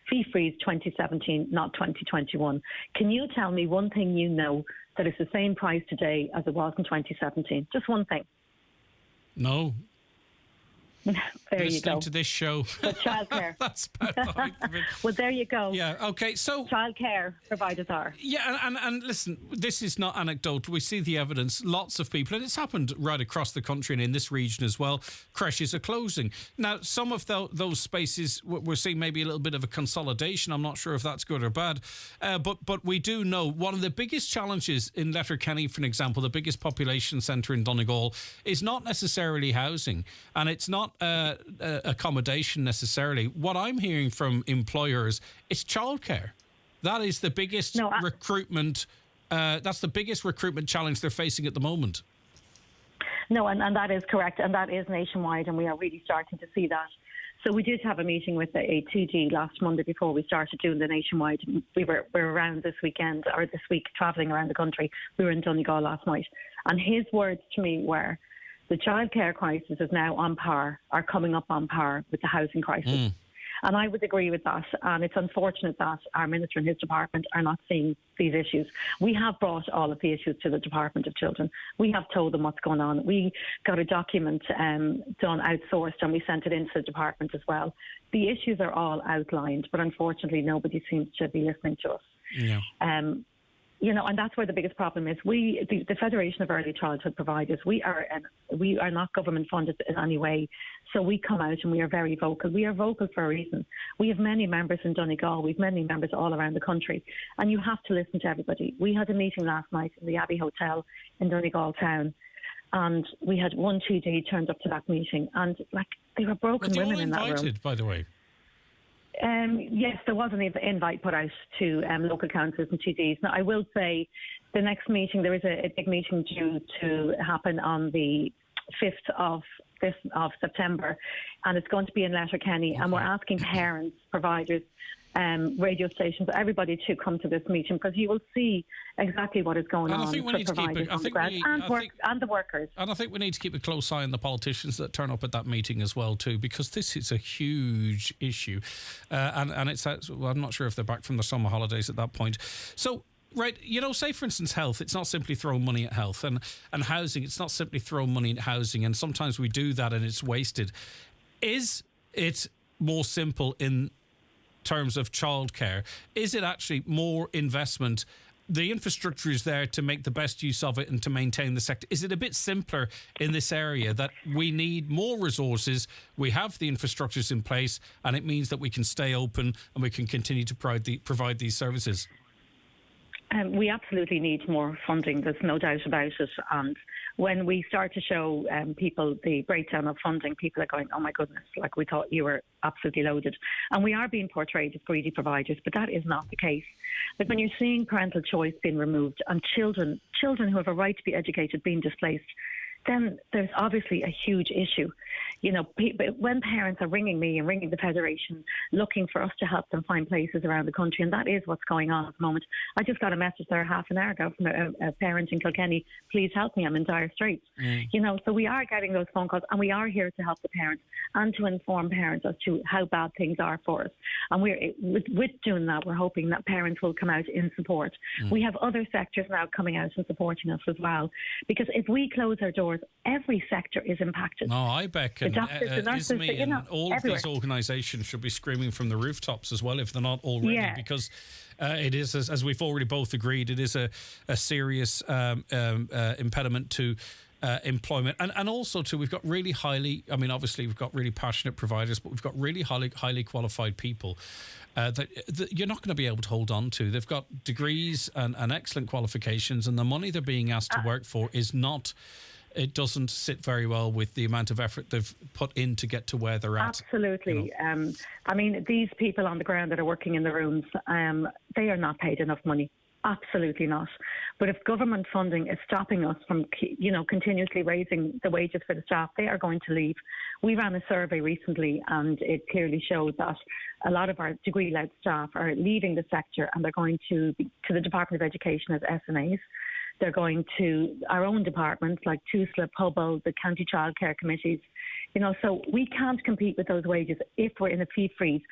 Fee freeze 2017, not 2021. Can you tell me one thing you know that is the same price today as it was in 2017? Just one thing. No. There you go. To this show. But childcare. That's about the height of it. Well, there you go. Yeah, okay, so... Childcare providers are. Yeah, and listen, this is not anecdotal. We see the evidence. Lots of people, and it's happened right across the country and in this region as well, creches are closing. Now, some of those spaces, we're seeing maybe a little bit of a consolidation. I'm not sure if that's good or bad. But we do know one of the biggest challenges in Letterkenny, for an example, the biggest population centre in Donegal, is not necessarily housing, and it's not accommodation necessarily. What I'm hearing from employers is childcare. That is the biggest recruitment. That's the biggest recruitment challenge they're facing at the moment. No, and that is correct, and that is nationwide, and we are really starting to see that. So we did have a meeting with a TD last Monday before we started doing the nationwide. We're around this weekend, or this week, travelling around the country. We were in Donegal last night, and his words to me were, the childcare crisis is now on par, or coming up on par with the housing crisis. And I would agree with that. And it's unfortunate that our minister and his department are not seeing these issues. We have brought all of the issues to the Department of Children. We have told them what's going on. We got a document done outsourced and we sent it into the department as well. The issues are all outlined, but unfortunately nobody seems to be listening to us. Yeah. And that's where the biggest problem is. The Federation of Early Childhood Providers, we are not government funded in any way. So we come out and we are very vocal. We are vocal for a reason. We have many members in Donegal. We have many members all around the country. And you have to listen to everybody. We had a meeting last night in the Abbey Hotel in Donegal town. And we had one TD turned up to that meeting. And, they were broken women in that room. Invited, by the way. Yes, there was an invite put out to local councils and TDs. Now, I will say the next meeting, there is a big meeting due to happen on the 5th of September, and it's going to be in Letterkenny, and we're asking parents, providers, radio stations, everybody to come to this meeting, because you will see exactly what is going on for providers on the ground and the workers. And I think we need to keep a close eye on the politicians that turn up at that meeting as well too, because this is a huge issue, and it's well, I'm not sure if they're back from the summer holidays at that point. So. Right, say for instance health, it's not simply throwing money at health, and housing, it's not simply throwing money at housing, and sometimes we do that and it's wasted. Is it more simple in terms of childcare? Is it actually more investment? The infrastructure is there to make the best use of it and to maintain the sector. Is it a bit simpler in this area that we need more resources, we have the infrastructures in place, and it means that we can stay open and we can continue to provide these services? We absolutely need more funding. There's no doubt about it. And when we start to show people the breakdown of funding, people are going, oh my goodness, like we thought you were absolutely loaded. And we are being portrayed as greedy providers, but that is not the case. Like when you're seeing parental choice being removed and children who have a right to be educated being displaced, then there's obviously a huge issue. You know, when parents are ringing me and ringing the Federation looking for us to help them find places around the country, and that is what's going on at the moment. I just got a message there half an hour ago from a parent in Kilkenny, please help me, I'm in dire straits. You know, so we are getting those phone calls, and we are here to help the parents and to inform parents as to how bad things are for us. And with doing that, we're hoping that parents will come out in support. We have other sectors now coming out and supporting us as well, because if we close our doors, every sector is impacted. No, I bet. The doctors, the nurses, and all everywhere. of these organisations should be screaming from the rooftops as well, if they're not already, because it is, as we've already both agreed, it is a serious impediment to employment, and also too, we've got really obviously we've got really passionate providers, but we've got really highly qualified people that you're not going to be able to hold on to. They've got degrees and excellent qualifications, and the money they're being asked to work for is not. It doesn't sit very well with the amount of effort they've put in to get to where they're at. Absolutely. You know? I mean, these people on the ground that are working in the rooms, they are not paid enough money. Absolutely not. But if government funding is stopping us from, continuously raising the wages for the staff, they are going to leave. We ran a survey recently, and it clearly showed that a lot of our degree-led staff are leaving the sector, and they're going to the Department of Education as SNAs. They're going to our own departments like TUSLA, Hubble, the county childcare committees. You know, so we can't compete with those wages if we're in a fee freeze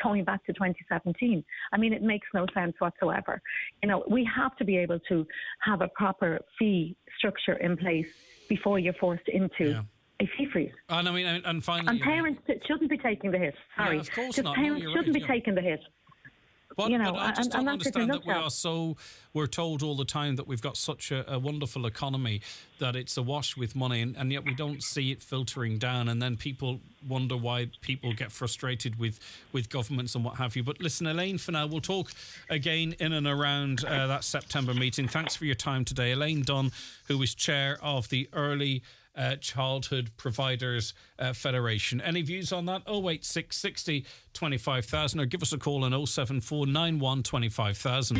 going back to 2017. I mean, it makes no sense whatsoever. You know, we have to be able to have a proper fee structure in place before you're forced into a fee freeze. And I mean, and finally, and parents shouldn't be taking the hit. Sorry, of course just not. Parents shouldn't be taking the hit. But I just don't understand that we're told all the time that we've got such a wonderful economy that it's awash with money, and yet we don't see it filtering down, and then people wonder why people get frustrated with governments and what have you. But listen, Elaine, for now, we'll talk again in and around that September meeting. Thanks for your time today. Elaine Dunn, who is chair of the Early Childhood Providers Federation. Any views on that? 086 60 25,000, or give us a call on 074 91 25,000.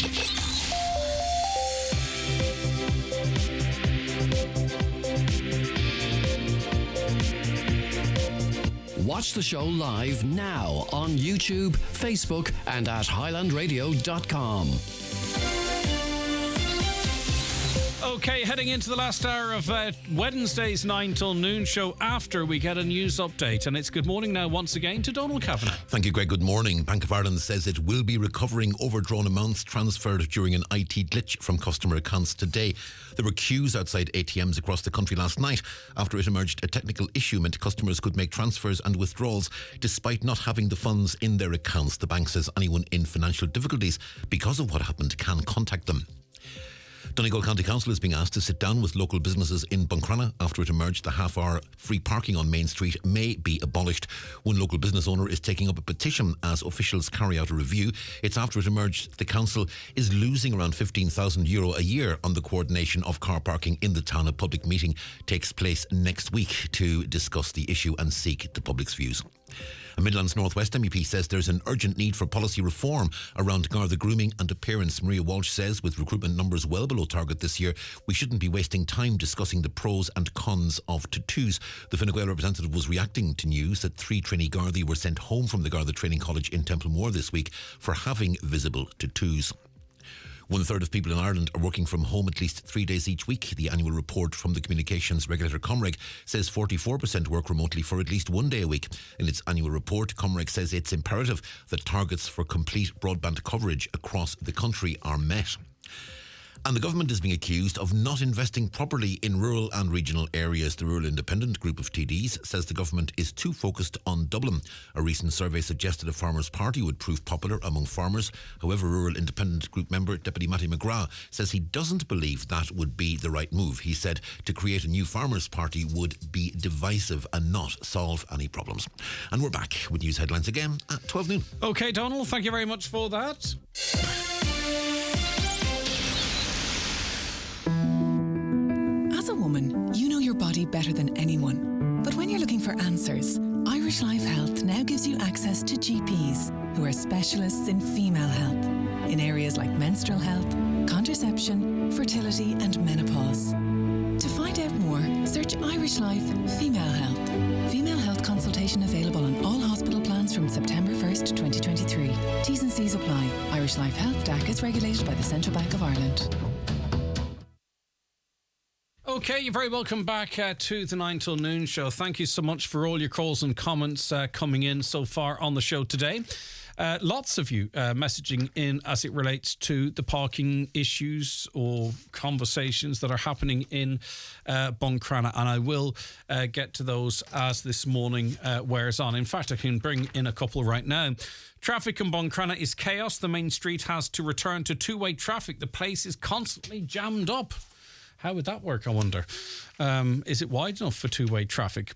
Watch the show live now on YouTube, Facebook, and at highlandradio.com. Okay, heading into the last hour of Wednesday's 9 till noon show after we get a news update. And it's good morning now once again to Donald Kavanagh. Thank you, Greg. Good morning. Bank of Ireland says it will be recovering overdrawn amounts transferred during an IT glitch from customer accounts today. There were queues outside ATMs across the country last night after it emerged a technical issue meant customers could make transfers and withdrawals despite not having the funds in their accounts. The bank says anyone in financial difficulties because of what happened can contact them. Donegal County Council is being asked to sit down with local businesses in Buncrana after it emerged the half-hour free parking on Main Street may be abolished. One local business owner is taking up a petition as officials carry out a review. It's after it emerged the council is losing around €15,000 a year on the coordination of car parking in the town. A public meeting takes place next week to discuss the issue and seek the public's views. A Midlands North West MEP says there's an urgent need for policy reform around Garda grooming and appearance. Maria Walsh says with recruitment numbers well below target this year, we shouldn't be wasting time discussing the pros and cons of tattoos. The Fine Gael representative was reacting to news that 3 trainee Gardaí were sent home from the Garda Training College in Templemore this week for having visible tattoos. 1/3 of people in Ireland are working from home at least 3 days each week. The annual report from the communications regulator Comreg says 44% work remotely for at least 1 day a week. In its annual report, Comreg says it's imperative that targets for complete broadband coverage across the country are met. And the government is being accused of not investing properly in rural and regional areas. The Rural Independent Group of TDs says the government is too focused on Dublin. A recent survey suggested a Farmers' Party would prove popular among farmers. However, Rural Independent Group member Deputy Matty McGrath says he doesn't believe that would be the right move. He said to create a new Farmers' Party would be divisive and not solve any problems. And we're back with news headlines again at 12 noon. OK, Donald, thank you very much for that. fertility better than anyone. But when you're looking for answers, Irish Life Health now gives you access to GPs who are specialists in female health in areas like menstrual health, contraception, fertility and menopause. To find out more, search Irish Life Female Health. Female health consultation available on all hospital plans from September 1st, 2023. T's and C's apply. Irish Life Health DAC is regulated by the Central Bank of Ireland. Okay, you're very welcome back to the 9 till noon show. Thank you so much for all your calls and comments coming in so far on the show today. Lots of you messaging in as it relates to the parking issues or conversations that are happening in Buncrana, and I will get to those as this morning wears on. In fact, I can bring in a couple right now. Traffic in Buncrana is chaos. The main street has to return to two-way traffic. The place is constantly jammed up. How would that work, I wonder? Is it wide enough for two-way traffic?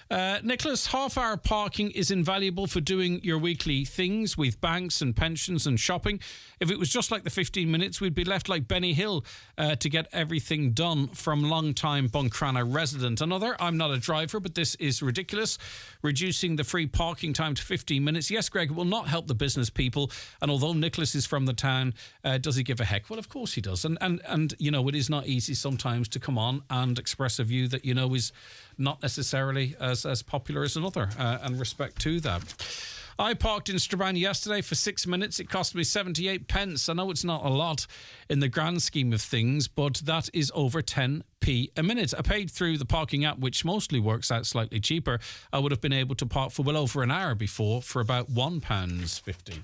Nicholas, half-hour parking is invaluable for doing your weekly things with banks and pensions and shopping. If it was just like the 15 minutes, we'd be left like Benny Hill to get everything done from long-time Buncrana resident. Another, I'm not a driver, but this is ridiculous. Reducing the free parking time to 15 minutes. Yes, Greg, it will not help the business people. And although Nicholas is from the town, does he give a heck? Well, of course he does. And you know, it is not easy sometimes to come on and express a view that, you know, is not necessarily as popular as another, and respect to that. I parked in Strabane yesterday for 6 minutes. It cost me 78 pence. I know it's not a lot in the grand scheme of things, but that is over 10p a minute. I paid through the parking app, which mostly works out slightly cheaper. I would have been able to park for well over an hour before for about £1.50.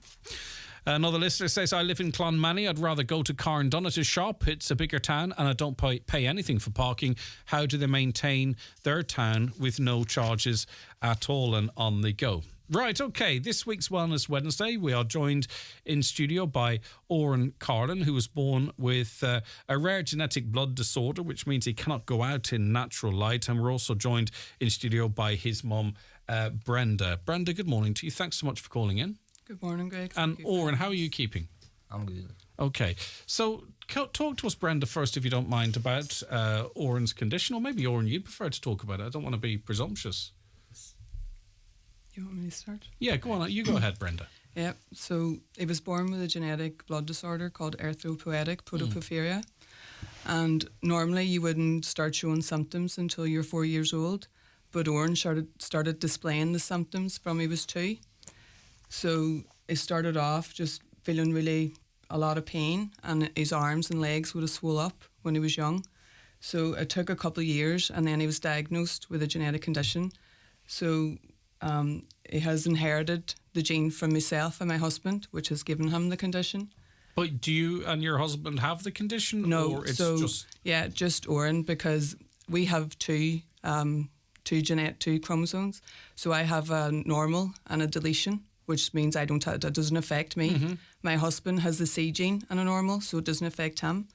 Another listener says, I live in Clonmany. I'd rather go to Carndonagh to shop. It's a bigger town and I don't pay anything for parking. How do they maintain their town with no charges at all and on the go? Right, okay. This week's Wellness Wednesday, we are joined in studio by Oran Carlin, who was born with a rare genetic blood disorder, which means he cannot go out in natural light. And we're also joined in studio by his mum, Brenda. Brenda, good morning to you. Thanks so much for calling in. Good morning, Greg. And Oran, how are you keeping? I'm good. Okay, so talk to us, Brenda, first, if you don't mind, about Oran's condition, or maybe Oran, you'd prefer to talk about it. I don't want to be presumptuous. You want me to start? Yeah, go on. You go ahead, Brenda. Yeah, so he was born with a genetic blood disorder called erythropoietic protoporphyria. And normally you wouldn't start showing symptoms until you're 4 years old. But Oran started displaying the symptoms from he was 2. So he started off just feeling really a lot of pain, and his arms and legs would have swole up when he was young. So it took a couple of years, and then he was diagnosed with a genetic condition. So he has inherited the gene from myself and my husband, which has given him the condition. But do you and your husband have the condition? No, or it's so just... yeah, just Oran, because we have two chromosomes. So I have a normal and a deletion, which means I don't that doesn't affect me. Mm-hmm. My husband has the C gene and a normal, so it doesn't affect him.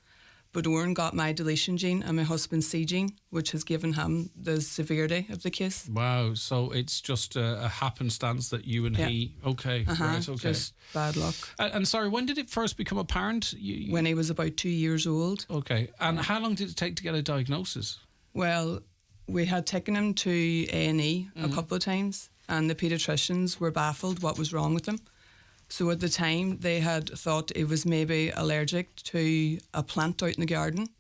But Oran got my deletion gene and my husband's C gene, which has given him the severity of the case. Wow, so it's just a happenstance that you and he... Okay, right, okay. Just bad luck. And sorry, when did it first become apparent? When he was about 2 years old. Okay, and how long did it take to get a diagnosis? Well, we had taken him to A&E a couple of times, and the paediatricians were baffled what was wrong with him. So at the time, they had thought it was maybe allergic to a plant out in the garden.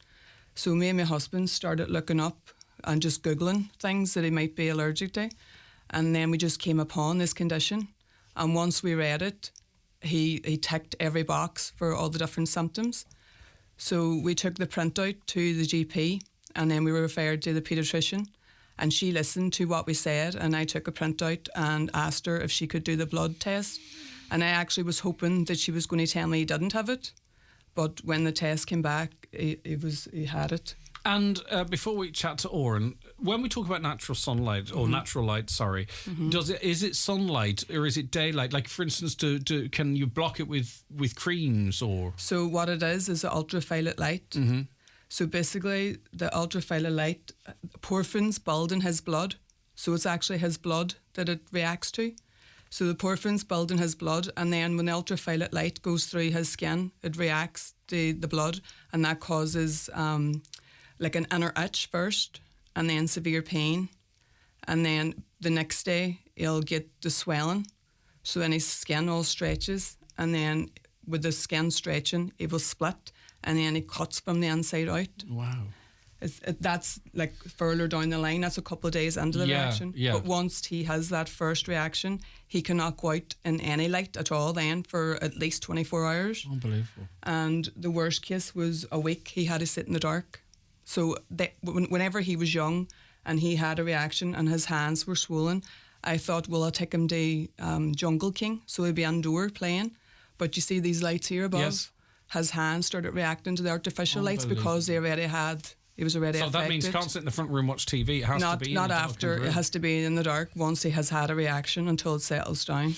So me and my husband started looking up and just Googling things that he might be allergic to. And then we just came upon this condition. And once we read it, he ticked every box for all the different symptoms. So we took the printout to the GP, and then we were referred to the paediatrician. And she listened to what we said, and I took a printout and asked her if she could do the blood test. And I actually was hoping that she was going to tell me he didn't have it. But when the test came back, he had it. And before we chat to Oran, when we talk about natural sunlight, or natural light, sorry, is it sunlight or is it daylight? Like, for instance, can you block it with creams or...? So what it is ultraviolet light. Mm-hmm. So basically, the ultraviolet light, porphyrins build in his blood. So it's actually his blood that it reacts to. So the porphyrins build in his blood, and then when the ultraviolet light goes through his skin, it reacts to the blood, and that causes like an inner itch first, and then severe pain. And then the next day, he'll get the swelling. So then his skin all stretches. And then with the skin stretching, it will split. And then it cuts from the inside out. Wow. That's like further down the line. That's a couple of days into the reaction. Yeah. But once he has that first reaction, he cannot go out in any light at all then for at least 24 hours. Unbelievable. And the worst case was a week. He had to sit in the dark. So whenever he was young and he had a reaction and his hands were swollen, I thought, well, I'll take him to Jungle King. So he'd be indoor playing. But you see these lights here above? Yes. His hands started reacting to the artificial lights because he was already affected. So that means you can't sit in the front room and watch TV. It has to be not in the dark after. room. It has to be in the dark once he has had a reaction until it settles down.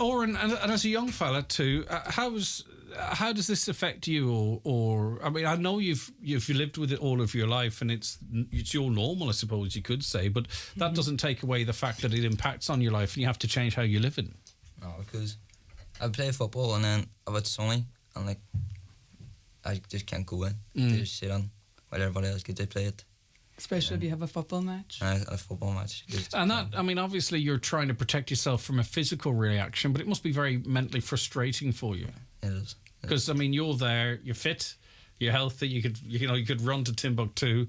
Oren, and as a young fella too, how does this affect you? Or I mean, I know you've lived with it all of your life, and it's your normal, I suppose you could say. But that doesn't take away the fact that it impacts on your life, and you have to change how you live it. No, because I play football, and then if it's sunny, and like I just can't go in. They just sit on while everybody else gets to play it. Especially if you have a football match. A football match. And that, I mean, obviously you're trying to protect yourself from a physical reaction, but it must be very mentally frustrating for you. It is. Because I mean, you're there, you're fit, you're healthy, you could run to Timbuktu,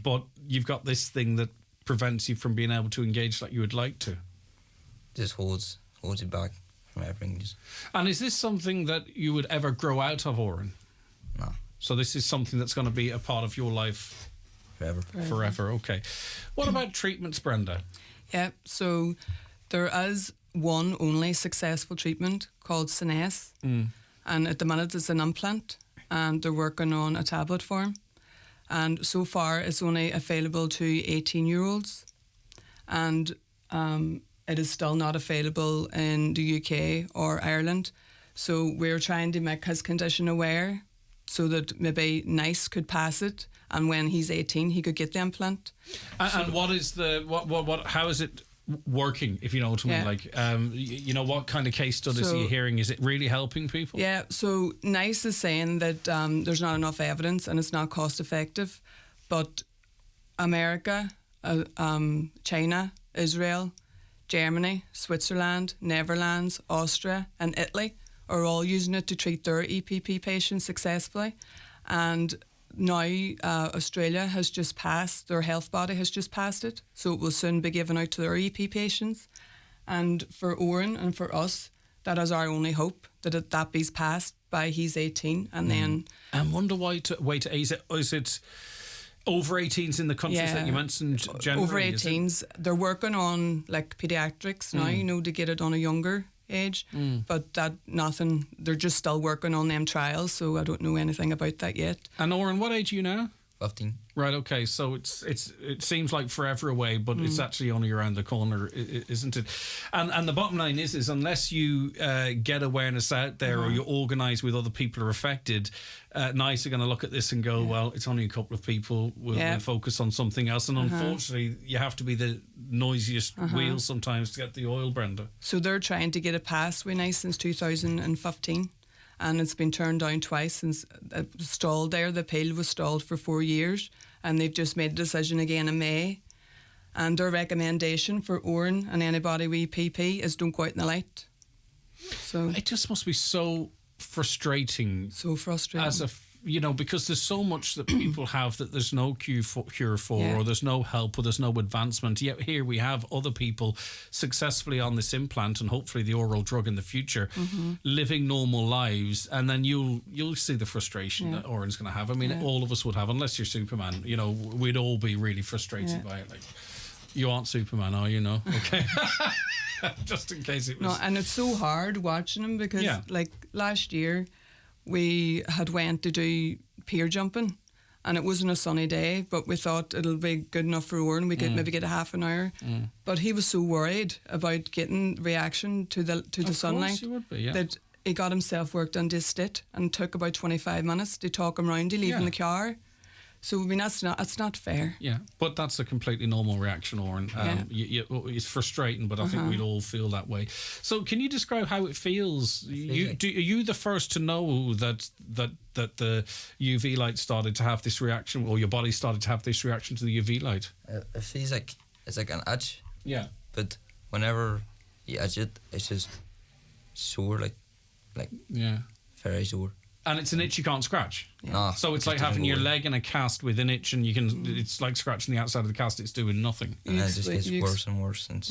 but you've got this thing that prevents you from being able to engage like you would like to. Just holds you back from everything. And is this something that you would ever grow out of, Oren? No. So this is something that's going to be a part of your life forever. Okay. What about treatments, Brenda? Yeah, so there is one only successful treatment called Sines, and at the minute it's an implant, and they're working on a tablet form, and so far it's only available to 18-year-olds, and it is still not available in the UK or Ireland. So we're trying to make his condition aware, so that maybe NICE could pass it, and when he's 18 he could get the implant. And what is how is it working, if you know what I mean? Like, what kind of case studies are you hearing? Is it really helping people? Yeah, so NICE is saying that there's not enough evidence and it's not cost effective, but America, China, Israel, Germany, Switzerland, Netherlands, Austria and Italy are all using it to treat their EPP patients successfully. And now Australia has just passed, their health body has just passed it, so it will soon be given out to their EP patients. And for Oren and for us, that is our only hope, that that be passed by he's 18. And then... I wonder why to is it over 18s in the countries that you mentioned generally? Over 18s. They're working on like paediatrics now, to get it on a younger age, but they're just still working on them trials, so I don't know anything about that yet. And Oren, what age are you now? 15. Right, okay, so it seems like forever away, but it's actually only around the corner, isn't it? And the bottom line is unless you get awareness out there or you organise with other people who are affected, NICE are going to look at this and go, well, it's only a couple of people, we'll focus on something else. And unfortunately, you have to be the noisiest wheel sometimes to get the oil, Brenda. So they're trying to get it passed with NICE since 2015. And it's been turned down twice since it was stalled there. The appeal was stalled for 4 years, and they've just made a decision again in May. And their recommendation for Oren and anybody with PP is don't go out in the light. So it just must be so frustrating. So frustrating. Because there's so much that people have that there's no cure for, or there's no help, or there's no advancement. Yet here we have other people successfully on this implant and hopefully the oral drug in the future, living normal lives, and then you'll see the frustration that Oren's going to have. I mean, all of us would have, unless you're Superman. We'd all be really frustrated by it. Like, you aren't Superman, are you? No, okay. Just in case it was. No, and it's so hard watching him because, like last year, we had went to do pier jumping, and it wasn't a sunny day, but we thought it'll be good enough for Oren. We could maybe get a half an hour, but he was so worried about getting reaction to the sunlight that he got himself worked on this stit and took about 25 minutes to talk him round to leave in the car. So I mean, it's not fair. Yeah, but that's a completely normal reaction, Oren. It's frustrating, but I think we'd all feel that way. So, can you describe how it feels? Are you the first to know that the UV light started to have this reaction, or your body started to have this reaction to the UV light? It feels like it's like an itch. Yeah. But whenever you itch it, it's just sore, like very sore. And it's an itch you can't scratch. Yeah. No, so it's like having your leg in a cast with an itch, and you can. It's like scratching the outside of the cast. It's doing nothing. And then it just gets worse and worse, and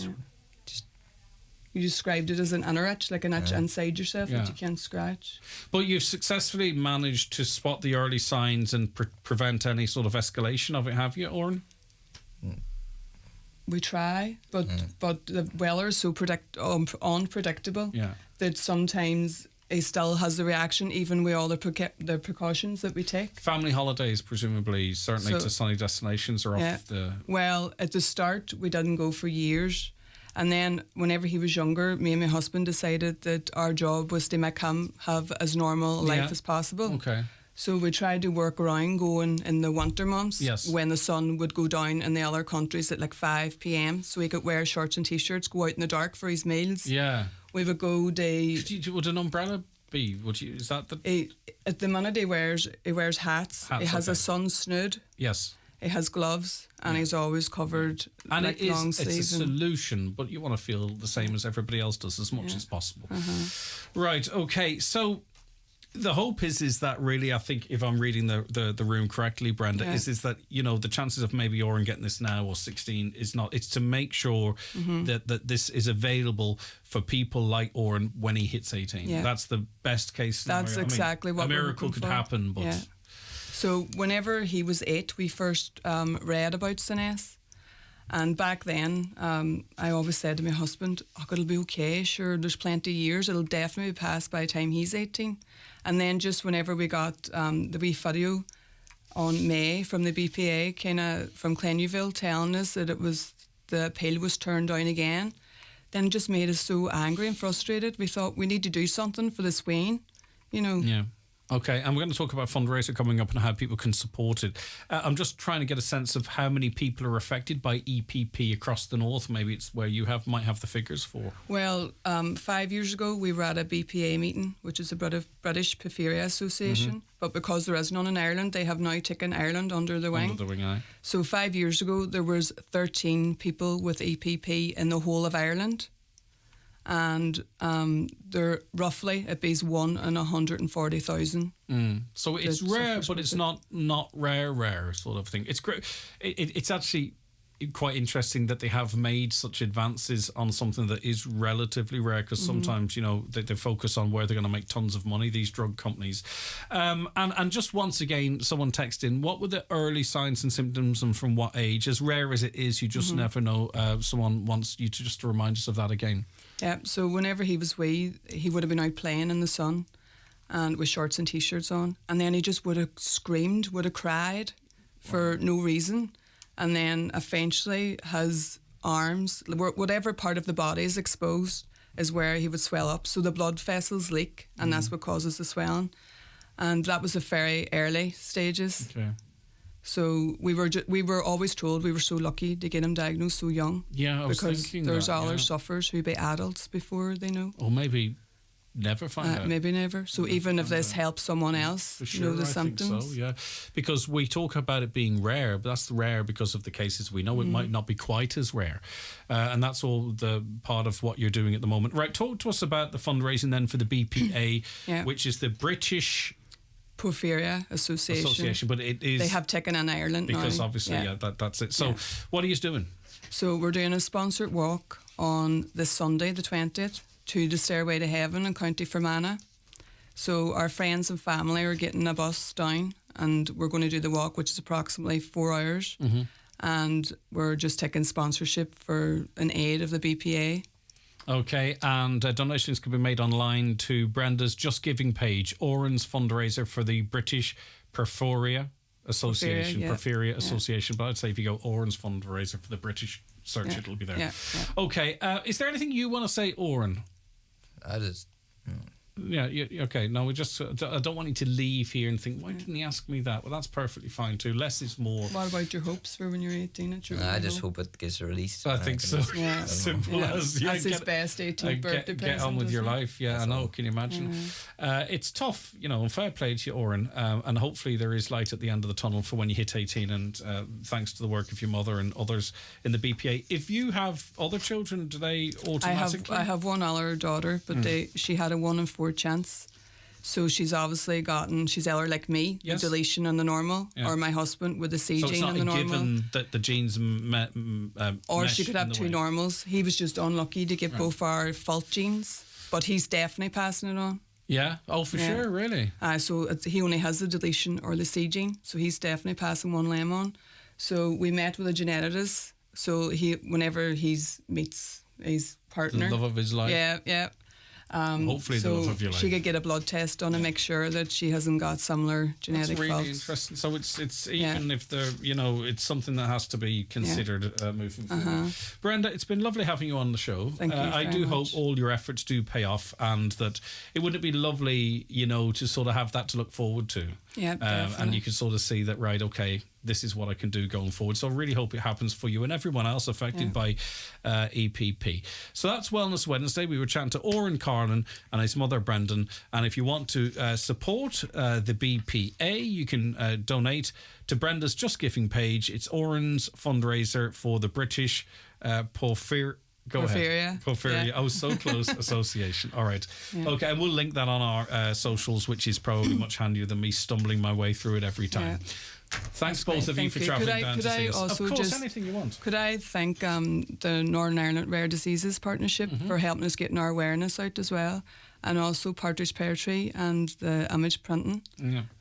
you described it as an inner itch, like an itch inside yourself that you can't scratch. But you've successfully managed to spot the early signs and prevent any sort of escalation of it, have you, Oren? We try, but the weather is so unpredictable that sometimes he still has the reaction, even with all the precautions that we take. Family holidays, presumably, certainly to sunny destinations, are off the... Well, at the start, we didn't go for years. And then whenever he was younger, me and my husband decided that our job was to make him have as normal a life as possible. Okay. So we tried to work around going in the winter months when the sun would go down in the other countries at like 5 p.m. so he could wear shorts and T-shirts, go out in the dark for his meals. Yeah. We would go Would an umbrella be? Is that the... At the minute he wears hats. He has a sun snood. Yes. He has gloves and he's always covered and like it's long sleeves. It's a solution, but you want to feel the same as everybody else does as much as possible. Right, okay. So the hope is that really, I think, if I'm reading the room correctly, Brenda, is that, you know, the chances of maybe Oren getting this now or 16 is not. It's to make sure that this is available for people like Oren when he hits 18. Yeah. That's the best case scenario. That's exactly what a miracle we're could for. happen, but... Yeah. So whenever he was 8, we first read about SNES. And back then, I always said to my husband, it'll be okay, sure, there's plenty of years, it'll definitely pass by the time he's 18. And then just whenever we got the wee video on May from the BPA, kind of from Clenuville, telling us that the appeal was turned down again, then it just made us so angry and frustrated. We thought we need to do something for this Wayne, you know. Yeah. Okay, and we're going to talk about fundraiser coming up and how people can support it. I'm just trying to get a sense of how many people are affected by EPP across the north. Maybe it's where you might have the figures for. Well, 5 years ago we were at a BPA meeting, which is a British Porphyria Association. But because there is none in Ireland, they have now taken Ireland under the wing. Under the wing, aye. So 5 years ago there was 13 people with EPP in the whole of Ireland. And they're roughly at base 1 in 140,000. So it's rare, but it's not rare sort of thing. It's great. It's actually quite interesting that they have made such advances on something that is relatively rare, because sometimes, you know, they focus on where they're going to make tons of money, these drug companies. And just once again, someone texted in, what were the early signs and symptoms and from what age? As rare as it is, you just never know. Someone wants you to just remind us of that again. Yeah, so whenever he was wee, he would have been out playing in the sun and with shorts and T-shirts on, and then he just would have screamed, would have cried for no reason, and then eventually his arms, whatever part of the body is exposed, is where he would swell up. So the blood vessels leak, and that's what causes the swelling. And that was the very early stages. Okay. So we were always told we were so lucky to get him diagnosed so young. Yeah, I was because thinking there's that, other sufferers who be adults before they know. Or maybe never find out. Maybe never. So even if this helps someone else know the symptoms. I think so, yeah. Because we talk about it being rare, but that's rare because of the cases we know. It might not be quite as rare. And that's all the part of what you're doing at the moment. Right, talk to us about the fundraising then for the BPA, which is the British Porphyria Association, but it is... They have taken in Ireland because now. obviously, that's it. So what are you doing? So we're doing a sponsored walk on this Sunday, the 20th, to the Stairway to Heaven in County Fermanagh. So our friends and family are getting a bus down, and we're going to do the walk, which is approximately 4 hours. And we're just taking sponsorship for an aid of the BPA. Okay, and donations can be made online to Brenda's Just Giving page, Oren's fundraiser for the British Porphyria Association. Porphyria Association, but I'd say if you go Oren's fundraiser for the British, search it'll be there. Okay, is there anything you want to say, Oren? I just... Yeah, okay. No, I don't want you to leave here and think, why didn't he ask me that? Well, that's perfectly fine too. Less is more. What about your hopes for when you're 18? I just hope it gets released. I think so. Yeah. Simple as. Yeah, that's his best 18th birthday present. Get on with your life. Yeah, I know. Can you imagine? It's tough, and fair play to you, Oren. And hopefully there is light at the end of the tunnel for when you hit 18. And thanks to the work of your mother and others in the BPA. If you have other children, do they automatically? I have one other daughter, but she had a 1 in 4 chance. So she's obviously she's either like me, the deletion and the normal, or my husband with the C gene and the normal. So it's not given that the genes or she could have 2 normals. He was just unlucky to get both our fault genes, but he's definitely passing it on. Yeah? Oh, for sure, really? So he only has the deletion or the C gene, so he's definitely passing one lamb on. So we met with a geneticist, so whenever he meets his partner... The love of his life. Yeah. Hopefully the love of your life. She could get a blood test done and make sure that she hasn't got similar genetic faults. That's really faults. interesting. So it's even if they're, it's something that has to be considered moving forward. Brenda, it's been lovely having you on the show. Thank you I do hope all your efforts do pay off, and that it wouldn't be lovely, to sort of have that to look forward to. Yeah, and you can sort of see that, right, okay, this is what I can do going forward. So I really hope it happens for you and everyone else affected by EPP. So that's Wellness Wednesday. We were chatting to Oren Carlin and his mother, Brendan. And if you want to support the BPA, you can donate to Brenda's Just Giving page. It's Oren's fundraiser for the British Porphyria. Yeah. Oh, so close. Association. All right. Yeah. Okay, and we'll link that on our socials, which is probably much handier than me stumbling my way through it every time. Yeah. Thanks, both of you, for travelling down to see us. Of course, anything you want. Could I thank the Northern Ireland Rare Diseases Partnership for helping us getting our awareness out as well, and also Partridge Pear Tree and the Image Printing,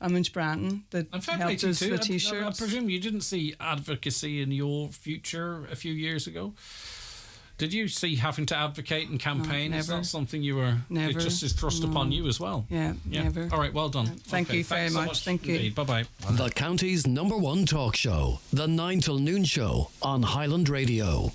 Image Branding that helped us with T-shirts. I presume you didn't see advocacy in your future a few years ago. Did you see having to advocate and campaign? No, never. Is that something you were... Never. It just is thrust upon you as well? Yeah, never. All right, well done. Thank you very much. Thank you. Indeed. Bye-bye. The county's #1 talk show, The 9 till Noon Show on Highland Radio.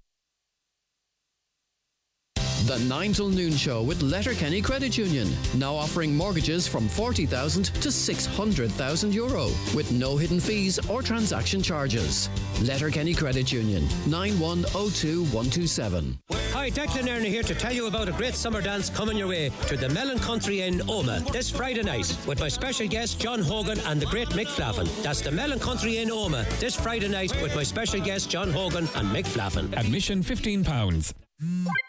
The 9 till Noon Show with Letterkenny Credit Union, now offering mortgages from €40,000 to €600,000 with no hidden fees or transaction charges. Letterkenny Credit Union, 9102127. Hi, Declan Erna here to tell you about a great summer dance coming your way to the Melon Country in Oma this Friday night with my special guest John Hogan and the great Mick Flaffin. That's the Melon Country in Oma this Friday night with my special guest John Hogan and Mick Flaffin. Admission £15.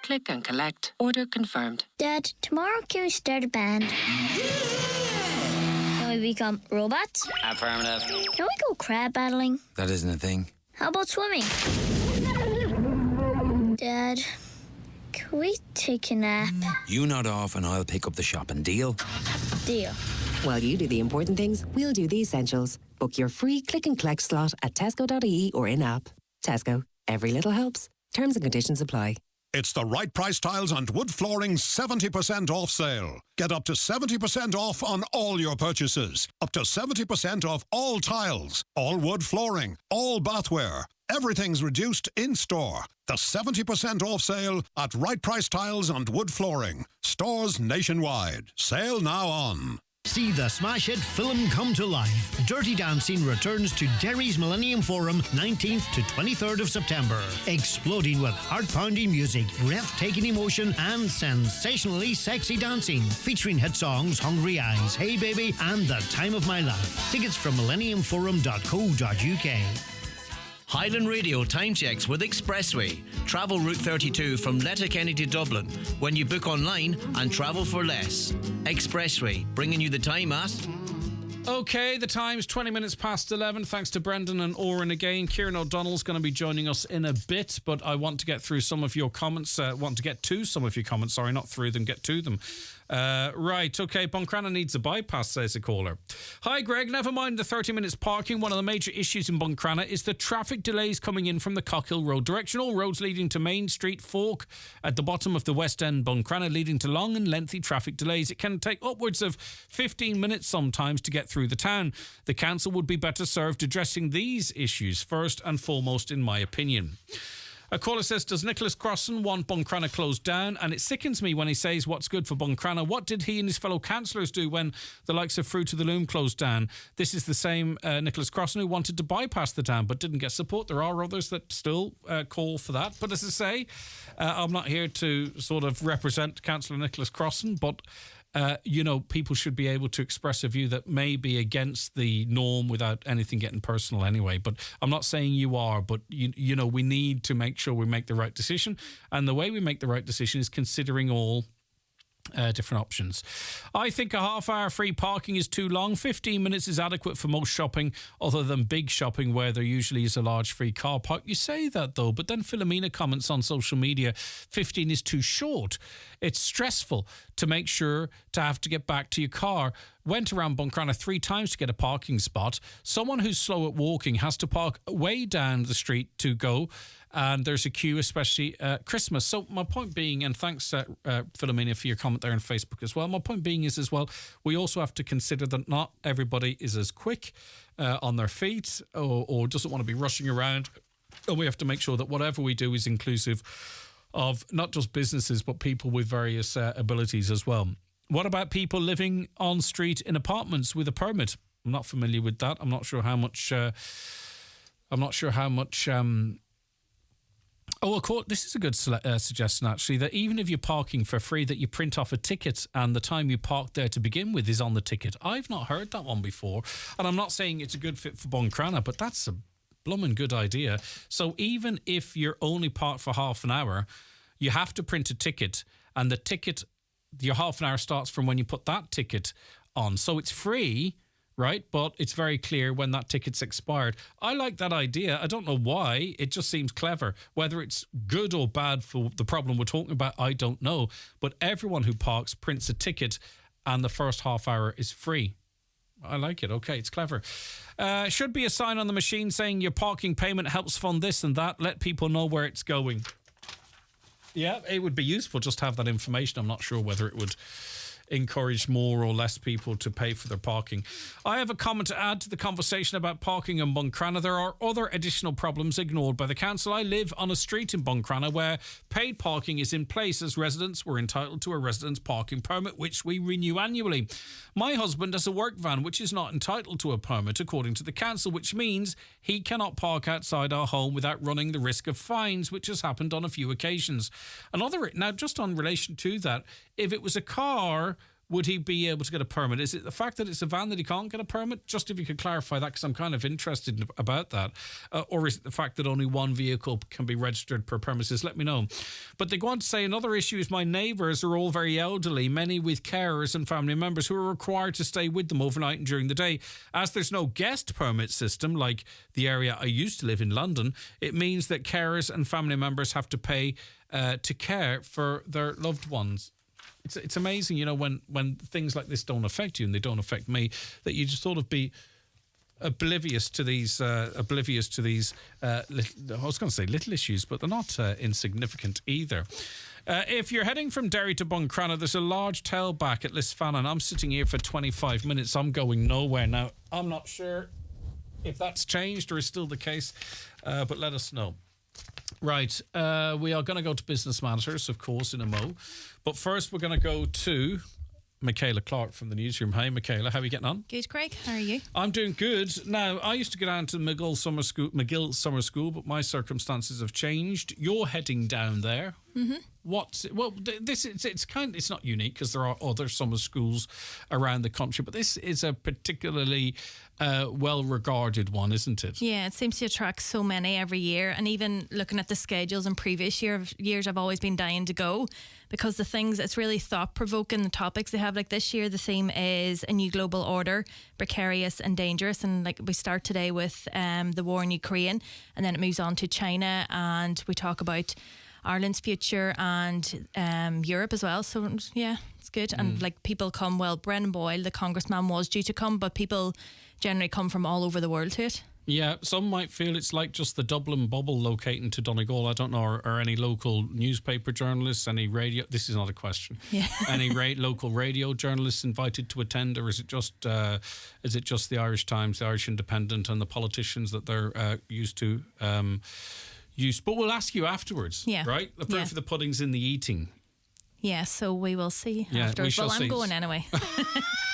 Click and collect. Order confirmed. Dad, tomorrow can we start a band? Can we become robots? Affirmative. Can we go crab battling? That isn't a thing. How about swimming? Dad, can we take a nap? You nod off and I'll pick up the shopping. Deal? Deal. While you do the important things, we'll do the essentials. Book your free click and collect slot at tesco.ie or in-app. Tesco. Every little helps. Terms and conditions apply. It's the Right Price Tiles and Wood Flooring 70% off sale. Get up to 70% off on all your purchases. Up to 70% off all tiles, all wood flooring, all bathware. Everything's reduced in-store. The 70% off sale at Right Price Tiles and Wood Flooring. Stores nationwide. Sale now on. See the smash hit film come to life. Dirty Dancing returns to Derry's Millennium Forum 19th to 23rd of September. Exploding with heart-pounding music, breathtaking emotion and sensationally sexy dancing. Featuring hit songs Hungry Eyes, Hey Baby and The Time of My Life. Tickets from millenniumforum.co.uk. Highland Radio time checks with Expressway. Travel Route 32 from Letterkenny to Dublin when you book online and travel for less. Expressway, bringing you the time at... Okay, the time's 20 minutes past 11. Thanks to Brendan and Oren again. Kieran O'Donnell's going to be joining us in a bit, but I want to get through some of your comments. Not through them, get to them. Right, okay, Buncrana needs a bypass, says a caller. Hi, Greg, never mind the 30 minutes parking. One of the major issues in Buncrana is the traffic delays coming in from the Cockhill Road direction. All roads leading to Main Street fork at the bottom of the West End Buncrana, leading to long and lengthy traffic delays. It can take upwards of 15 minutes sometimes to get through the town. The council would be better served addressing these issues first and foremost, in my opinion. A caller says, does Nicholas Crossan want Buncrana closed down? And it sickens me when he says what's good for Buncrana. What did he and his fellow councillors do when the likes of Fruit of the Loom closed down? This is the same Nicholas Crossan who wanted to bypass the town but didn't get support. There are others that still call for that. But as I say, I'm not here to sort of represent Councillor Nicholas Crossan, but people should be able to express a view that may be against the norm without anything getting personal anyway. But I'm not saying you are, but, we need to make sure we make the right decision. And the way we make the right decision is considering all different options. I think a half-hour free parking is too long. 15 minutes is adequate for most shopping, other than big shopping where there usually is a large free car park. You say that, though, but then Philomena comments on social media, 15 is too short. It's stressful to make sure to have to get back to your car. Went around Buncrana 3 times to get a parking spot. Someone who's slow at walking has to park way down the street to go, and there's a queue, especially Christmas. So my point being, and thanks, Philomena, for your comment there on Facebook as well. My point being is as well, we also have to consider that not everybody is as quick on their feet or doesn't want to be rushing around. And we have to make sure that whatever we do is inclusive of not just businesses, but people with various abilities as well. What about people living on street in apartments with a permit? I'm not familiar with that. I'm not sure how much. Of course, this is a good suggestion, actually, that even if you're parking for free, that you print off a ticket and the time you parked there to begin with is on the ticket. I've not heard that one before. And I'm not saying it's a good fit for Buncrana, but that's a blooming good idea. So even if you're only parked for half an hour, you have to print a ticket, and the ticket, your half an hour starts from when you put that ticket on. So it's free, right? But it's very clear when that ticket's expired. I like that idea. I don't know why. It just seems clever. Whether it's good or bad for the problem we're talking about, I don't know. But everyone who parks prints a ticket and the first half hour is free. I like it. Okay, it's clever. Should be a sign on the machine saying your parking payment helps fund this and that. Let people know where it's going. Yeah, it would be useful just to have that information. I'm not sure whether it would encourage more or less people to pay for their parking. I have a comment to add to the conversation about parking in Buncrana. There are other additional problems ignored by the council. I live on a street in Buncrana where paid parking is in place, as residents were entitled to a residence parking permit, which we renew annually. My husband has a work van which is not entitled to a permit according to the council, which means he cannot park outside our home without running the risk of fines, which has happened on a few occasions. Now, just on relation to that, if it was a car, would he be able to get a permit? Is it the fact that it's a van that he can't get a permit? Just if you could clarify that, because I'm kind of interested about that. Or is it the fact that only one vehicle can be registered per premises? Let me know. But they go on to say another issue is my neighbours are all very elderly, many with carers and family members who are required to stay with them overnight and during the day. As there's no guest permit system like the area I used to live in, London, it means that carers and family members have to pay to care for their loved ones. It's amazing, when things like this don't affect you and they don't affect me, that you just sort of be oblivious to these little, I was going to say little issues, but they're not insignificant either. If you're heading from Derry to Buncrana, there's a large tailback at Lisfannon. I'm sitting here for 25 minutes. I'm going nowhere now. I'm not sure if that's changed or is still the case, but let us know. Right, we are going to go to Business Matters, of course, in a mo. But first, we're going to go to Michaela Clark from the newsroom. Hey, Michaela, how are you getting on? Good, Craig. How are you? I'm doing good. Now, I used to go down to McGill Summer School, but my circumstances have changed. You're heading down there. Mm-hmm. It's not unique because there are other summer schools around the country, but this is a particularly well-regarded one, isn't it? Yeah, it seems to attract so many every year, and even looking at the schedules in previous years, I've always been dying to go because it's really thought-provoking, the topics they have. Like this year, the theme is a new global order, precarious and dangerous, and like we start today with the war in Ukraine, and then it moves on to China, and we talk about Ireland's future and Europe as well. So yeah, it's good. And like people come, well, Brennan Boyle, the congressman, was due to come, but people generally come from all over the world to it. Yeah, some might feel it's like just the Dublin bubble locating to Donegal. I don't know, are any local newspaper journalists, any radio... This is not a question. Yeah. Any local radio journalists invited to attend, or is it just the Irish Times, the Irish Independent, and the politicians that they're used to But we'll ask you afterwards. Yeah. Right? The proof Yeah. of the pudding's in the eating. Yeah, so we will see afterwards. Well, I'm going anyway.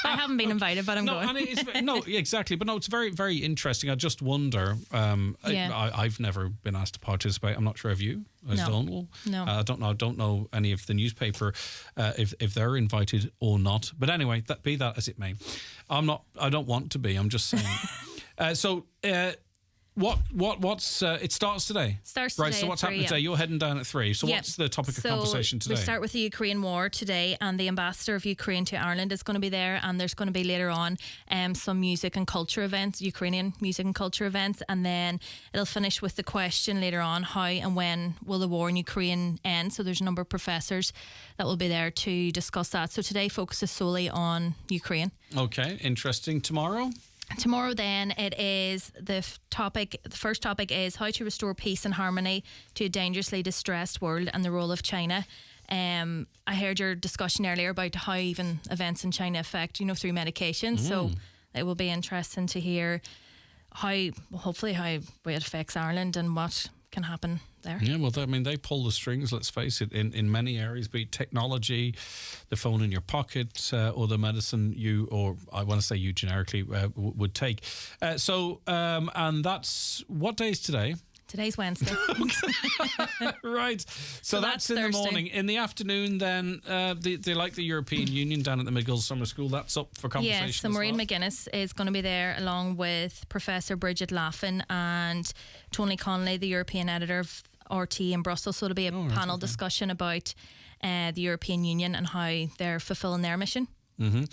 I haven't been invited, but I'm going. And exactly. But no, it's very, very interesting. I just wonder. I've never been asked to participate. I'm not sure if you, as Donal. No. I don't know any of the newspaper if they're invited or not. But anyway, be that as it may, I'm not. I don't want to be. I'm just saying. What's it starts today? Starts right. today So what's at 3, happening today? You're heading down at 3. So what's the topic of conversation today? We start with the Ukraine war today, and the ambassador of Ukraine to Ireland is going to be there, and there's going to be later on some music and culture events, Ukrainian music and culture events, and then it'll finish with the question later on: how and when will the war in Ukraine end? So there's a number of professors that will be there to discuss that. So today focuses solely on Ukraine. Okay, interesting. Tomorrow then it is the first topic is how to restore peace and harmony to a dangerously distressed world and the role of China. I heard your discussion earlier about how even events in China affect, through medication. So it will be interesting to hear hopefully how it affects Ireland and what can happen there. Yeah, well, they pull the strings, let's face it, in many areas, be it technology, the phone in your pocket, or the medicine or I want to say you generically, would take. And that's, what day is today? Today's Wednesday. Right. So that's in Thursday. the morning. In the afternoon, then, they like the European Union down at the McGill Summer School. That's up for conversation. Yes, so Maureen McGuinness is going to be there along with Professor Bridget Laffin and Tony Connolly, the European editor of RT in Brussels. So it'll be a panel discussion about the European Union and how they're fulfilling their mission. Mm-hmm.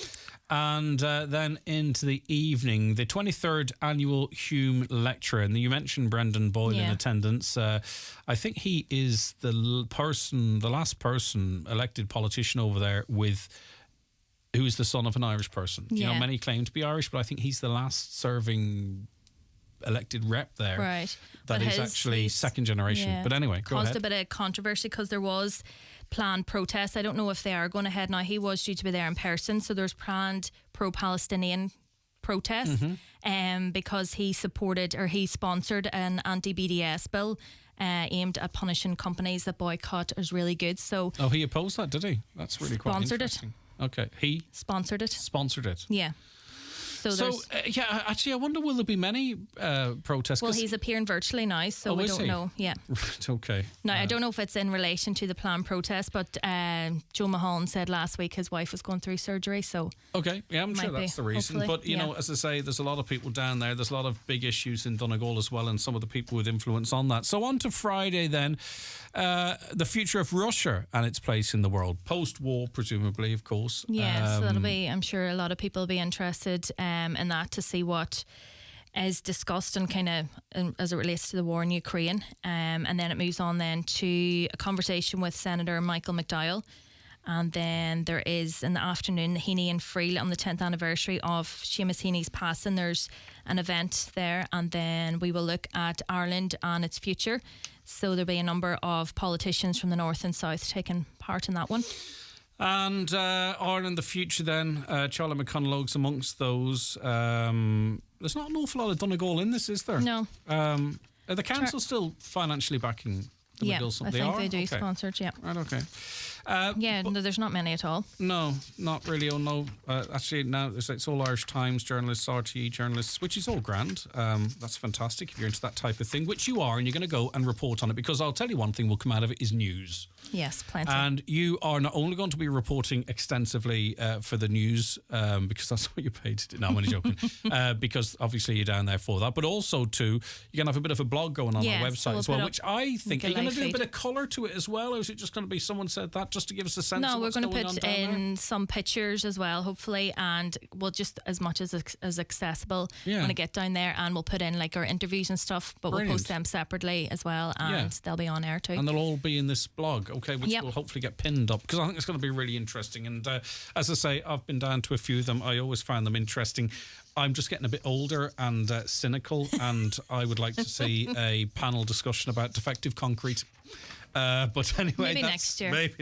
And then into the evening, the 23rd annual Hume Lecture. And you mentioned Brendan Boyle in attendance. I think he is the last person, elected politician over there who is the son of an Irish person. Yeah. Many claim to be Irish, but I think he's the last serving elected rep there. Right. That is actually second generation. Yeah. But anyway, go caused ahead. a bit of controversy because there was planned protests. I don't know if they are going ahead now. He was due to be there in person, so there's planned pro-Palestinian protests because he sponsored an anti-BDS bill aimed at punishing companies that boycott as really good. So he opposed that, did he? That's really quite interesting. Okay, he sponsored it. Yeah. So actually, I wonder, will there be many protests? Well, he's appearing virtually now, so we don't know. Yeah. Right, okay. Now, I don't know if it's in relation to the planned protest, but Joe Mahon said last week his wife was going through surgery, so... Okay, yeah, I'm sure that's the reason. But, you know, as I say, there's a lot of people down there. There's a lot of big issues in Donegal as well, and some of the people with influence on that. So on to Friday then, the future of Russia and its place in the world. Post-war, presumably, of course. Yeah, so that'll be, I'm sure a lot of people will be interested in that to see what is discussed and kind of as it relates to the war in Ukraine. And then it moves on then to a conversation with Senator Michael McDowell. And then there is in the afternoon the Heaney and Freel on the 10th anniversary of Seamus Heaney's passing. There's an event there, and then we will look at Ireland and its future. So there'll be a number of politicians from the north and south taking part in that one. And Ireland, the future then, Charlie McConalogue's amongst those. There's not an awful lot of Donegal in this, is there? No. Are the council still financially backing the McGill? I think they do sponsored, yeah. Right, okay. No, there's not many at all. No, not really. Oh, no. Actually, now it's all Irish Times journalists, RTE journalists, which is all grand. That's fantastic if you're into that type of thing, which you are, and you're going to go and report on it, because I'll tell you one thing will come out of it is news. Yes, plenty. And you are not only going to be reporting extensively for the news, because that's what you're paid to do. No, I'm only joking. Because obviously you're down there for that, but also you're going to have a bit of a blog going on our website as well, which I think, are you going to do a bit of colour to it as well, or is it just going to be someone said that just to give us a sense of what's going on down there? No, we're going to put in some pictures as well, hopefully, and we'll just as much as accessible when I get down there, and we'll put in like our interviews and stuff, but we'll post them separately as well, and they'll be on air too. And they'll all be in this blog, okay, which will hopefully get pinned up, because I think it's going to be really interesting. And as I say, I've been down to a few of them. I always find them interesting. I'm just getting a bit older and cynical, and I would like to see a panel discussion about defective concrete. But anyway, maybe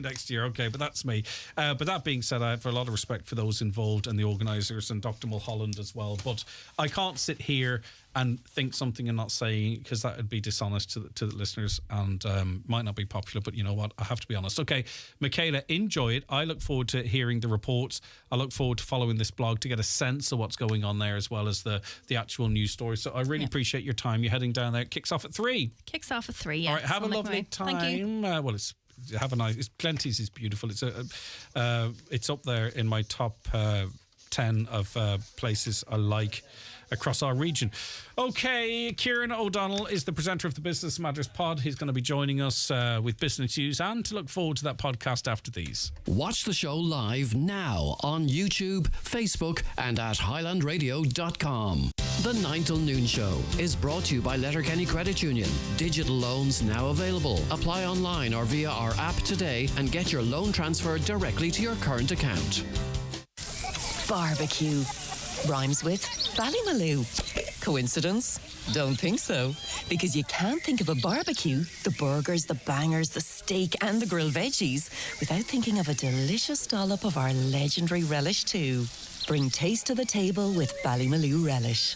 next year. Okay, but that's me. But that being said, I have a lot of respect for those involved and the organisers and Dr. Mulholland as well. But I can't sit here and think something and not say, because that would be dishonest to the listeners and might not be popular, but you know what, I have to be honest. Okay, Michaela, enjoy it. I look forward to hearing the reports. I look forward to following this blog to get a sense of what's going on there, as well as the actual news story. So I really appreciate your time. You're heading down there. It kicks off at 3. Kicks off at 3, yeah. All right, have a lovely time. Thank you. Well, have a nice. Plenty's is beautiful. It's up there in my top 10 of places I like across our region. Okay, Kieran O'Donnell is the presenter of the Business Matters pod. He's going to be joining us with business news, and to look forward to that podcast after these. Watch the show live now on YouTube, Facebook, and at highlandradio.com. The 9 till noon show is brought to you by Letterkenny Credit Union. Digital loans now available. Apply online or via our app today and get your loan transferred directly to your current account. Barbecue. Rhymes with Ballymaloe. Coincidence? Don't think so. Because you can't think of a barbecue, the burgers, the bangers, the steak and the grilled veggies, without thinking of a delicious dollop of our legendary relish too. Bring taste to the table with Ballymaloe relish.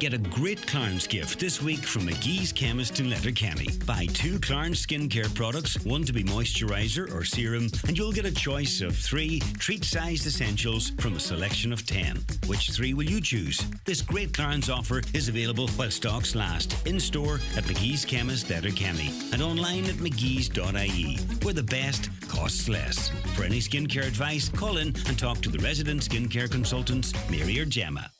Get a great Clarence gift this week from McGee's Chemist in Letterkenny. Buy 2 Clarence skincare products, one to be moisturiser or serum, and you'll get a choice of 3 treat-sized essentials from a selection of 10. Which 3 will you choose? This great Clarence offer is available while stocks last, in-store at McGee's Chemist Letterkenny and online at mcgees.ie, where the best costs less. For any skincare advice, call in and talk to the resident skincare consultants, Mary or Gemma.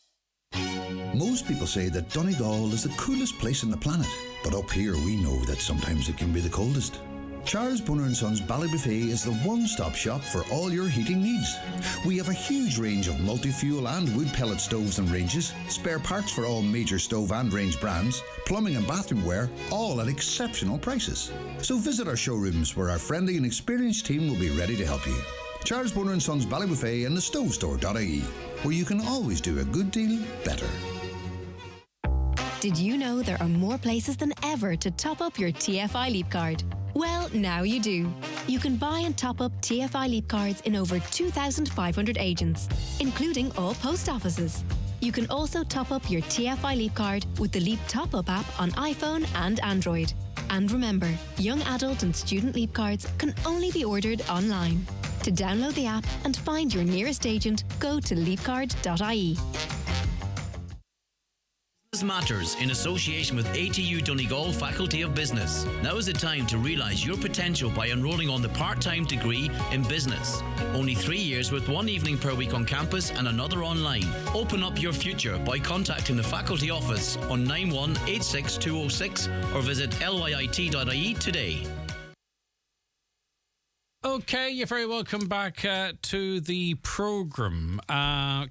Most people say that Donegal is the coolest place on the planet, but up here we know that sometimes it can be the coldest. Charles Brunner & Sons Ballybuffet is the one-stop shop for all your heating needs. We have a huge range of multi-fuel and wood pellet stoves and ranges, spare parts for all major stove and range brands, plumbing and bathroom ware, all at exceptional prices. So visit our showrooms where our friendly and experienced team will be ready to help you. Charles Brunner & Sons Ballybuffet and the stovestore.ie, where you can always do a good deal better. Did you know there are more places than ever to top up your TFI Leap card? Well, now you do. You can buy and top up TFI Leap cards in over 2,500 agents, including all post offices. You can also top up your TFI Leap card with the Leap Top Up app on iPhone and Android. And remember, young adult and student Leap cards can only be ordered online. To download the app and find your nearest agent, go to leapcard.ie. Matters in association with ATU Donegal Faculty of Business. Now is the time to realise your potential by enrolling on the part-time degree in business. Only 3 years with 1 evening per week on campus and another online. Open up your future by contacting the faculty office on 9186206 or visit lyit.ie today. Okay, you're very welcome back to the programme.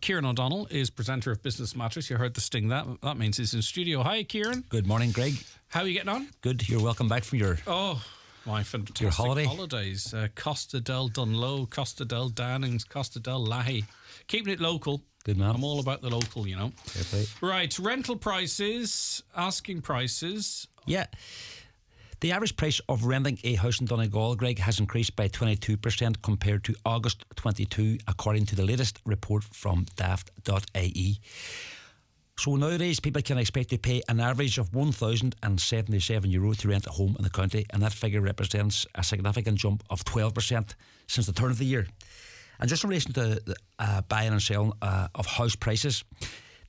Kieran O'Donnell is presenter of Business Matters. You heard the sting. That means he's in studio. Hi, Kieran. Good morning, Greg. How are you getting on? Good. You're welcome back from your... Oh, my fantastic your holidays. Costa del Dunloe, Costa del Dannings, Costa del Lahi. Keeping it local. Good man. I'm all about the local, you know. Fair play. Right, rental prices, asking prices. Yeah. The average price of renting a house in Donegal, Greg, has increased by 22% compared to August 22, according to the latest report from daft.ie. So nowadays, people can expect to pay an average of €1,077 to rent a home in the county, and that figure represents a significant jump of 12% since the turn of the year. And just in relation to the buying and selling of house prices,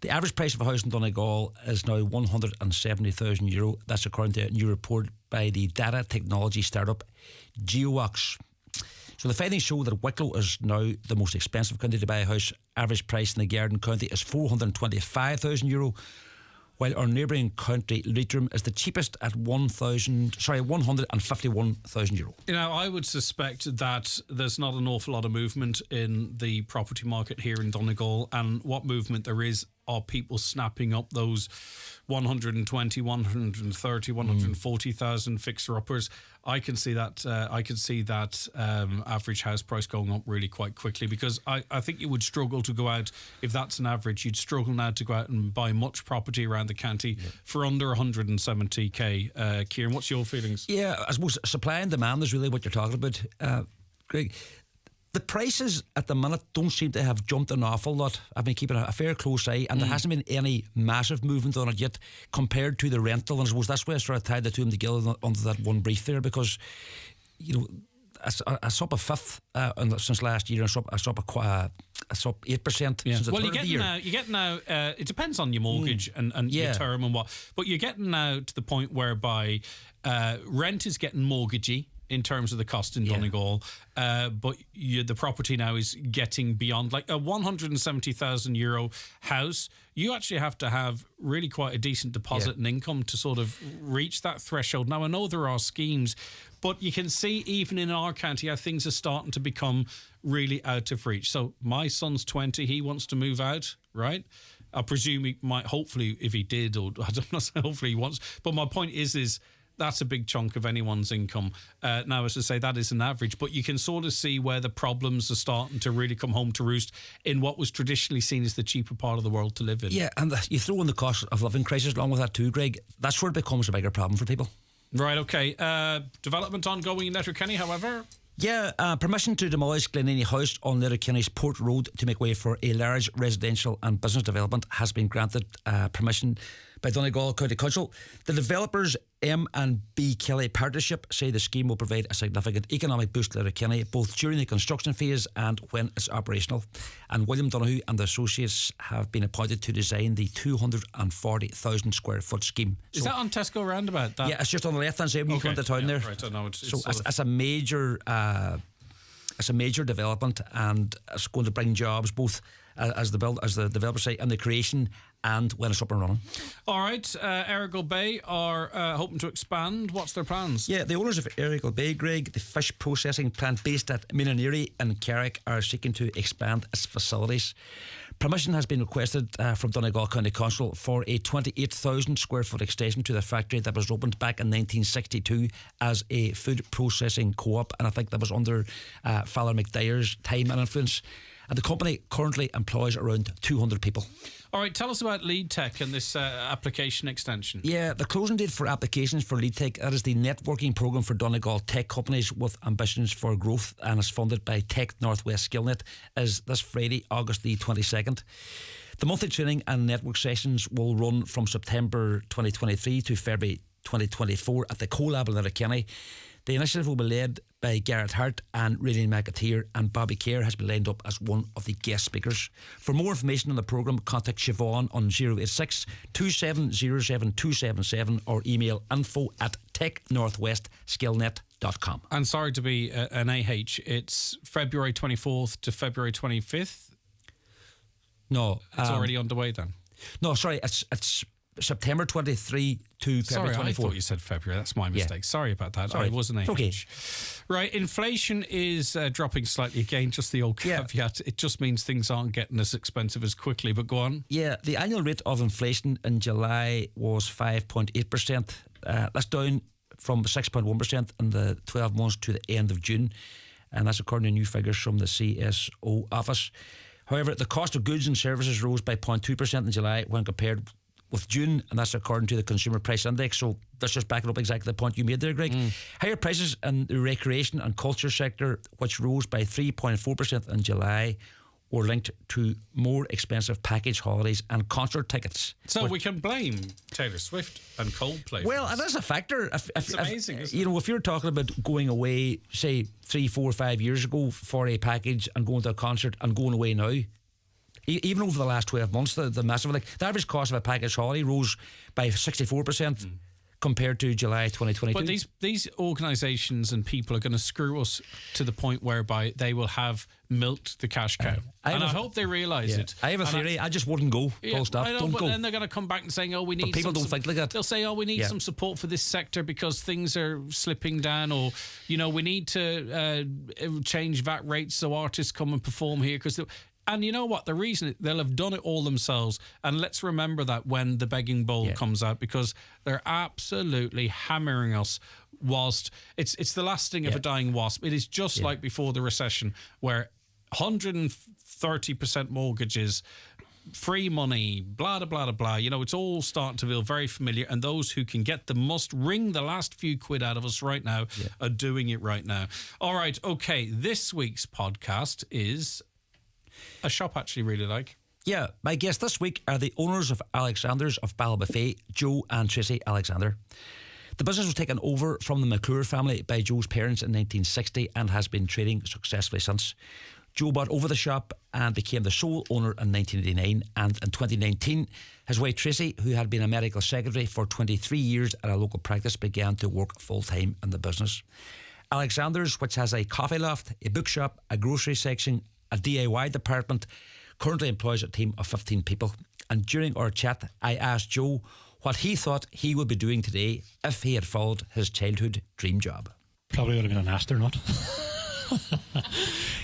the average price of a house in Donegal is now €170,000. That's according to a new report by the data technology startup GeoWax. So the findings show that Wicklow is now the most expensive county to buy a house. Average price in the Garden County is €425,000, while our neighbouring county Leitrim is the cheapest at €151,000. You know, I would suspect that there's not an awful lot of movement in the property market here in Donegal, and what movement there is are people snapping up those 120, 130, 140,000 fixer-uppers. I can see that. Average house price going up really quite quickly, because I think you would struggle to go out, if that's an average, you'd struggle now to go out and buy much property around the county for under 170k. Kieran, what's your feelings? Yeah, I suppose supply and demand is really what you're talking about, Greg. The prices at the minute don't seem to have jumped an awful lot. I've been keeping a fair close eye, and there hasn't been any massive movement on it yet compared to the rental. And I suppose that's why I sort of tied the two of them together under that one brief there, because, you know, a sub a fifth since last year, a sub 8% since the well, third of the year. you're getting now. It depends on your mortgage and your term and what, but you're getting now to the point whereby rent is getting mortgagey in terms of the cost in Donegal, but the property now is getting beyond, like a €170,000 house. You actually have to have really quite a decent deposit and income to sort of reach that threshold. Now, I know there are schemes, but you can see even in our county how things are starting to become really out of reach. So my son's 20, he wants to move out, right? I presume he might, hopefully, if he did, or I don't know, hopefully he wants. But my point is that's a big chunk of anyone's income. Now, as I say, that is an average, but you can sort of see where the problems are starting to really come home to roost in what was traditionally seen as the cheaper part of the world to live in. Yeah, and you throw in the cost of living crisis along with that too, Greg. That's where it becomes a bigger problem for people. Right, okay. Development ongoing in Letterkenny, however? Yeah, permission to demolish Glenini House on Letterkenny's Port Road to make way for a large residential and business development has been granted permission by Donegal County Council. The developers M&B Kelly partnership say the scheme will provide a significant economic boost to Letterkenny both during the construction phase and when it's operational. And William Donoghue and the associates have been appointed to design the 240,000 square foot scheme. Is that on Tesco Roundabout? Yeah, it's just on the left hand side when you come into town there. Right, I know. It's a major development, and it's going to bring jobs both as the developer say, and the creation and when it's up and running. All right, Errigal Bay are hoping to expand. What's their plans? Yeah, the owners of Errigal Bay, Greg, the fish processing plant based at Minaneri and Carrick, are seeking to expand its facilities. Permission has been requested from Donegal County Council for a 28,000 square foot extension to the factory that was opened back in 1962 as a food processing co-op, and I think that was under Fowler McDyer's time and influence. And the company currently employs around 200 people. All right, tell us about Lead Tech and this application extension. Yeah, the closing date for applications for Lead Tech, that is the networking programme for Donegal tech companies with ambitions for growth, and is funded by Tech Northwest Skillnet, is this Friday, August the 22nd. The monthly training and network sessions will run from September 2023 to February 2024 at the CoLab in Letterkenny. The initiative will be led by Garrett Hart and Raylene McAteer, and Bobby Kerr has been lined up as one of the guest speakers. For more information on the programme, contact Siobhan on 086 2707 277 or email info@technorthwestskillnet.com. And sorry to be an AH, it's February 24th to February 25th? No. It's already underway then? No, sorry, it's September 23 to February 24. Sorry, I thought you said February. That's my mistake. Yeah. Sorry about that. Sorry. I wasn't AH. Okay. Right, inflation is dropping slightly again, just the old caveat. Yeah. It just means things aren't getting as expensive as quickly, but go on. Yeah, the annual rate of inflation in July was 5.8%. That's down from 6.1% in the 12 months to the end of June, and that's according to new figures from the CSO office. However, the cost of goods and services rose by 0.2% in July when compared with June, and that's according to the Consumer Price Index. So that's just backing up exactly the point you made there, Greg. Higher prices in the recreation and culture sector, which rose by 3.4% in July, were linked to more expensive package holidays and concert tickets. So we can blame Taylor Swift and Coldplay. Well, it is a factor. It's amazing, isn't it? You know, if you're talking about going away, say 3, 4, 5 years ago for a package and going to a concert and going away now, even over the last 12 months, the massive, like the average cost of a package holiday rose by 64% compared to July 2022. But these organisations and people are going to screw us to the point whereby they will have milked the cash cow. I hope they realise it. I have a theory. I just wouldn't go. Full stop. Don't go. Then they're going to come back and saying, we need. But people don't think like that. They'll say, we need some support for this sector because things are slipping down, or we need to change VAT rates so artists come and perform here because. And you know what? The reason they'll have done it all themselves. And let's remember that when the begging bowl comes out, because they're absolutely hammering us whilst it's the last sting of a dying wasp. It is just like before the recession, where 130% mortgages free money, blah, blah, blah, blah. You know, it's all starting to feel very familiar, and those who can get the must wring the last few quid out of us right now are doing it right now. All right, okay, this week's podcast is a shop I actually really like. Yeah, my guests this week are the owners of Alexander's of Ballybofey, Joe and Tracy Alexander. The business was taken over from the McClure family by Joe's parents in 1960 and has been trading successfully since. Joe bought over the shop and became the sole owner in 1989, and in 2019 his wife Tracy, who had been a medical secretary for 23 years at a local practice, began to work full-time in the business. Alexander's, which has a coffee loft, a bookshop, a grocery section, a DIY department, currently employs a team of 15 people. And during our chat, I asked Joe what he thought he would be doing today if he had followed his childhood dream job. Probably would have been an astronaut.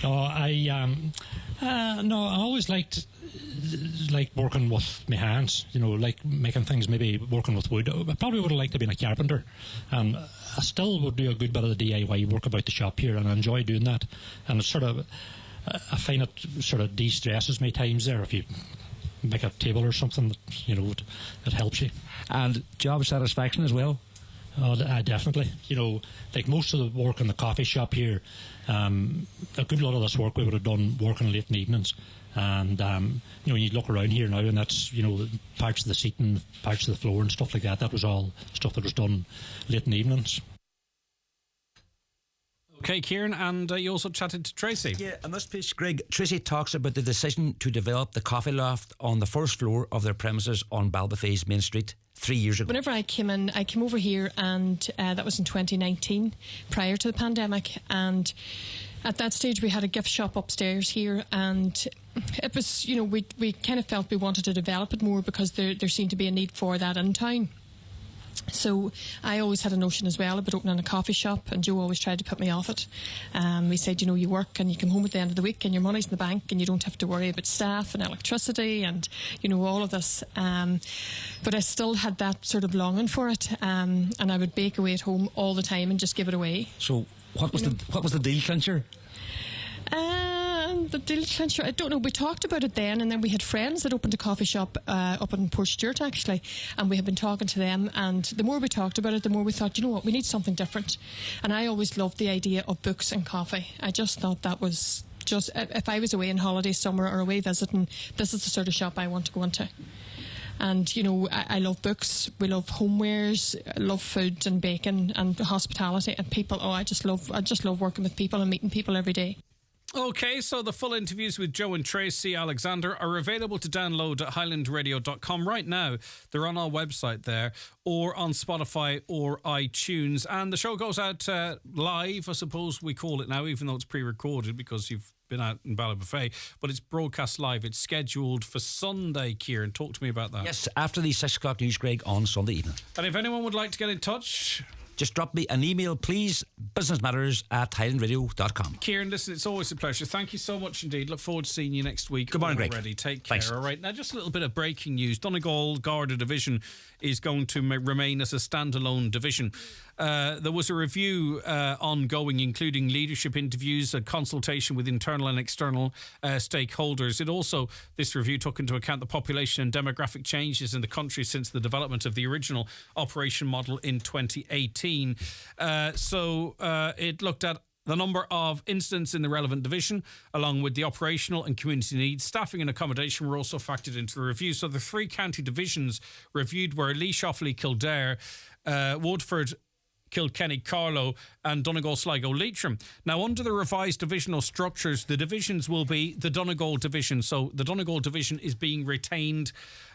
I always liked working with my hands, like making things, maybe working with wood. I probably would have liked to have been a carpenter. I still would do a good bit of the DIY work about the shop here, and I enjoy doing that. And it's I find it sort of de-stresses me times there if you make a table or something that, it helps you. And job satisfaction as well? Oh, definitely. Like most of the work in the coffee shop here, a good lot of this work we would have done working late in the evenings. And, when you look around here now, and that's, parts of the seating, parts of the floor and stuff like that, that was all stuff that was done late in the evenings. Okay, Kieran, and you also chatted to Tracy. Yeah, in this piece, Greg, Tracy talks about the decision to develop the coffee loft on the first floor of their premises on Ballybofey's Main Street 3 years ago. Whenever I came over here, and that was in 2019, prior to the pandemic, and at that stage we had a gift shop upstairs here, and it was, we kind of felt we wanted to develop it more because there seemed to be a need for that in town. So I always had a notion as well about opening a coffee shop, and Joe always tried to put me off it. He said, you work and you come home at the end of the week and your money's in the bank and you don't have to worry about staff and electricity and, all of this. But I still had that sort of longing for it, and I would bake away at home all the time and just give it away. So what was the deal clincher? The deal clincher, I don't know. We talked about it then, and then we had friends that opened a coffee shop up in Port Stewart, actually, and we had been talking to them, and the more we talked about it, the more we thought, we need something different. And I always loved the idea of books and coffee. I just thought that was just, if I was away on holiday somewhere or away visiting, this is the sort of shop I want to go into. And, I love books, we love homewares, I love food and baking and hospitality and people. I just love working with people and meeting people every day. Okay, so the full interviews with Joe and Tracy Alexander are available to download at highlandradio.com right now. They're on our website there, or on Spotify or iTunes. And the show goes out live, I suppose we call it now, even though it's pre-recorded because you've been out in Ballybofey, but it's broadcast live. It's scheduled for Sunday, Kieran. Talk to me about that. Yes, after the 6 o'clock news, Greg, on Sunday evening. And if anyone would like to get in touch, just drop me an email, please. businessmatters@highlandradio.com. Kieran, listen, it's always a pleasure. Thank you so much indeed. Look forward to seeing you next week. Good morning, Greg. Already. Take care. Thanks. All right. Now, just a little bit of breaking news. Donegal Garda Division is going to remain as a standalone division. There was a review ongoing, including leadership interviews, a consultation with internal and external stakeholders. This review took into account the population and demographic changes in the country since the development of the original operation model in 2018. It looked at the number of incidents in the relevant division, along with the operational and community needs. Staffing and accommodation were also factored into the review. So the 3 county divisions reviewed were Lee, Offaly, Kildare, Woodford, Kilkenny, Carlow and Donegal, Sligo, Leitrim. Now, under the revised divisional structures, the divisions will be the Donegal division. So the Donegal division is being retained.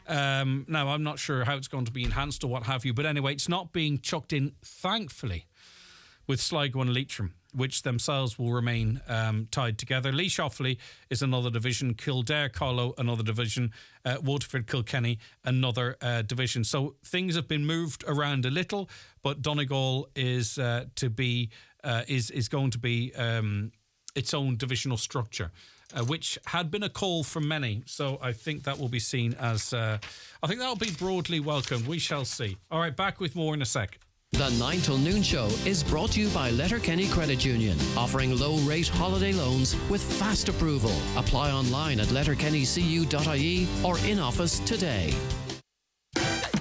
Now, I'm not sure how it's going to be enhanced or what have you, but anyway, it's not being chucked in, thankfully, with Sligo and Leitrim, which themselves will remain tied together. Lee, Offaly is another division, Kildare, Carlow, another division, Waterford, Kilkenny, another division. So things have been moved around a little, but Donegal is going to be its own divisional structure, which had been a call from many. So I think that will be seen as, I think that will be broadly welcomed. We shall see. All right, back with more in a sec. The 9 till noon show is brought to you by Letterkenny Credit Union, offering low-rate holiday loans with fast approval. Apply online at letterkennycu.ie or in office today.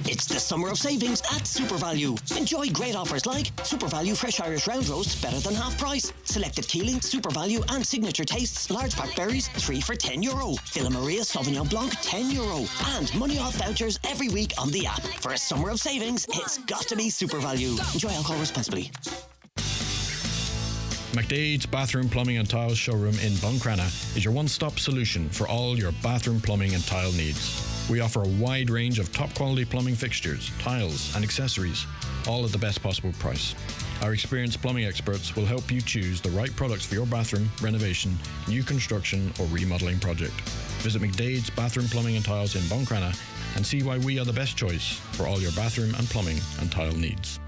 It's the summer of savings at SuperValue. Enjoy great offers like SuperValue Fresh Irish Round Roast, better than half price. Selected Keeling, SuperValue and Signature Tastes, large pack berries, 3 for €10. Villa Maria Sauvignon Blanc, €10. And money off vouchers every week on the app. For a summer of savings, it's got to be SuperValue. Enjoy alcohol responsibly. McDade's Bathroom Plumbing and Tile Showroom in Buncrana is your one-stop solution for all your bathroom plumbing and tile needs. We offer a wide range of top-quality plumbing fixtures, tiles and accessories, all at the best possible price. Our experienced plumbing experts will help you choose the right products for your bathroom, renovation, new construction or remodelling project. Visit McDade's Bathroom Plumbing and Tiles in Buncrana and see why we are the best choice for all your bathroom and plumbing and tile needs.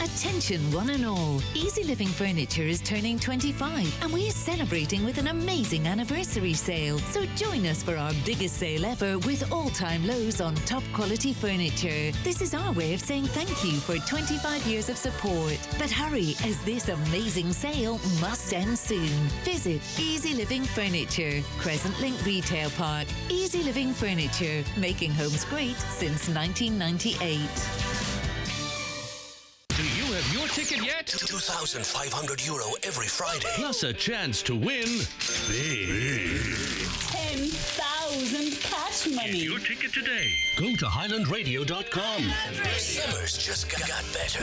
Attention one and all, Easy Living Furniture is turning 25 and we are celebrating with an amazing anniversary sale. So join us for our biggest sale ever with all-time lows on top quality furniture. This is our way of saying thank you for 25 years of support. But hurry, as this amazing sale must end soon. Visit Easy Living Furniture, Crescent Link Retail Park. Easy Living Furniture, making homes great since 1998. Have your ticket yet? €2,500 every Friday. Plus a chance to win big. 10,000 cash money. Get your ticket today. Go to highlandradio.com. Summer's just got better.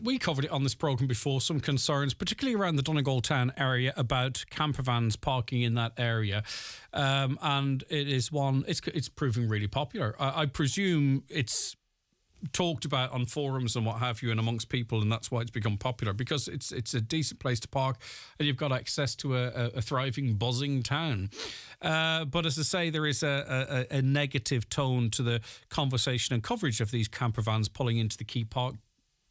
We covered it on this programme before, some concerns, particularly around the Donegal Town area, about camper vans parking in that area. And it is it's proving really popular. I presume it's talked about on forums and what have you and amongst people, and that's why it's become popular, because it's a decent place to park and you've got access to a thriving, buzzing town. But as I say, there is a negative tone to the conversation and coverage of these camper vans pulling into the key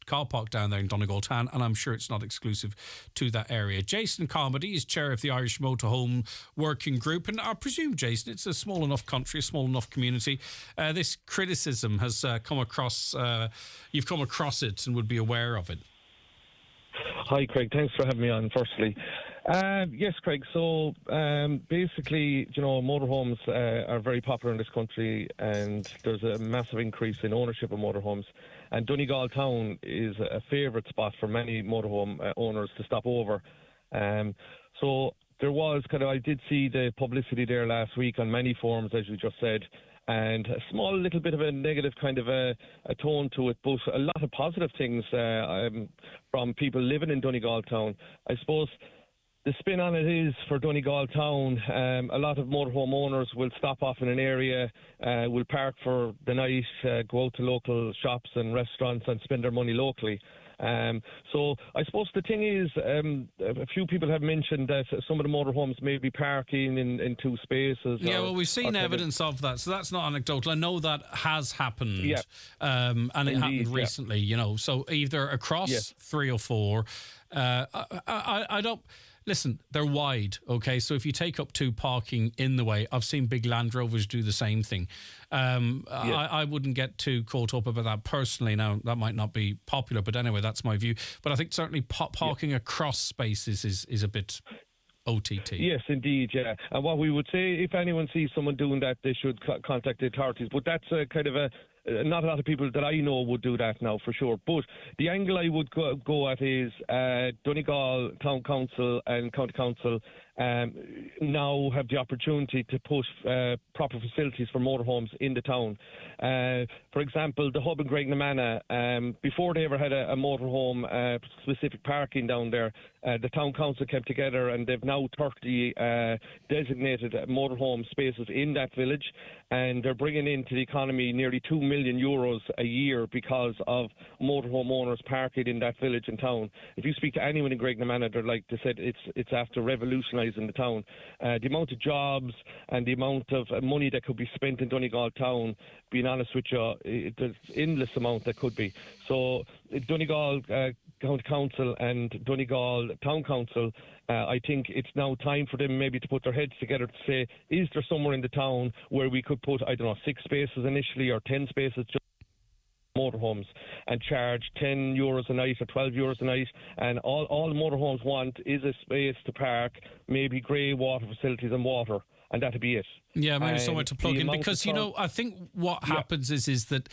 car park down there in Donegal Town, and I'm sure it's not exclusive to that area. Jason Carmody is chair of the Irish Motorhome Working Group, and I presume, Jason, it's a small enough country, a small enough community. This criticism has come across, you've come across it and would be aware of it. Hi, Craig. Thanks for having me on, firstly. Yes, Craig. So basically, motorhomes are very popular in this country, and there's a massive increase in ownership of motorhomes. And Donegal Town is a favourite spot for many motorhome owners to stop over. So there was I did see the publicity there last week on many forums, as you just said, and a small little bit of a negative a tone to it, but a lot of positive things from people living in Donegal Town. I suppose the spin on it is, for Donegal Town, a lot of motorhome owners will stop off in an area, will park for the night, go out to local shops and restaurants and spend their money locally. So I suppose the thing is, a few people have mentioned that some of the motorhomes may be parking in two spaces. Yeah, well, we've seen evidence of that, so that's not anecdotal. I know that has happened, and it happened recently, so either across 3 or 4. I don't... Listen, they're wide, okay? So if you take up 2 parking in the way, I've seen big Land Rovers do the same thing. I wouldn't get too caught up about that personally. Now, that might not be popular, but anyway, that's my view. But I think certainly parking across spaces is a bit OTT. Yes, indeed, yeah. And what we would say, if anyone sees someone doing that, they should contact the authorities. But that's not a lot of people that I know would do that now, for sure. But the angle I would go at is Donegal Town Council and County Council now have the opportunity to put proper facilities for motorhomes in the town. For example, the hub in Graignamanagh, before they ever had a motorhome specific parking down there, the town council came together and they've now 30 designated motorhome spaces in that village, and they're bringing into the economy nearly €2 million a year because of motorhome owners parking in that village and town. If you speak to anyone in Graignamanagh, they said it's after revolutionising the town. The amount of jobs and the amount of money that could be spent in Donegal Town, being honest with you, there's endless amount that could be. So Donegal County Council and Donegal Town Council, I think it's now time for them maybe to put their heads together to say, is there somewhere in the town where we could put, 6 spaces initially or 10 spaces just motorhomes and charge €10 a night or €12 a night, and all the motorhomes want is a space to park, maybe grey water facilities and water, and that'd be it. Yeah, maybe somewhere to plug in, because I think what happens is that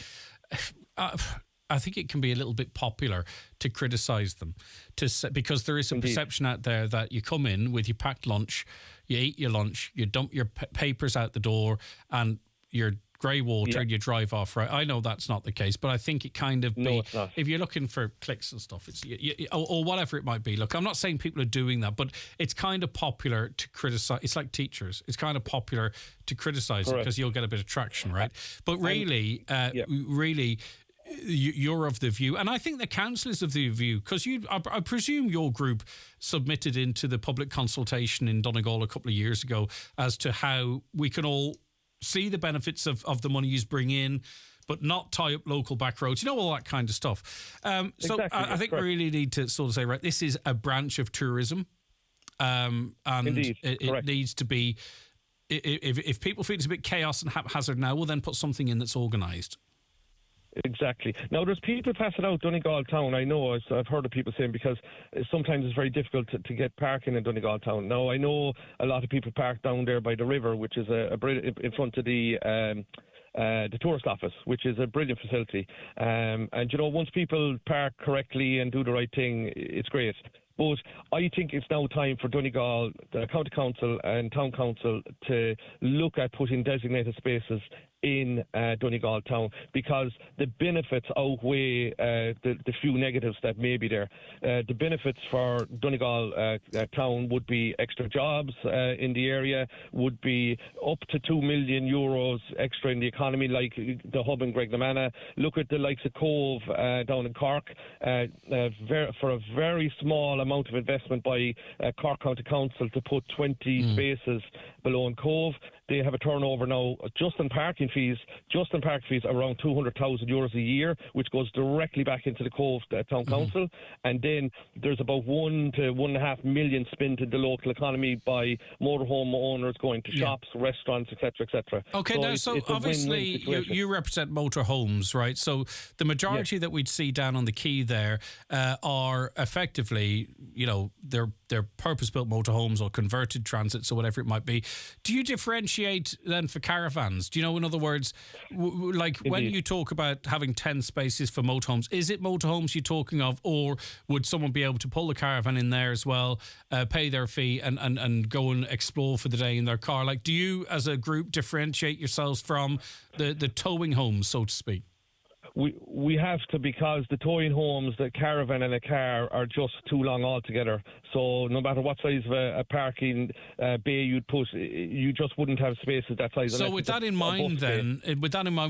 I think it can be a little bit popular to criticise them, because there is a perception out there that you come in with your packed lunch, you eat your lunch, you dump your papers out the door, and you're grey water and you drive off, right? I know that's not the case, but I think it kind of if you're looking for clicks and stuff, it's or whatever it might be. Look, I'm not saying people are doing that, but it's kind of popular to criticize. It's like teachers. It's kind of popular to criticize it because you'll get a bit of traction, right? But really, you're of the view, and I think the council is of the view, because I presume your group submitted into the public consultation in Donegal a couple of years ago as to how we can all see the benefits of the money you bring in, but not tie up local back roads, all that kind of stuff. So I think we really need to sort of say, right, this is a branch of tourism, and it needs to be, if people feel it's a bit chaos and haphazard now, we'll then put something in that's organised. Exactly. Now, there's people passing out Donegal Town. I know, I've heard of people saying, because sometimes it's very difficult to get parking in Donegal Town. Now, I know a lot of people park down there by the river, which is in front of the tourist office, which is a brilliant facility. And, once people park correctly and do the right thing, it's great. But I think it's now time for Donegal, the County Council and Town Council to look at putting designated spaces in Donegal Town, because the benefits outweigh the few negatives that may be there. The benefits for Donegal Town would be extra jobs in the area, would be up to €2 million extra in the economy, like the hub in Greglamana. Look at the likes of Cove down in Cork, for a very small amount of investment by Cork County Council to put 20 spaces below in Cove. They have a turnover now just in parking fees around €200,000 a year, which goes directly back into the Cove Town Council. And then there's about 1 to 1.5 million spent in the local economy by motorhome owners going to shops, restaurants, etc., etc. Okay, so obviously you represent motorhomes, right? So the majority that we'd see down on the quay there are effectively, they're purpose-built motorhomes or converted transits or whatever it might be. Do you differentiate then for caravans? Do you know, in other words, when you talk about having 10 spaces for motorhomes, is it motorhomes you're talking of, or would someone be able to pull the caravan in there as well, pay their fee and go and explore for the day in their car? Like, do you as a group differentiate yourselves from the towing homes, so to speak? We have to, because the towing homes, the caravan and a car are just too long altogether. So no matter what size of a parking bay you'd put, you just wouldn't have spaces that size. So with that in mind,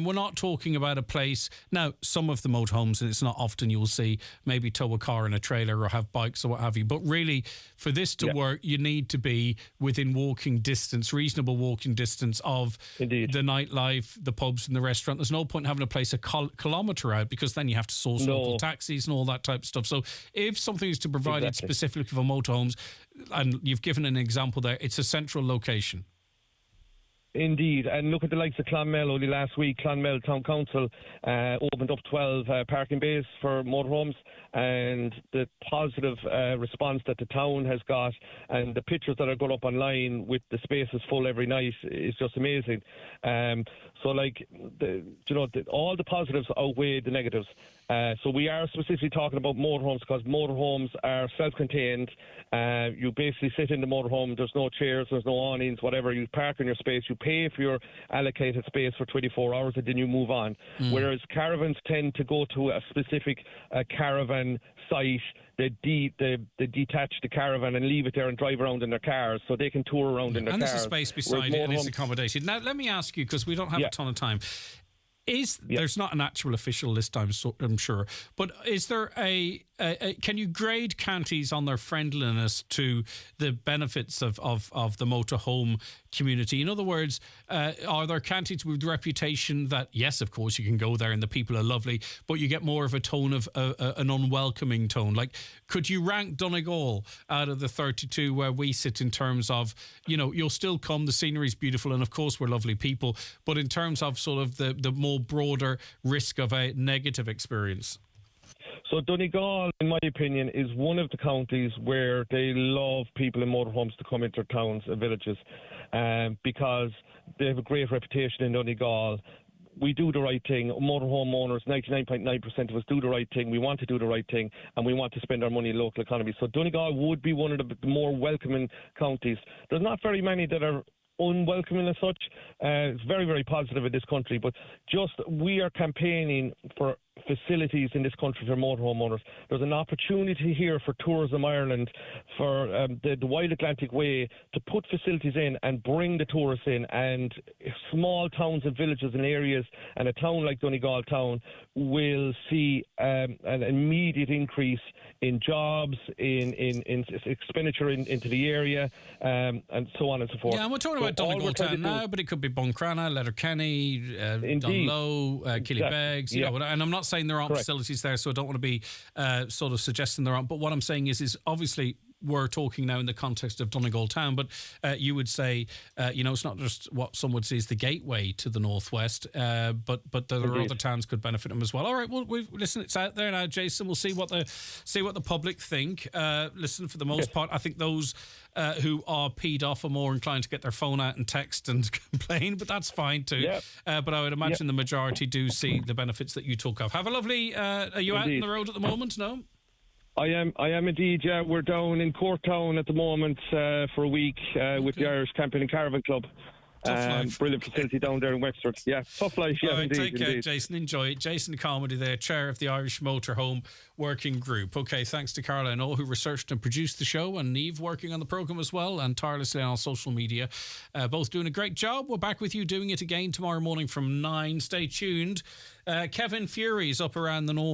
we're not talking about a place. Now, some of the motorhomes, and it's not often you'll see maybe tow a car and a trailer or have bikes or what have you. But really, for this to work, you need to be within reasonable walking distance of the nightlife, the pubs and the restaurant. There's no point having a place a kilometre out, because then you have to source local taxis and all that type of stuff. So if something is to be provided specifically for motorhomes, and you've given an example there, it's a central location. Indeed, and look at the likes of Clonmel. Only last week, Clonmel Town Council opened up 12 parking bays for motorhomes, and the positive response that the town has got, and the pictures that are going up online with the spaces full every night, is just amazing. So, all the positives outweigh the negatives. So we are specifically talking about motorhomes, because motorhomes are self-contained. You basically sit in the motorhome. There's no chairs, there's no awnings, whatever. You park in your space. You pay for your allocated space for 24 hours, and then you move on. Whereas caravans tend to go to a specific caravan site. They detach the caravan and leave it there and drive around in their cars, so they can tour around in their cars. And there's a space beside it, and it's accommodated. Now, let me ask you, because we don't have a ton of time. There's not an actual official list, I'm sure, but is there can you grade counties on their friendliness to the benefits of the motorhome community? In other words, are there counties with reputation that, yes, of course, you can go there and the people are lovely, but you get more of a tone of an unwelcoming tone? Like, could you rank Donegal out of the 32 where we sit in terms of, you'll still come, the scenery's beautiful, and of course we're lovely people, but in terms of sort of the more broader risk of a negative experience? So Donegal, in my opinion, is one of the counties where they love people in motorhomes to come into towns and villages because they have a great reputation in Donegal. We do the right thing. Motorhome owners, 99.9% of us do the right thing. We want to do the right thing, and we want to spend our money in local economy. So Donegal would be one of the more welcoming counties. There's not very many that are unwelcoming as such. It's very, very positive in this country, but we are campaigning for facilities in this country for motorhome owners. There's an opportunity here for Tourism Ireland, for the Wild Atlantic Way, to put facilities in and bring the tourists in, and small towns and villages and areas, and a town like Donegal town will see an immediate increase in jobs, in expenditure into the area, and so on and so forth. Yeah, and we're talking about Donegal town now, but it could be Buncrana, Letterkenny, Dunlow, Killybegs, and I'm not saying there aren't facilities there, so I don't want to be sort of suggesting there aren't, but what I'm saying is obviously we're talking now in the context of Donegal town, but you would say, it's not just what some would say is the gateway to the northwest, but there are other towns could benefit them as well. All right, well, listen, it's out there now, Jason. We'll see what the public think. Listen, for the most part, I think those who are peed off are more inclined to get their phone out and text and complain, but that's fine too. But I would imagine the majority do see the benefits that you talk of. Have a lovely. Are you out on the road at the moment? No. I am indeed, yeah. We're down in Courtown at the moment for a week with the Irish Camping and Caravan Club. Brilliant facility down there in Wexford. Yeah, tough life, yeah, indeed. Take care, Jason. Enjoy it. Jason Comedy there, chair of the Irish Motorhome Working Group. Okay, thanks to Caroline O, who researched and produced the show, and Niamh working on the programme as well, and tirelessly on social media. Both doing a great job. We're back with you doing it again tomorrow morning from 9. Stay tuned. Kevin Fury's up around the north.